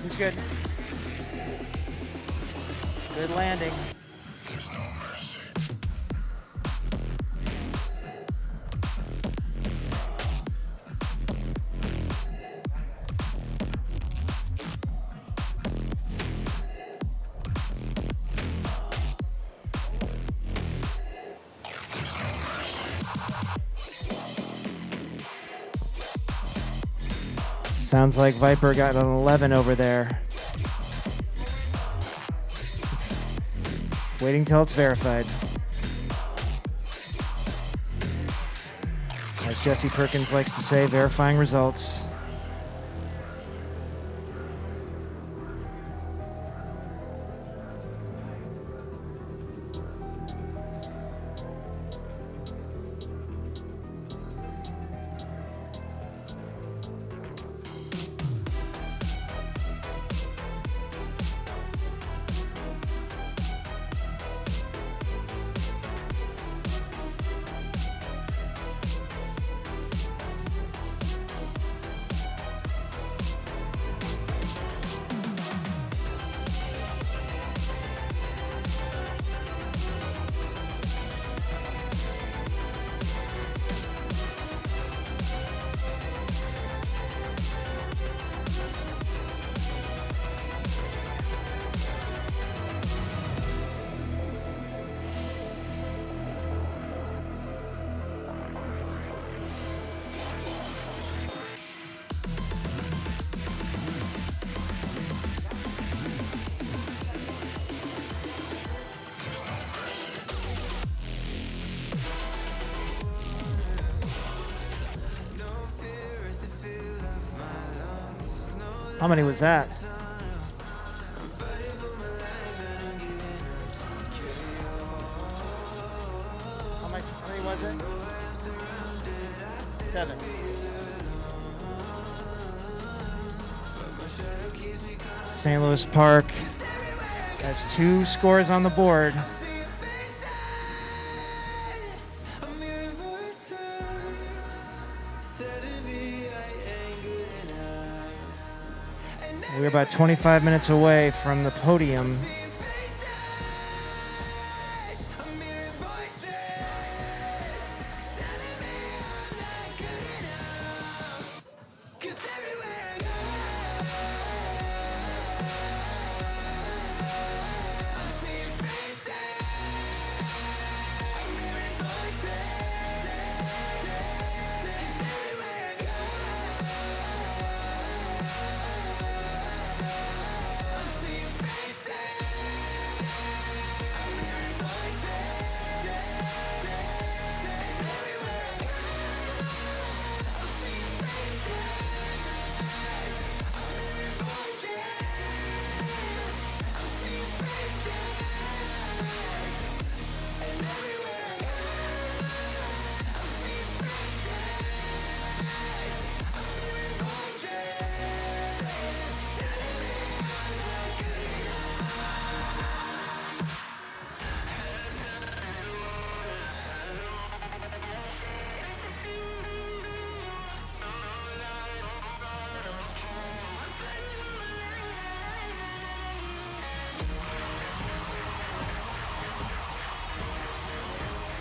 He's good. Good landing. Sounds like Viper got an 11 over there. Waiting till it's verified. As Jesse Perkins likes to say, verifying results. How many was that? How much? How many was it? 7. St. Louis Park has 2 scores on the board. We're about 25 minutes away from the podium.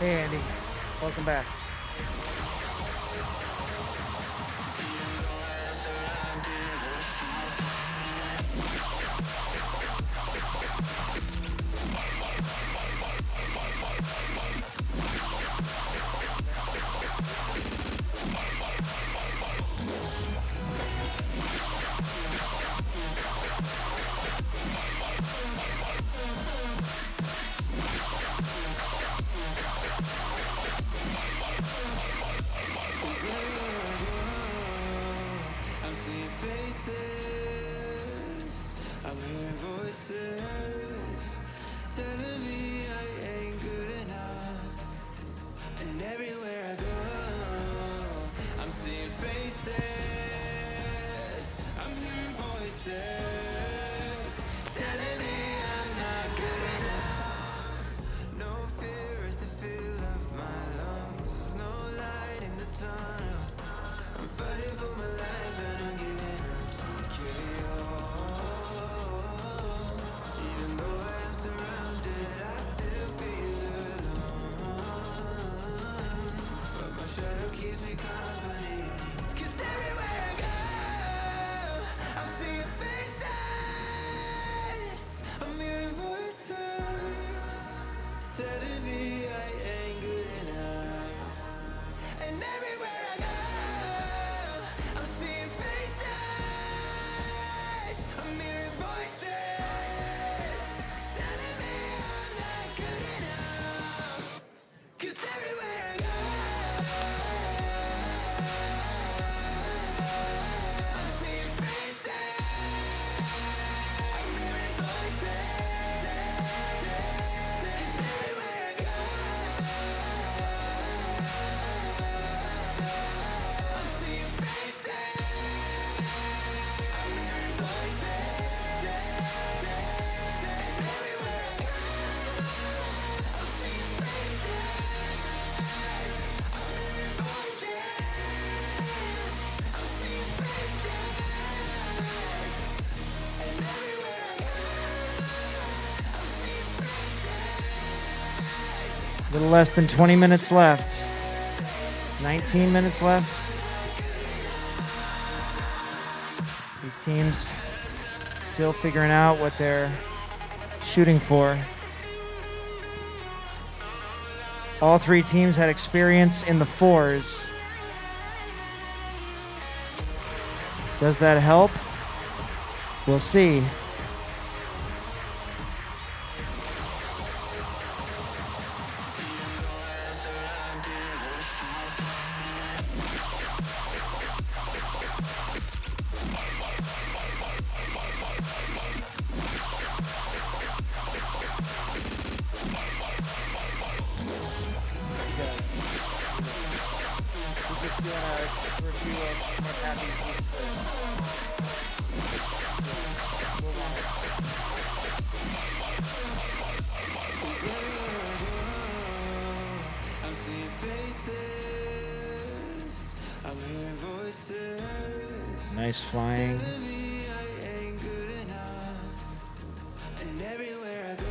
Hey, Andy. Welcome back. I'm seeing faces, I'm hearing voices telling me I ain't good enough. And everywhere I go, I'm seeing faces, I'm hearing voices telling me I'm not good enough. No fear is the feel of my lungs, no light in the tunnel. I'm fighting for my life and I'm giving up TKO. Even though I am surrounded, I still feel alone. But my shadow keeps me company. 'Cause everywhere I go, I'm seeing faces, I'm hearing voices telling me I ain't good enough. And everywhere I go, I'm seeing faces, I'm hearing voices telling me I'm not good enough. 'Cause everywhere I go, I'm seeing faces, I'm hearing voices. 'Cause everywhere I go, I'm seeing faces, I'm hearing voices. And everywhere I go, I'm seeing faces, I'm hearing voices. I'm seeing faces. And everywhere I go, I'm seeing faces. A little less than 20 minutes left. 19 minutes left. These teams still figuring out what they're shooting for. All three teams had experience in the fours. Does that help? We'll see. We're just doing a review of what happens each first. Move on. I'm seeing faces, I'm hearing voices. Nice flying. Telling me I ain't good enough. And everywhere I go,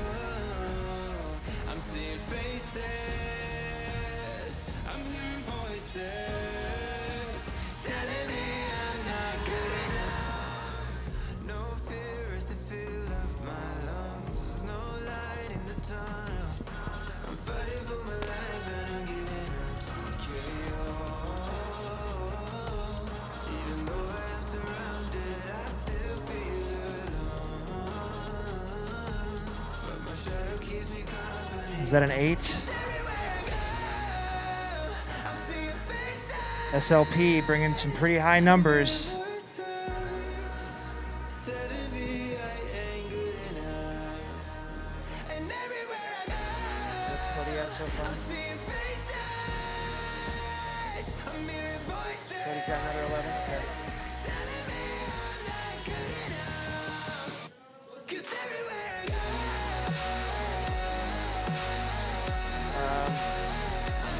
I'm seeing faces, I'm hearing voices telling me I'm not good enough. No fear is the feel of my lungs, no light in the tunnel. I'm fighting for my life and I'm giving up TKO. Even though I am surrounded, I still feel alone. But my shadow keeps me company. Is that an 8? Everywhere I go, I'm seeing faces. SLP bringing some pretty high numbers. Telling me I ain't good enough. And everywhere I go, What's Cody at so far? I'm seeing faces, I'm hearing voices. Cody's got another 11. Okay. Telling me I'm not good enough. 'Cause everywhere I go,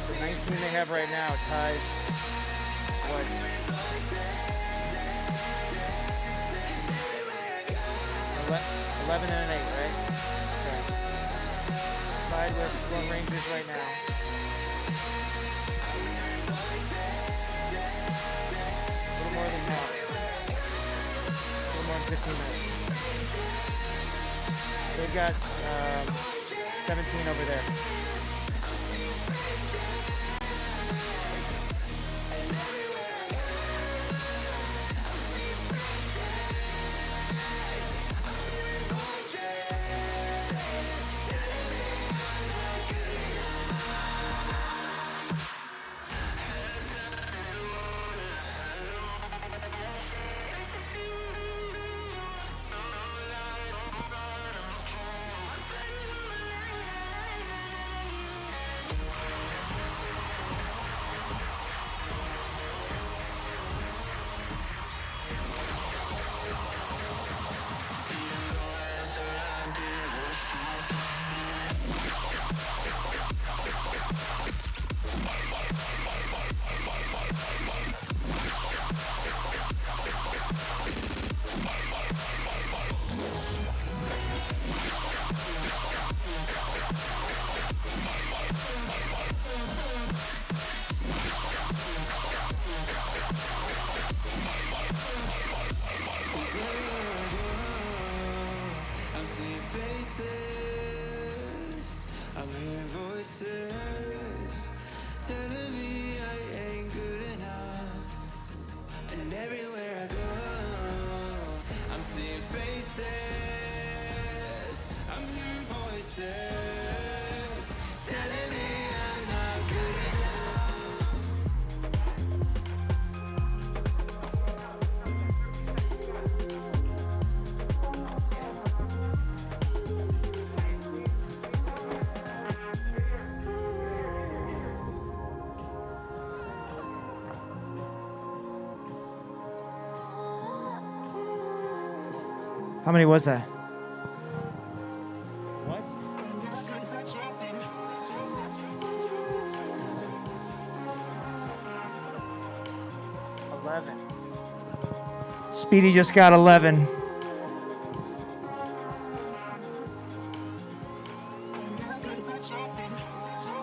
The 19 they have right now ties what? 11 and an 8, right? Okay. tied with Lone Rangers right now. A little more than half. A little more than 15 minutes. They've got 17 over there. I'm seeing faces, I'm hearing voices telling me I ain't good enough. And everywhere I go, I'm seeing faces, I'm hearing voices telling me I'm not good enough. How many was that? What? 11. Speedy just got 11.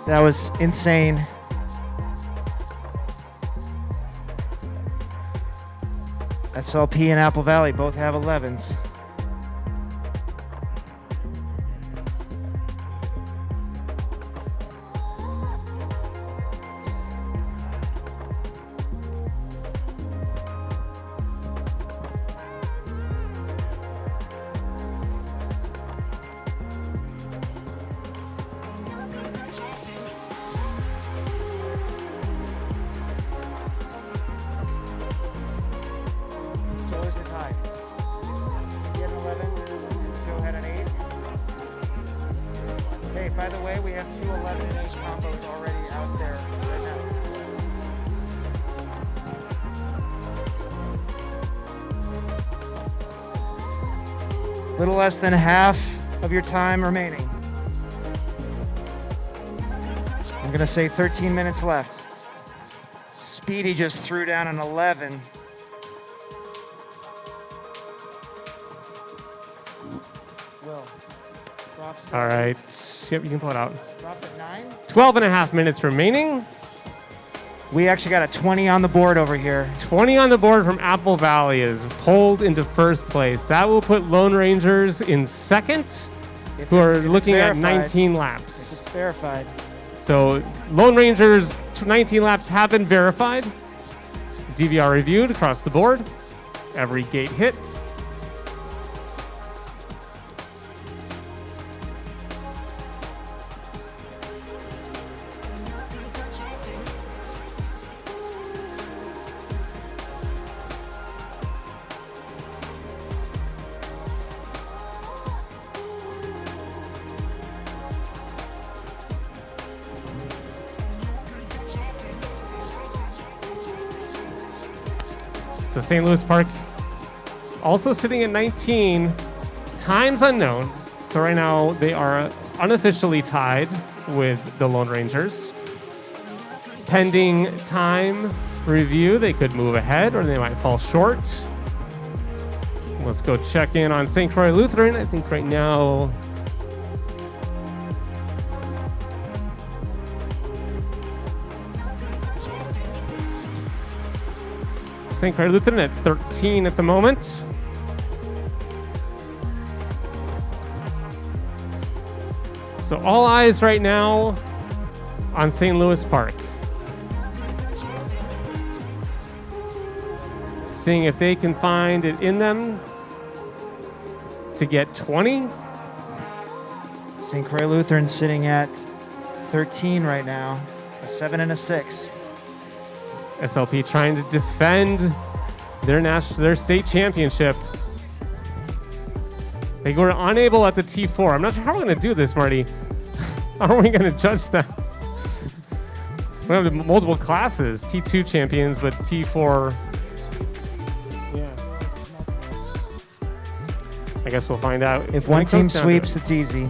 That was insane. SLP and Apple Valley both have 11s. So where's his high? He had an 11, Joe had an 8. Hey, by the way, we have two 11 and 8 combos already out there right now. Little less than half of your time remaining. I'm gonna say 13 minutes left. Speedy just threw down an 11. Will. Drops to All right. 8. Yep, you can pull it out. Drops at 9. 12 and a half minutes remaining. We actually got a 20 on the board over here. 20 on the board from Apple Valley is pulled into first place. That will put Lone Rangers in second, If who it's- are if it's looking at verified. 19 If laps. it's verified. So Lone Rangers 19 laps have been verified. DVR reviewed across the board. Every gate hit. So St. Louis Park also sitting at 19. Times unknown. So right now they are unofficially tied with the Lone Rangers. Pending time review, they could move ahead or they might fall short. Let's go check in on St. Croix Lutheran. I think right now St. Croix Lutheran at 13 at the moment. So all eyes right now on St. Louis Park. Seeing if they can find it in them to get 20. St. Croix Lutheran sitting at 13 right now, a 7 and a 6. SLP trying to defend their state championship. They were unable at the T4. I'm not sure how we're going to do this, Marty. How are we going to judge that? We have multiple classes, T2 champions, but T4. Yeah. I guess we'll find out. If when one it team comes down to sweeps, it's easy.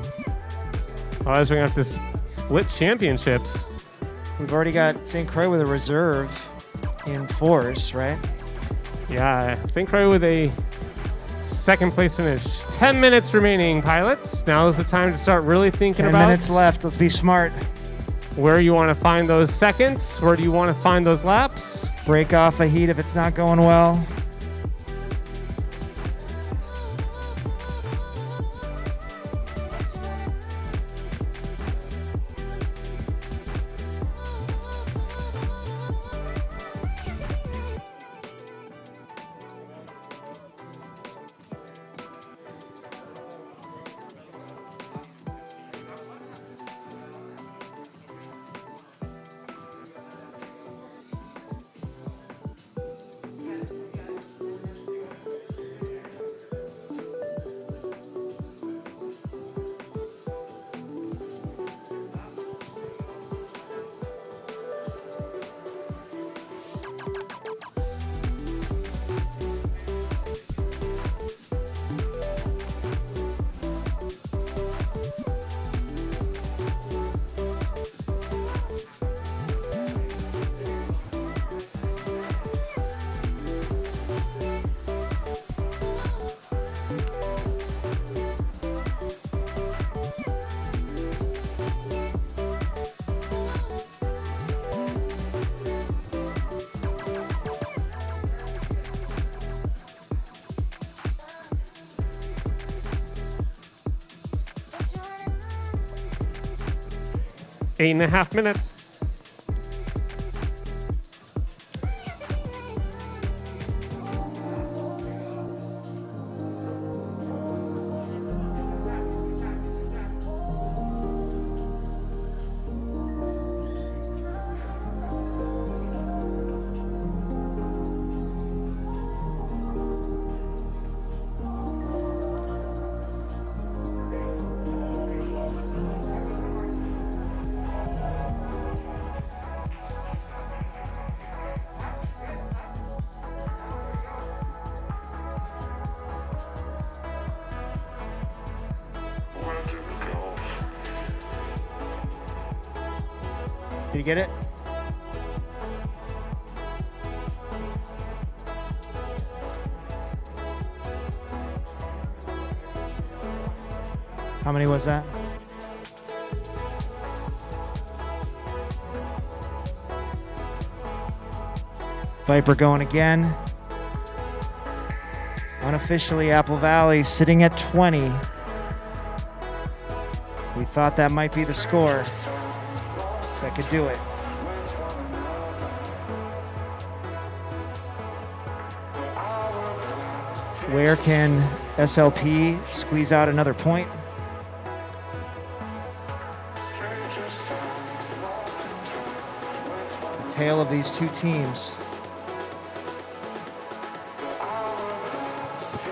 Otherwise, we're going to have to split championships. We've already got St. Croix with a reserve in 4s, right? Yeah, St. Croix with a second place finish. 10 minutes remaining, pilots. Now is the time to start really thinking 10 about minutes left. Let's be smart. where you want to find those seconds, where do you want to find those laps. Break off a heat if it's not going well. Eight and a half minutes. Did you get it? How many was that? Viper going again. Unofficially, Apple Valley sitting at 20. We thought that might be the score. That could do it. Where can SLP squeeze out another point? The tale of these two teams.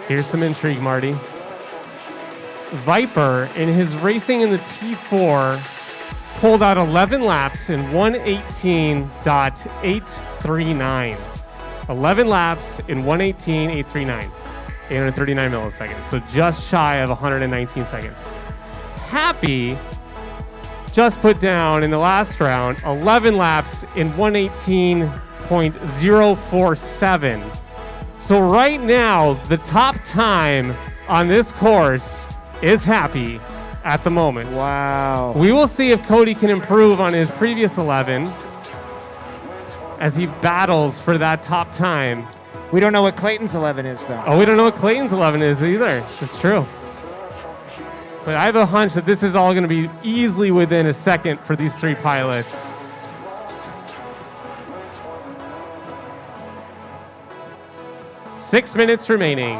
Here's some intrigue, Marty. Viper, in his racing in the T4, pulled out 11 laps in 118.839. 11 laps in 118.839. 839 milliseconds. So just shy of 119 seconds. Happy just put down in the last round 11 laps in 118.047. So right now, the top time on this course is Happy at the moment. Wow. We will see if Cody can improve on his previous 11 as he battles for that top time. We don't know what Clayton's 11 is, though. Oh, we don't know what Clayton's 11 is either. It's true. But I have a hunch that this is all going to be easily within a second for these three pilots. Six minutes remaining.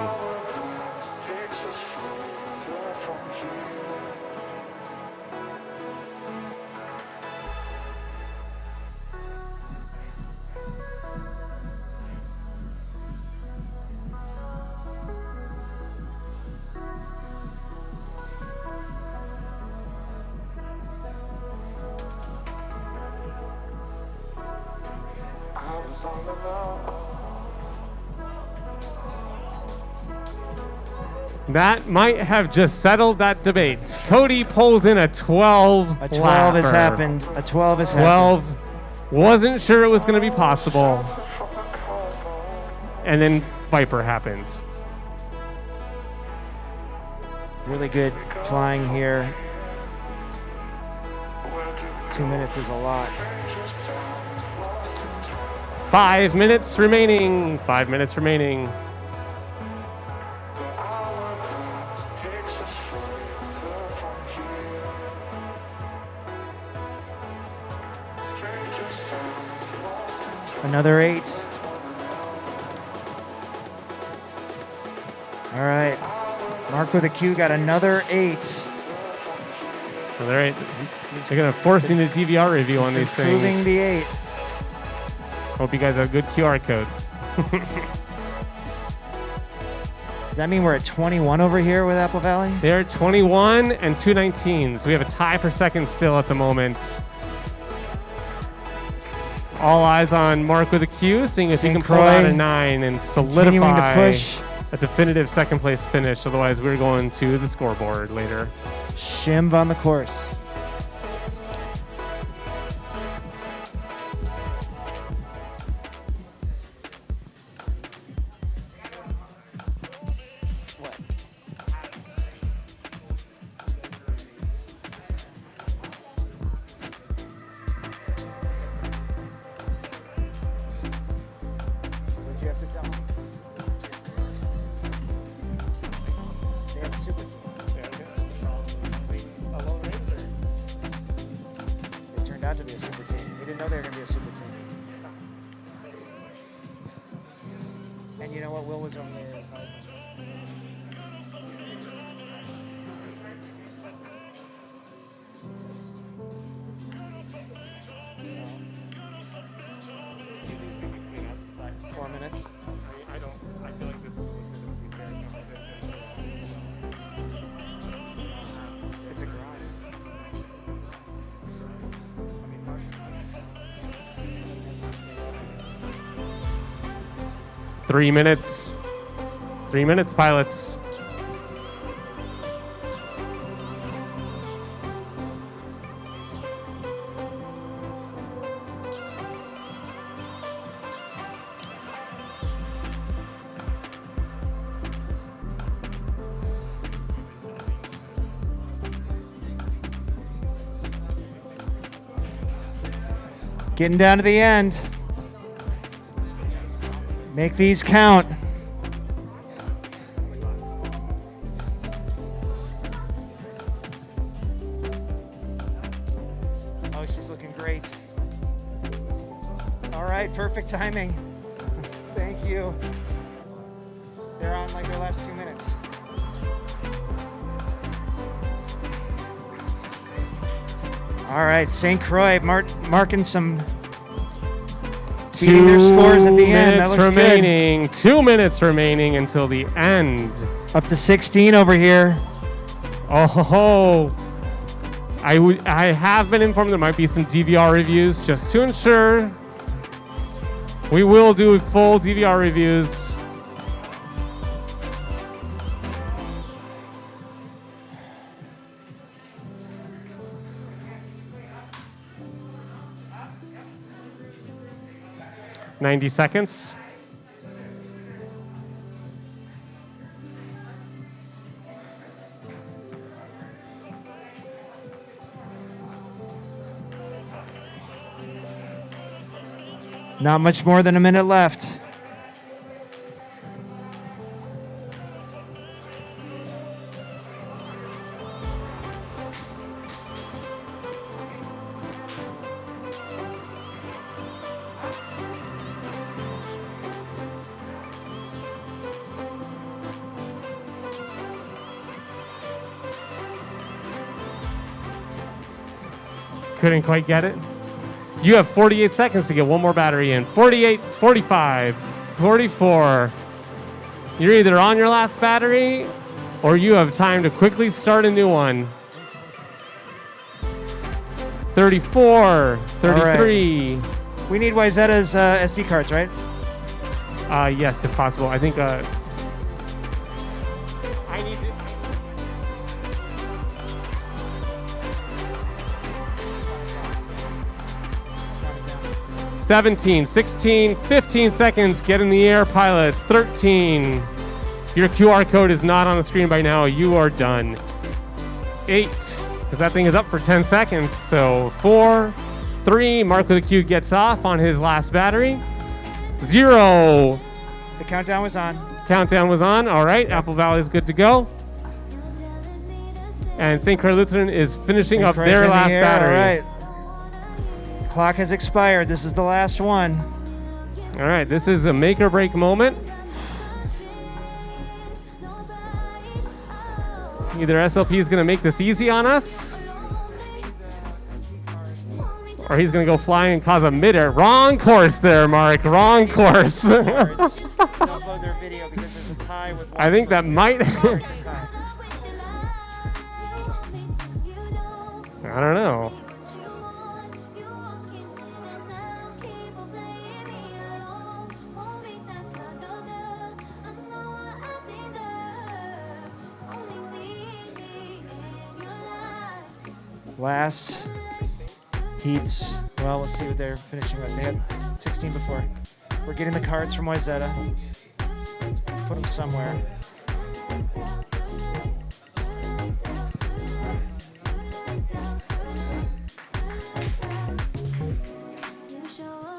That might have just settled that debate. Cody pulls in a 12. A 12 has lapper. happened. A 12 has 12. happened. Wasn't sure it was going to be possible. And then Viper happens. Really good flying here. 2 minutes is a lot. 5 minutes remaining. 5 minutes remaining. Another 8. All right. Mark with a Q got another 8. Another 8. They're going to force me to DVR review on these Improving things. the 8. Hope you guys have good QR codes. Does that mean we're at 21 over here with Apple Valley? They're 21 and 219s. We have a tie for second still at the moment. All eyes on Mark with a Q, seeing if he can pull out a 9 and Continuing to solidify push. a definitive second place finish. Otherwise, we're going to the scoreboard later. Shimb on the course. What'd you have to tell them? They have a super team. It turned out to be a super team. We didn't know they were going to be a super team. And you know what? Will was over there. Four minutes. I feel like this is It's a grind. 3 minutes. 3 minutes, pilots. Getting down to the end. Make these count. Oh, she's looking great. All right, perfect timing. Thank you. They're on like their last 2 minutes. All right, St. Croix marking some beating their scores at the end. That looks remaining. 2 minutes remaining until the end. good. Up to 16 over here. Oh ho ho. I have been informed there might be some DVR reviews just to ensure. We will do full DVR reviews. "90 seconds. Not much more than a minute left. Couldn't quite get it. You have 48 seconds to get one more battery in. 48, 45, 44. You're either on your last battery or you have time to quickly start a new one. 34, 33. We need Wyzetta's SD cards, right? Yes, if possible. I think I need to. 17, 16, 15 seconds. Get in the air, pilots. 13. Your QR code is not on the screen by now. You are done. 8, because that thing is up for 10 seconds. So 4, 3. Mark with a Q gets off on his last battery. 0. The countdown was on. Countdown was on. All right, Apple Valley is good to go. And St. Croix Lutheran is finishing up Croix's their in the last air, battery. All right. Clock has expired. This is the last one. All right, this is a make or break moment. Either SLP is going to make this easy on us, or he's going to go flying and cause a mid-air. Wrong course there, Mark. Wrong course. Cards. Upload their video because there's a tie with. I think that might. Tie. I don't know. Last heats. Well, let's see what they're finishing with. They had 16 before. We're getting the cards from Wyzetta. Let's put them somewhere.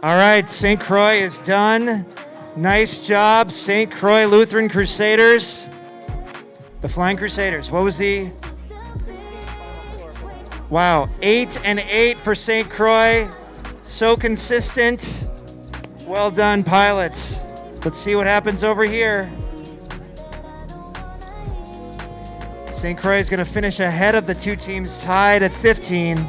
All right, St. Croix is done. Nice job, St. Croix Lutheran Crusaders. The Flying Crusaders. What was the... Wow, 8 and 8 for St. Croix. So consistent. Well done, pilots. Let's see what happens over here. St. Croix is going to finish ahead of the two teams tied at 15.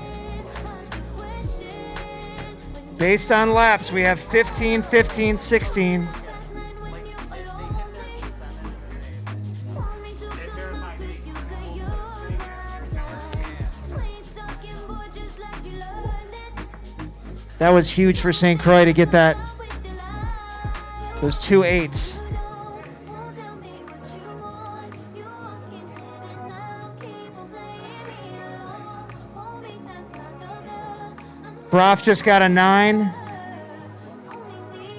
Based on laps, we have 15, 15, 16. That was huge for St. Croix to get that. Those 2 8s. Broff just got a 9.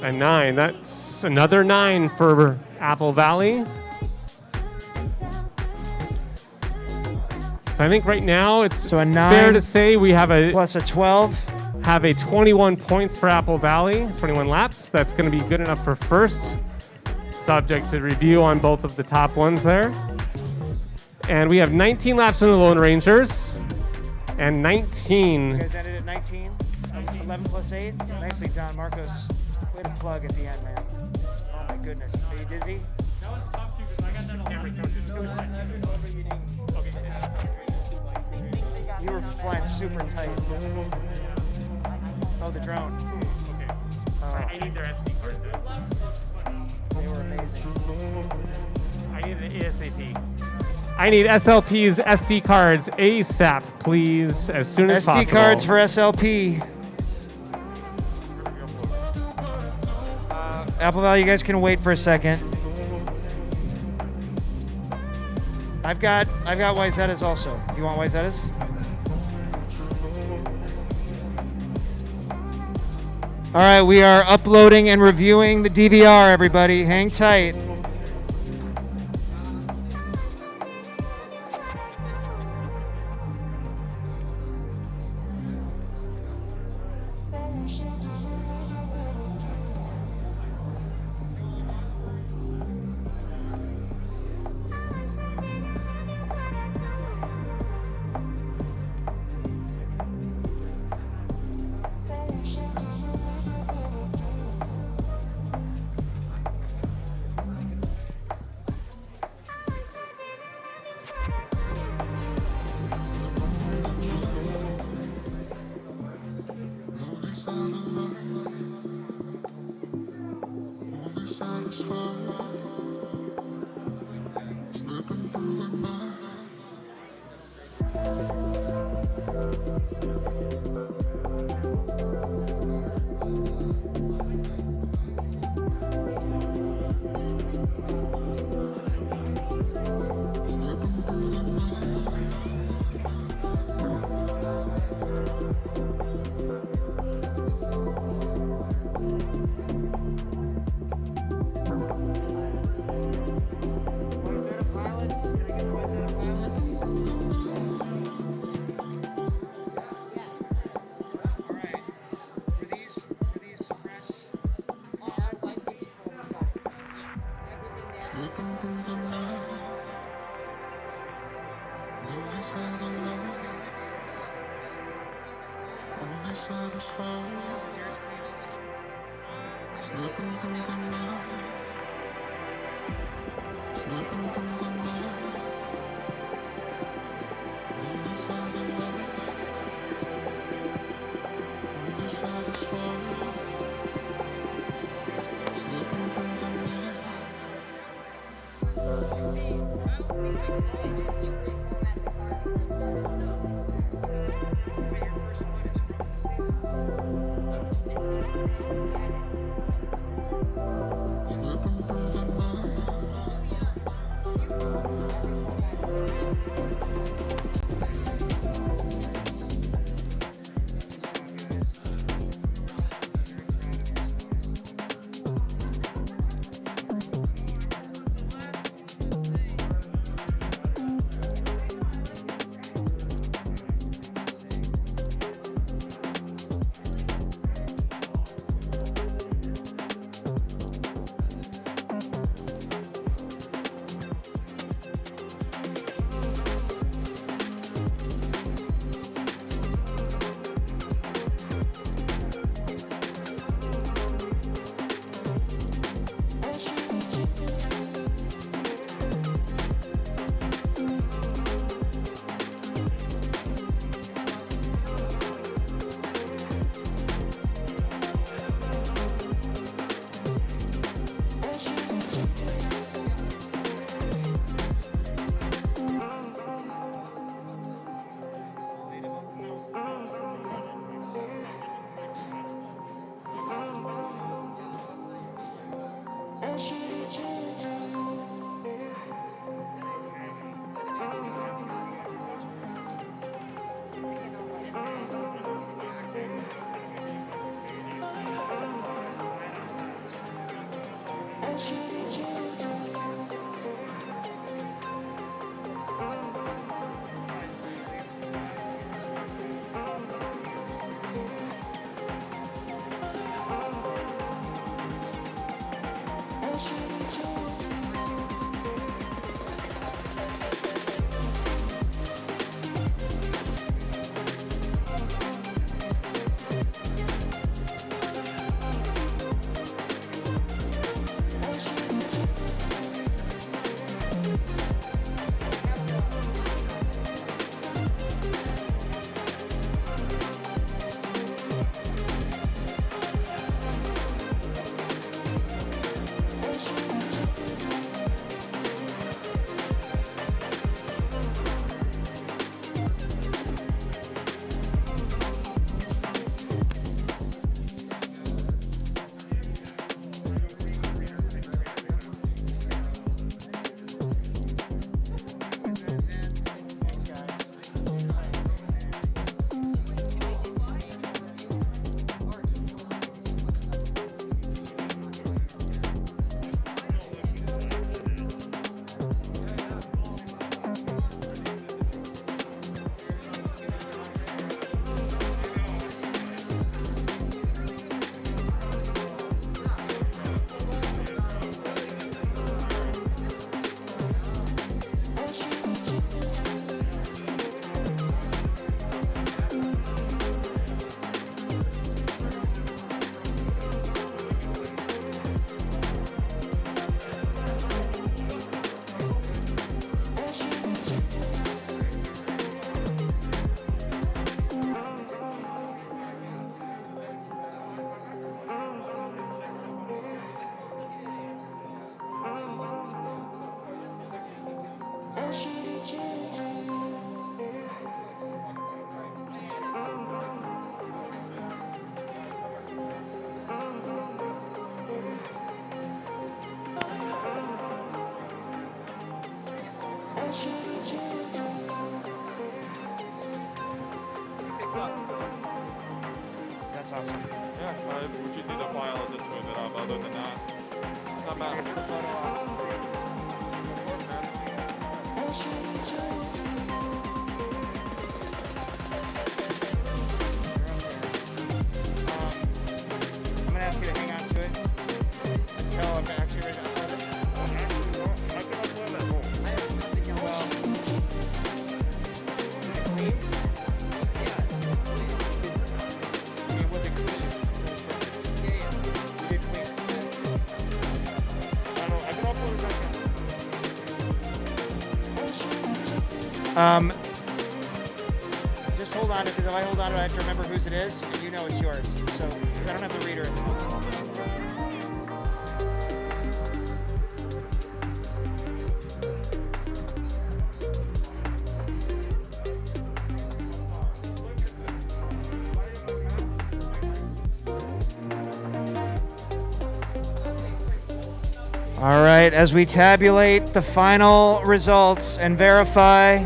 A 9. That's another 9 for Apple Valley. So I think right now it's So a 9 fair to say we have a plus a 12. 21 points for Apple Valley, 21 laps. That's going to be good enough for first. Subject to review on both of the top ones there. And we have 19 laps from the Lone Rangers. And You 19. guys ended at 19. 11 plus 8. Nicely done, Marcos. Way to plug at the end, man. Oh my goodness. Are you dizzy? That was tough too because I got that on camera. You were flying super tight. Oh, the drone. Okay. I need their SD card though. They were amazing. I need an ASAP. I need SLP's SD cards ASAP, please, as soon as possible. SD cards for SLP. Apple Valley, you guys can wait for a second. I've got Wyzetta's also. Do you want Wyzetta's? All right, we are uploading and reviewing the DVR, everybody. Hang tight. Wayzata Pilots? Can I get the Wayzata Pilots? All right. Were these fresh? Yours clean also? Wait, your first one is from the same. That's awesome. Yeah, we just need a file to smooth it out. Other than that, not bad. I'm gonna ask you to hang on to it until I'm actually ready to upload it. Well, I mean, was it clean? It was purpose. You did clean. Just hold on to it, because if I hold on to it, I have to remember whose it is, and you know it's yours. So, because I don't have the reader at the moment. All right, as we tabulate the final results and verify,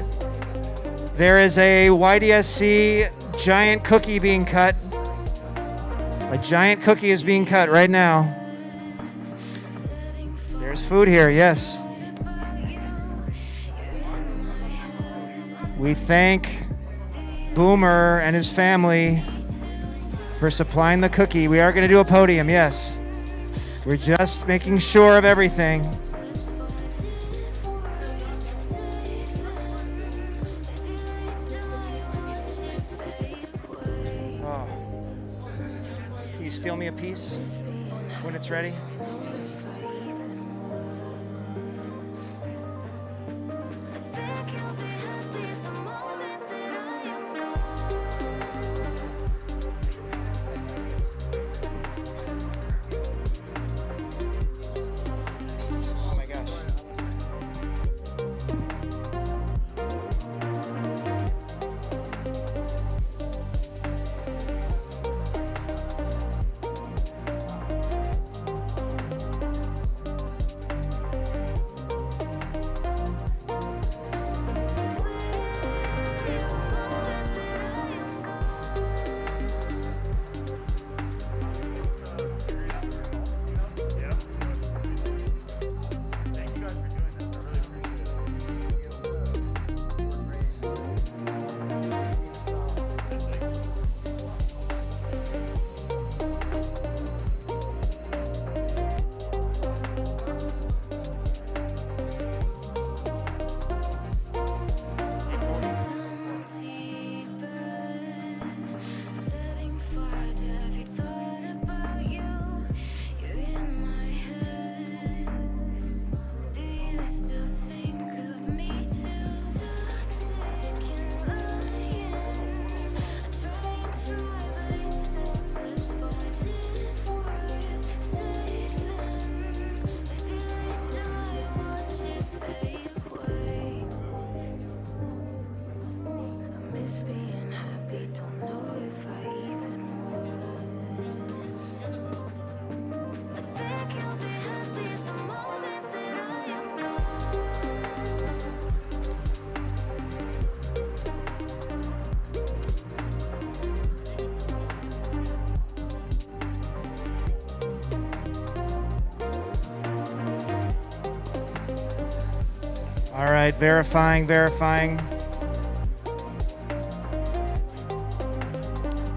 there is a YDSC giant cookie being cut. A giant cookie is being cut right now. There's food here, yes. We thank Boomer and his family for supplying the cookie. We are going to do a podium, yes. We're just making sure of everything. Oh. Can you steal me a piece when it's ready? Oh my gosh. All right, verifying.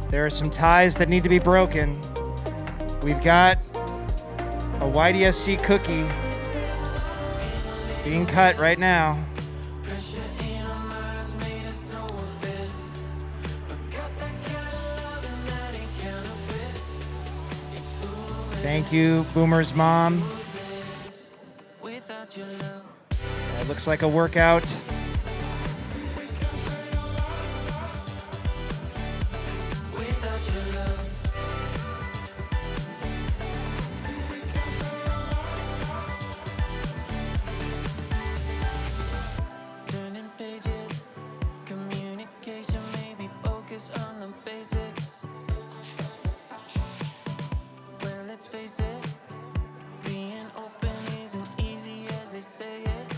There are some ties that need to be broken. We've got a YDSC cookie being cut right now. Thank you, Boomer's mom. It looks like a workout. Turning pages, communication, maybe focus on the basics. Well, let's face it, being open isn't easy as they say it.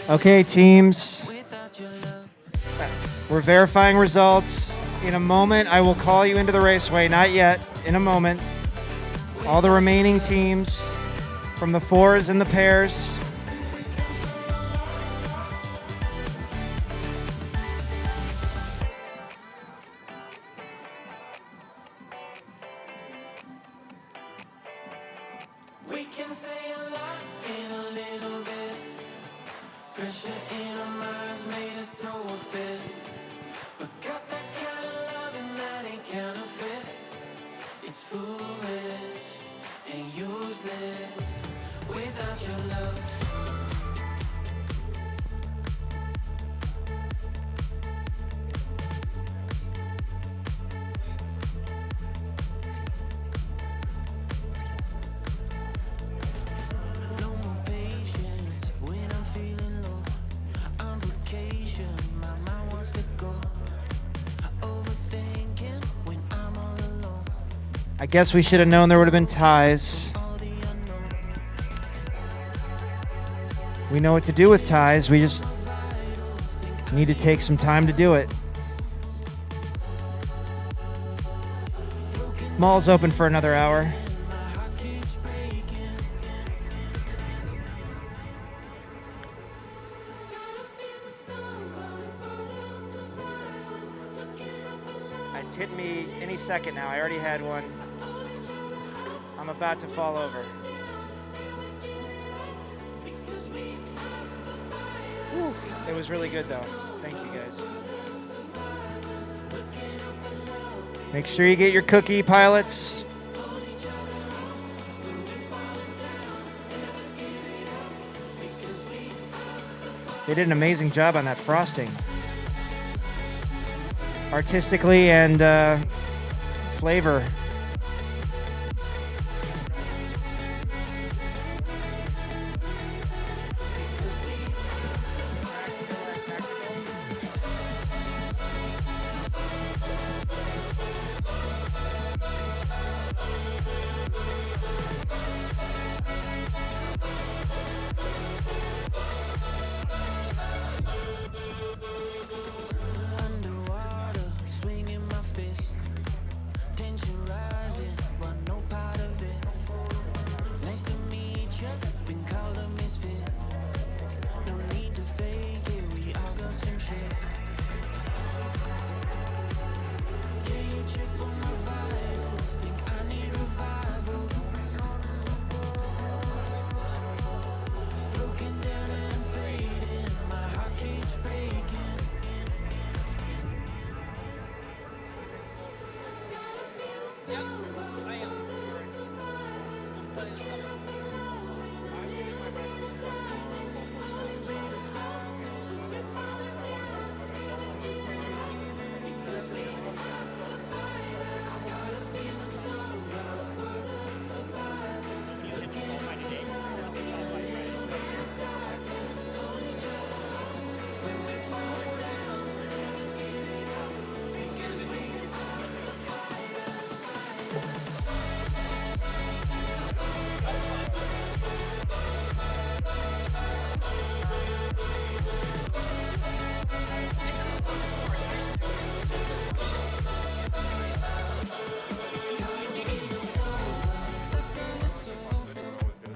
Okay, teams. We're verifying results. In a moment, I will call you into the raceway. Not yet. In a moment. All the remaining teams from the fours and the pairs. We can say a lot in a little bit. Pressure in our minds made us throw a fit. But got that kind of loving that ain't counterfeit. It's foolish and useless without your love. No more patience when I'm feeling low. On vacation, my mind wants to go. Overthinking when I'm all alone. I guess we should have known there would have been ties. We know what to do with ties. We just need to take some time to do it. Mall's open for another hour. It's hitting me any second now. I already had one. I'm about to fall over. Whew. It was really good though. Thank you guys. Make sure you get your cookie, pilots. They did an amazing job on that frosting. Artistically and flavor. Underwater, swinging my fist. Tension rising, but no part of it. Nice to meet ya, been called a misfit. No need to fake it, we all got some shit. Yeah, you check for my vitals, think I need revival. Broken down and fading, my heart keeps breaking.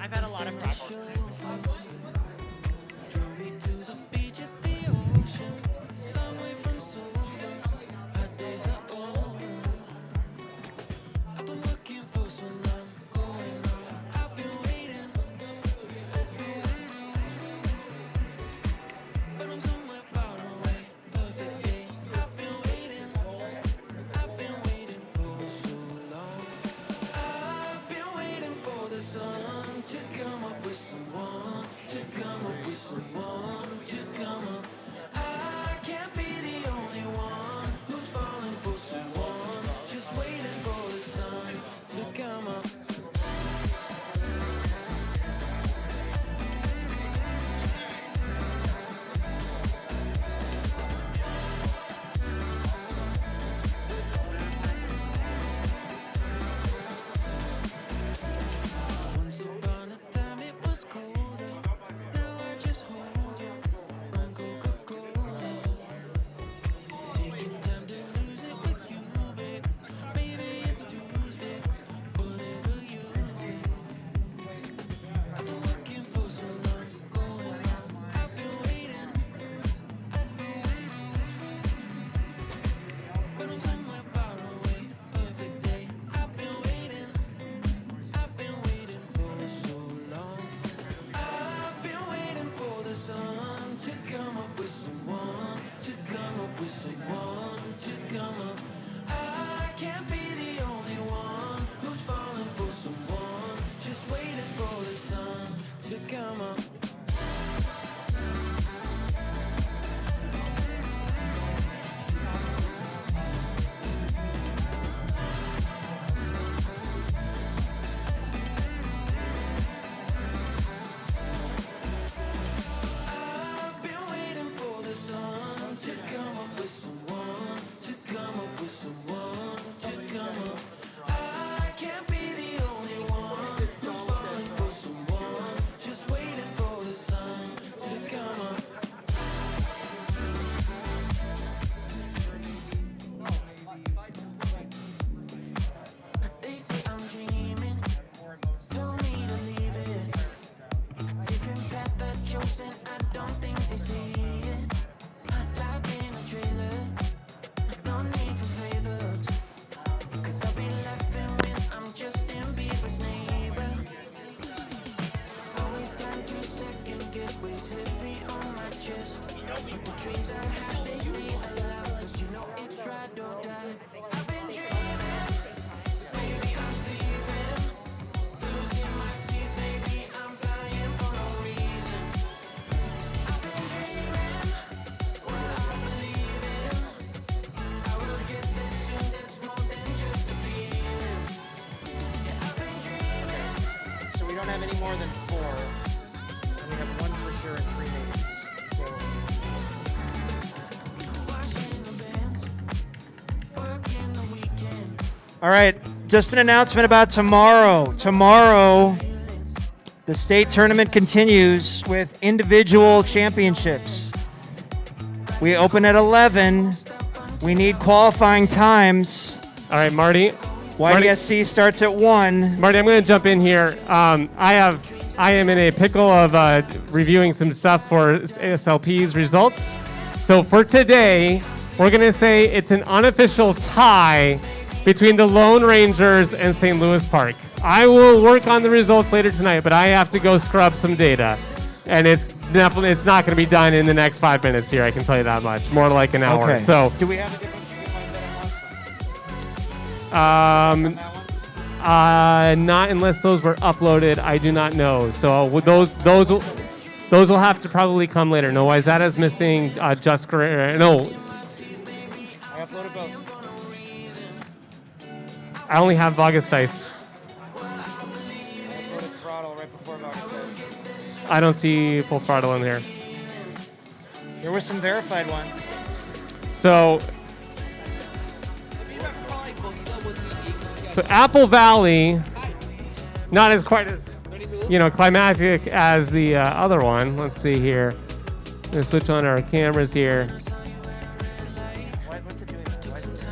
I've had a lot of practice. Drove me to the beach at the ocean, long way from sober. Our days are over. I've been looking for so long, going on. I've been waiting, but I'm somewhere far away. Perfect day. I've been waiting for so long. I've been waiting for the sun to come up with someone, to come up with someone, to come up. I can't be the only one who's falling for someone, just waiting for the sun to come up. Once upon a time it was colder, now I just hold you. to come up with someone, to come up with someone, to come up. I can't be the only one who's falling for someone, just waiting for the sun to come up. I've been waiting for the sun to come up with someone, to come up with someone, to come up. I can't be the only one who's falling for someone, just waiting for the sun to come up. They say I'm dreaming, told me to leave it. Different path I've chosen, I don't think they see it. Life in a trailer, no need for favors. Cause I'll be laughing when I'm Justin Bieber's neighbor. Always time to second guess, weighs heavy on my chest. But the dreams I had, they stay alive. Cause you know it's ride or die. I've been dreaming, maybe I'm sleeping. Losing my teeth, maybe I'm flying for no reason. I've been dreaming, what I believe in. I will get there soon, that's more than just a feeling. Yeah, I've been dreaming. So we don't have any more than 4. And we have 1 for sure and 3 names. So Watching the bands, working the weekend. all right, just an announcement about tomorrow. Tomorrow, the state tournament continues with individual championships. We open at 11. We need qualifying times. All right, Marty. YDSC starts at 1. Marty, I'm going to jump in here. I am in a pickle of reviewing some stuff for ASLP's results. So for today, we're going to say it's an unofficial tie between the Lone Rangers and St. Louis Park. I will work on the results later tonight, but I have to go scrub some data. And it's definitely not going to be done in the next 5 minutes here, I can tell you that much. More like an hour. Okay. So Do we have a difference between on that one? not unless those were uploaded. I do not know. So with those will have to probably come later. No, Isaiah's missing. Just no. I uploaded both. I only have Vargas Dice. I uploaded Throttle right before August. I don't see full throttle in here. There were some verified ones. So Apple Valley, not as quite as climactic as the other one. Let's see here. Let's switch on our cameras here. What's it doing now? Why is it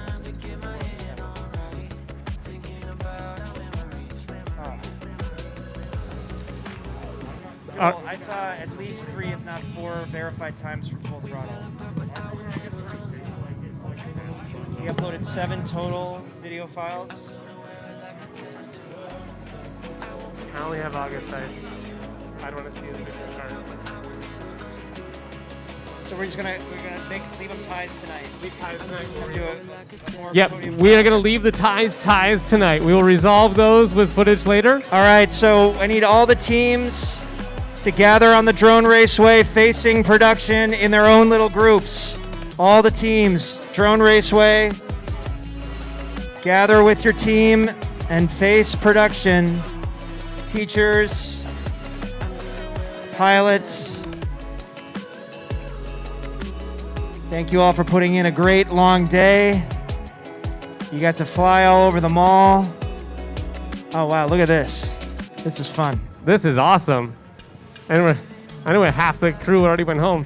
Joel, I saw at least 3, if not 4, verified times from Full Throttle. He uploaded 7 total video files. I only have August Dice. I don't want to see the video card. So we're gonna leave them ties tonight. Leave ties tonight. Do a more Yep, podium we are style. going to leave the ties tonight. We will resolve those with footage later. All right, so I need all the teams to gather on the drone raceway facing production in their own little groups. All the teams, drone raceway, gather with your team and face production. Teachers, pilots, thank you all for putting in a great long day. You got to fly all over the mall. Oh wow, look at this. This is fun. This is awesome. And I know half the crew already went home.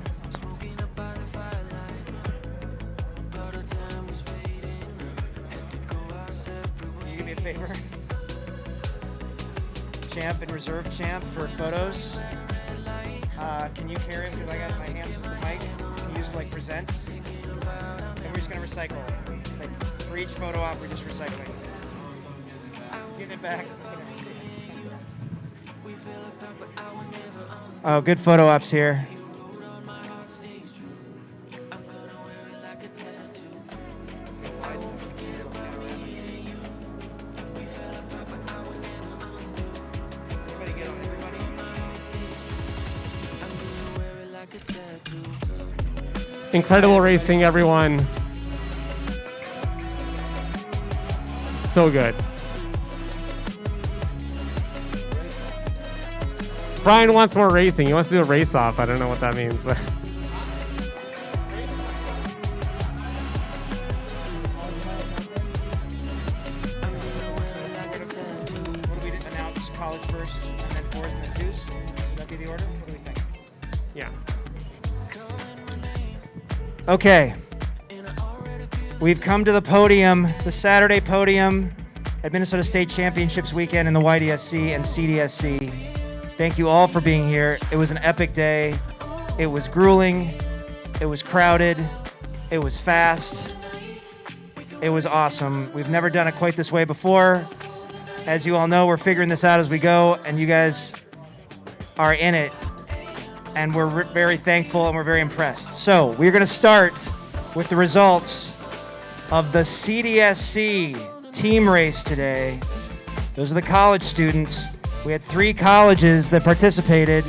Can you do me a favor? Champ and reserve champ for photos. Can you carry them because I got my hands with the mic? Can you just like present? And we're just gonna recycle. Like for each photo op, we're just recycling. Give it back. Oh, good photo ops here. Incredible racing, everyone. So good. Brian wants more racing. He wants to do a race off. I don't know what that means, but What do we announce? College first, and then fours, and then twos? Should that be the order? What do we think? yeah. Okay. We've come to the podium, the Saturday podium at Minnesota State Championships weekend in the YDSC and CDSC. Thank you all for being here. It was an epic day. It was grueling. It was crowded. It was fast. It was awesome. We've never done it quite this way before. As you all know, we're figuring this out as we go, and you guys are in it. And we're very thankful and we're very impressed. So we're going to start with the results of the CDSC team race today. Those are the college students. We had 3 colleges that participated.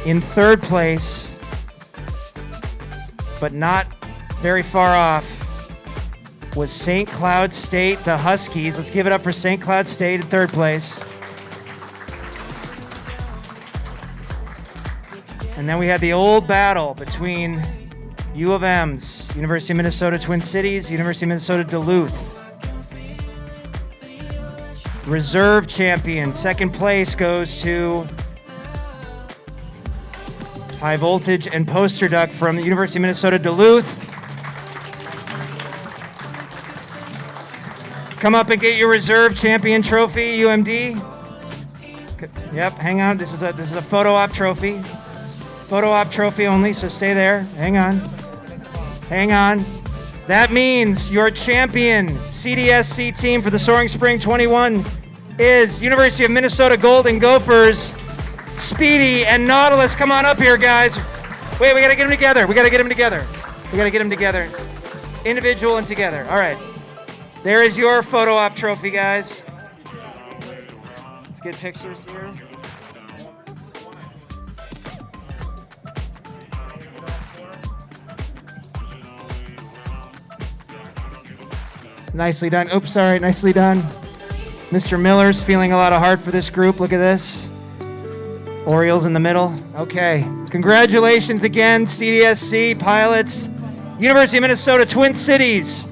In third place, but not very far off, was St. Cloud State, the Huskies. Let's give it up for St. Cloud State in third place. And then we had the old battle between U of M's, University of Minnesota Twin Cities, University of Minnesota Duluth. Reserve champion, second place goes to High Voltage and Poster Duck from the University of Minnesota Duluth. Come up and get your reserve champion trophy, UMD. Yep, hang on. This is a photo op trophy. Photo op trophy only, so stay there. Hang on. Hang on. That means your champion CDSC team for the Soaring Spring 21 is University of Minnesota Golden Gophers, Speedy and Nautilus. Come on up here, guys. Wait, we gotta get them together. We gotta get them together. We gotta get them together. Individual and together. All right. There is your photo op trophy, guys. Let's get pictures here. Nicely done. Oops, sorry. Nicely done. Mr. Miller's feeling a lot of heart for this group. Look at this. Orioles in the middle. Okay. Congratulations again, CDSC pilots. University of Minnesota Twin Cities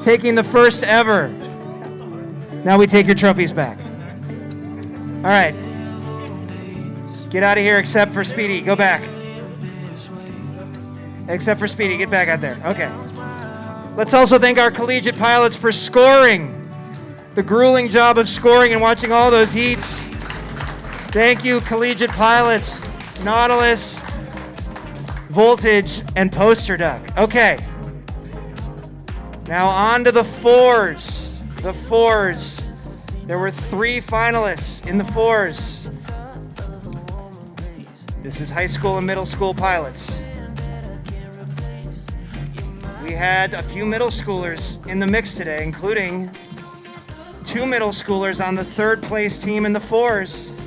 taking the first ever. Now we take your trophies back. All right. Get out of here except for Speedy. Go back. Except for Speedy. Get back out there. Okay. Let's also thank our collegiate pilots for scoring. The grueling job of scoring and watching all those heats. Thank you, collegiate pilots, Nautilus, Voltage, and Poster Duck. Okay. Now on to the fours. The fours. There were 3 finalists in the fours. This is high school and middle school pilots. We had a few middle schoolers in the mix today, including 2 middle schoolers on the third place team in the fours.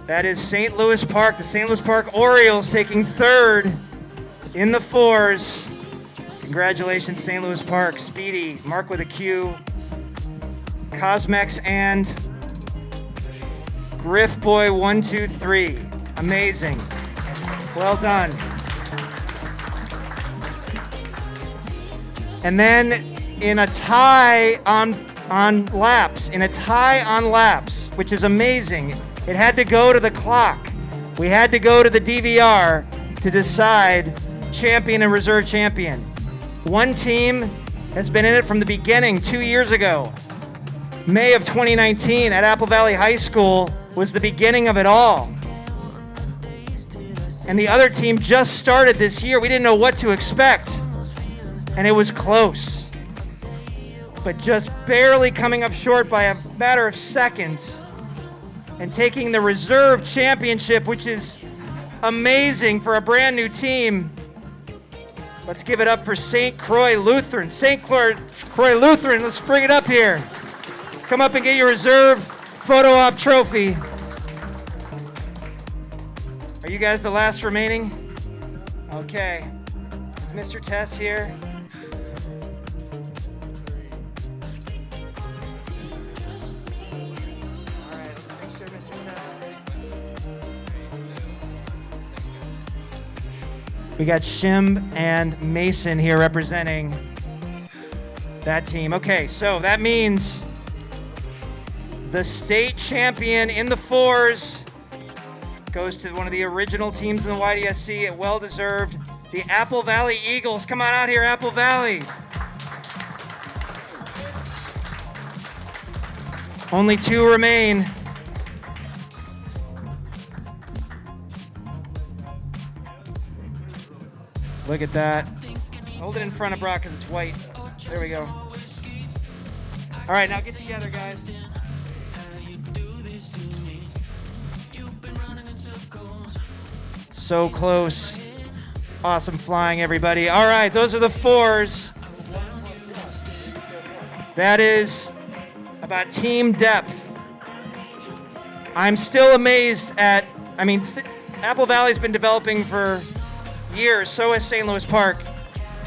That is St. Louis Park, the St. Louis Park Orioles taking third in the fours. Congratulations, St. Louis Park. Speedy, Mark with a Q, Cosmex, and Griff Boy 123. Amazing. Well done. And then in a tie on laps, which is amazing, it had to go to the clock. We had to go to the DVR to decide champion and reserve champion. One team has been in it from the beginning 2 years ago. May of 2019 at Apple Valley High School was the beginning of it all. And the other team just started this year. We didn't know what to expect. And it was close. But just barely coming up short by a matter of seconds and taking the reserve championship, which is amazing for a brand new team. Let's give it up for St. Croix Lutheran. St. Croix Lutheran, let's bring it up here. Come up and get your reserve photo op trophy. Are you guys the last remaining? Okay. Is Mr. Tess here? All right, let's make sure Mr. Tess. We got Shim and Mason here representing that team. Okay, so that means the state champion in the fours goes to one of the original teams in the YDSC. Well deserved. The Apple Valley Eagles. Come on out here, Apple Valley. Only 2 remain. Look at that. Hold it in front of Brock because it's white. There we go. All right, now get together, guys. So close. Awesome flying, everybody. All right, those are the fours. That is about team depth. I'm still amazed at, Apple Valley's been developing for years, so has St. Louis Park.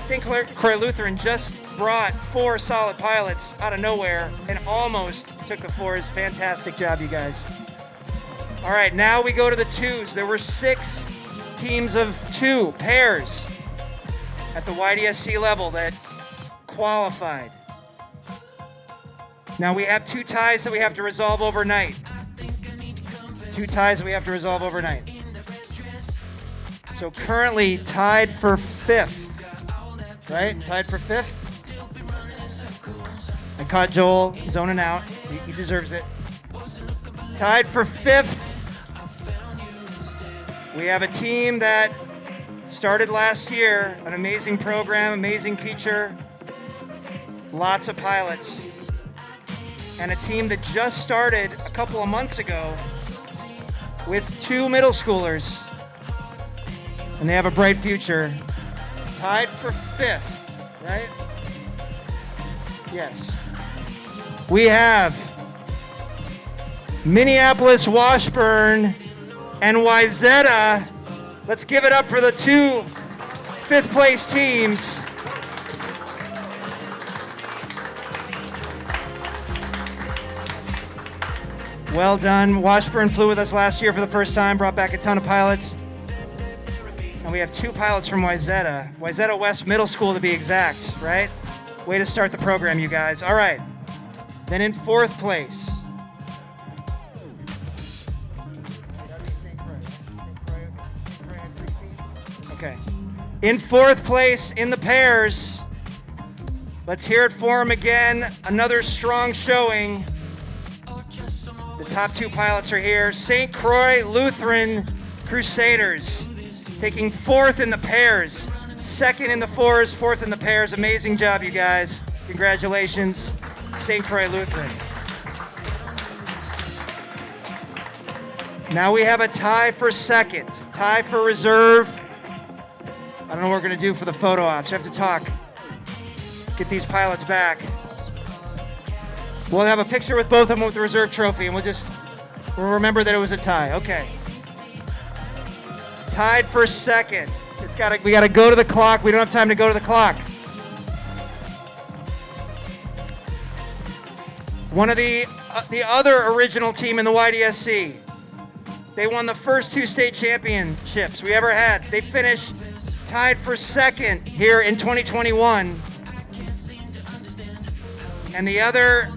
St. Croix Lutheran just brought 4 solid pilots out of nowhere and almost took the fours. Fantastic job, you guys. All right, now we go to the twos. There were 6 teams of 2 pairs at the YDSC level that qualified. Now we have 2 ties that we have to resolve overnight. 2 ties that we have to resolve overnight. So currently tied for 5th, right? Tied for 5th. I caught Joel zoning out. He deserves it. Tied for 5th. We have a team that started last year, an amazing program, amazing teacher, lots of pilots, and a team that just started a couple of months ago with 2 middle schoolers, and they have a bright future. Tied for 5th, right? Yes. We have Minneapolis Washburn and Wayzata. Let's give it up for the 2 5th place teams. Well done. Washburn flew with us last year for the first time, brought back a ton of pilots. And we have 2 pilots from Wayzata. Wayzata West Middle School to be exact, right? Way to start the program, you guys. All right. Then in 4th place. Okay. In 4th place in the pairs, let's hear it for them again. Another strong showing. The top 2 pilots are here. St. Croix Lutheran Crusaders taking 4th in the pairs, 2nd in the fours, 4th in the pairs. Amazing job, you guys. Congratulations, St. Croix Lutheran. Now we have a tie for 2nd, tie for reserve. I don't know what we're gonna do for the photo ops. We have to talk. Get these pilots back. We'll have a picture with both of them with the reserve trophy, and we'll remember that it was a tie. Okay. Tied for 2nd. We gotta go to the clock. We don't have time to go to the clock. One of the other original team in the YDSC. They won the first 2 state championships we ever had. They finished tied for 2nd here in 2021. And the other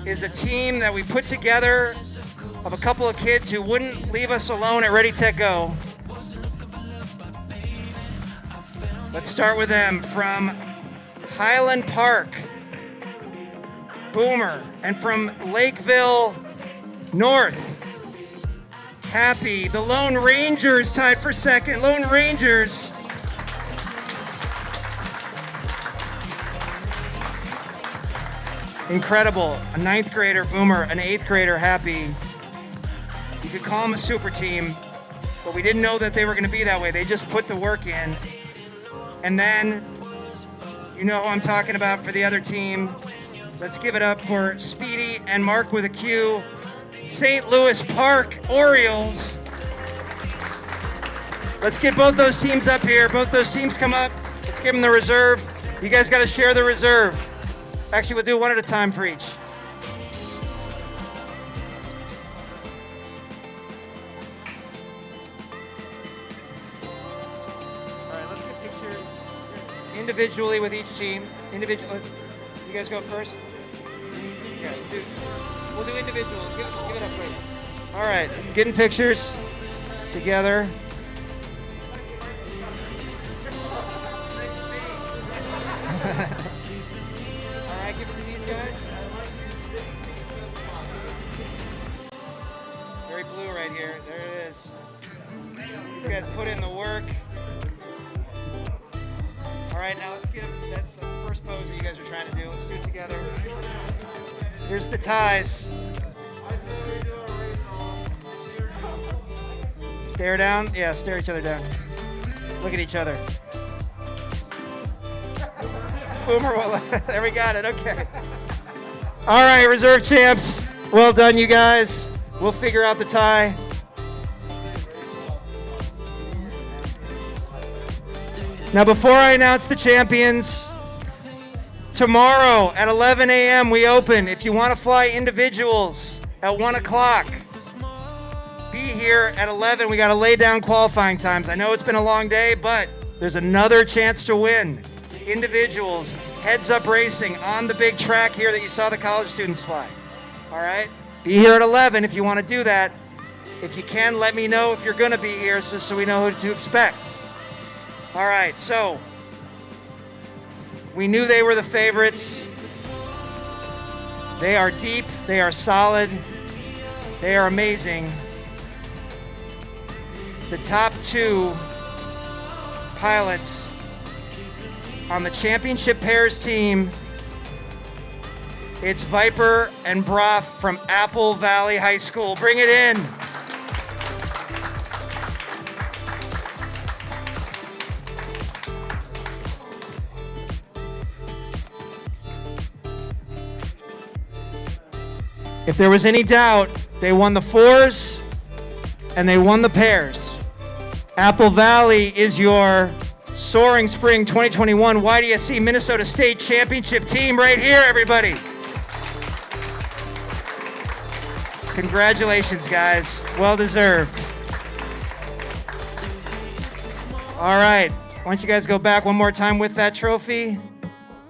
is a team that we put together of a couple of kids who wouldn't leave us alone at Ready, Tech, Go. Let's start with them from Highland Park, Boomer, and from Lakeville North, Happy. The Lone Rangers tied for 2nd. Lone Rangers. Incredible. A 9th grader, Boomer, an 8th grader, Happy. You could call them a super team, but we didn't know that they were going to be that way. They just put the work in. And then, you know who I'm talking about for the other team. Let's give it up for Speedy and Mark with a Q. St. Louis Park Orioles. Let's get both those teams up here. Both those teams come up. Let's give them the reserve. You guys got to share the reserve. Actually, we'll do one at a time for each. All right, let's get pictures individually with each team. You guys go first. Yeah, we'll do individuals. Give it up, quick. All right, getting pictures together. All right, give it to these guys. Very blue right here. There it is. These guys put in the work. All right, now let's get the first pose that you guys are trying to do. Let's do it together. Here's the ties. Stare down. Yeah, stare each other down. Look at each other. Boomer, there we got it. Okay. All right, reserve champs. Well done, you guys. We'll figure out the tie. Now, before I announce the champions, tomorrow at 11 a.m. we open. If you want to fly individuals at 1 o'clock, be here at 11. We got to lay down qualifying times. I know it's been a long day, but there's another chance to win. Individuals, heads up racing on the big track here that you saw the college students fly. All right? Be here at 11 if you want to do that. If you can, let me know if you're going to be here so we know who to expect. All right, so we knew they were the favorites. They are deep, they are solid, they are amazing. The top two pilots on the championship pairs team, it's Viper and Broth from Apple Valley High School. Bring it in. If there was any doubt, they won the fours and they won the pairs. Apple Valley is your Soaring Spring 2021 YDSC Minnesota State Championship team right here, everybody. Congratulations, guys. Well deserved. All right. Why don't you guys go back one more time with that trophy?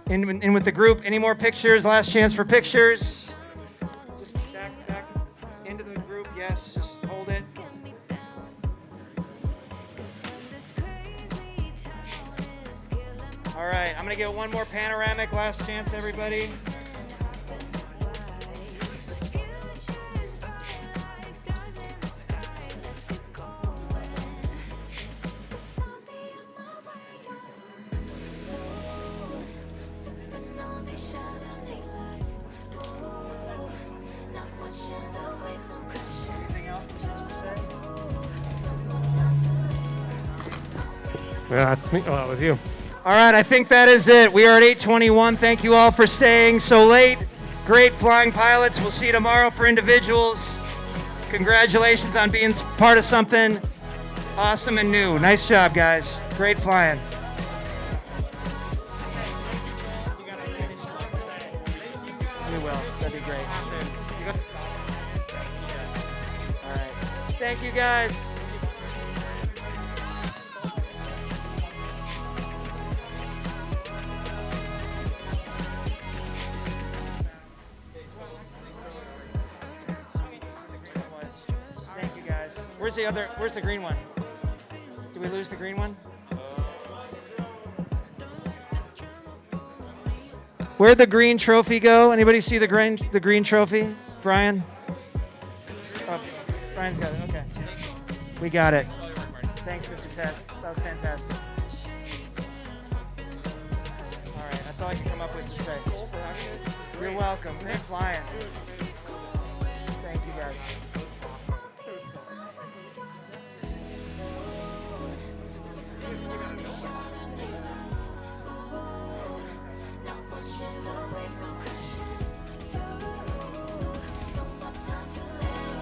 In with the group. Any more pictures? Last chance for pictures. Just back into the group. Yes, just hold it. All right, I'm gonna get one more panoramic. Last chance, everybody. Anything else you're supposed to say? Yeah, that's me. Oh, that was you. All right, I think that is it. We are at 8:21. Thank you all for staying so late. Great flying pilots. We'll see you tomorrow for individuals. Congratulations on being part of something awesome and new. Nice job, guys. Great flying. We will. That'd be great. All right. Thank you, guys. Thank you, guys. Where's the green one? Did we lose the green one? Where'd the green trophy go? Anybody see the green trophy? Brian? Oh, Brian's got it. Okay. We got it. Thanks, Mr. Tess. That was fantastic. All right, that's all I can come up with to say. You're welcome. Thanks, flying. Thank you, guys. Watching the waves on crashing through. No more time to live.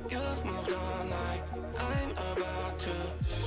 You've moved on like I'm about to.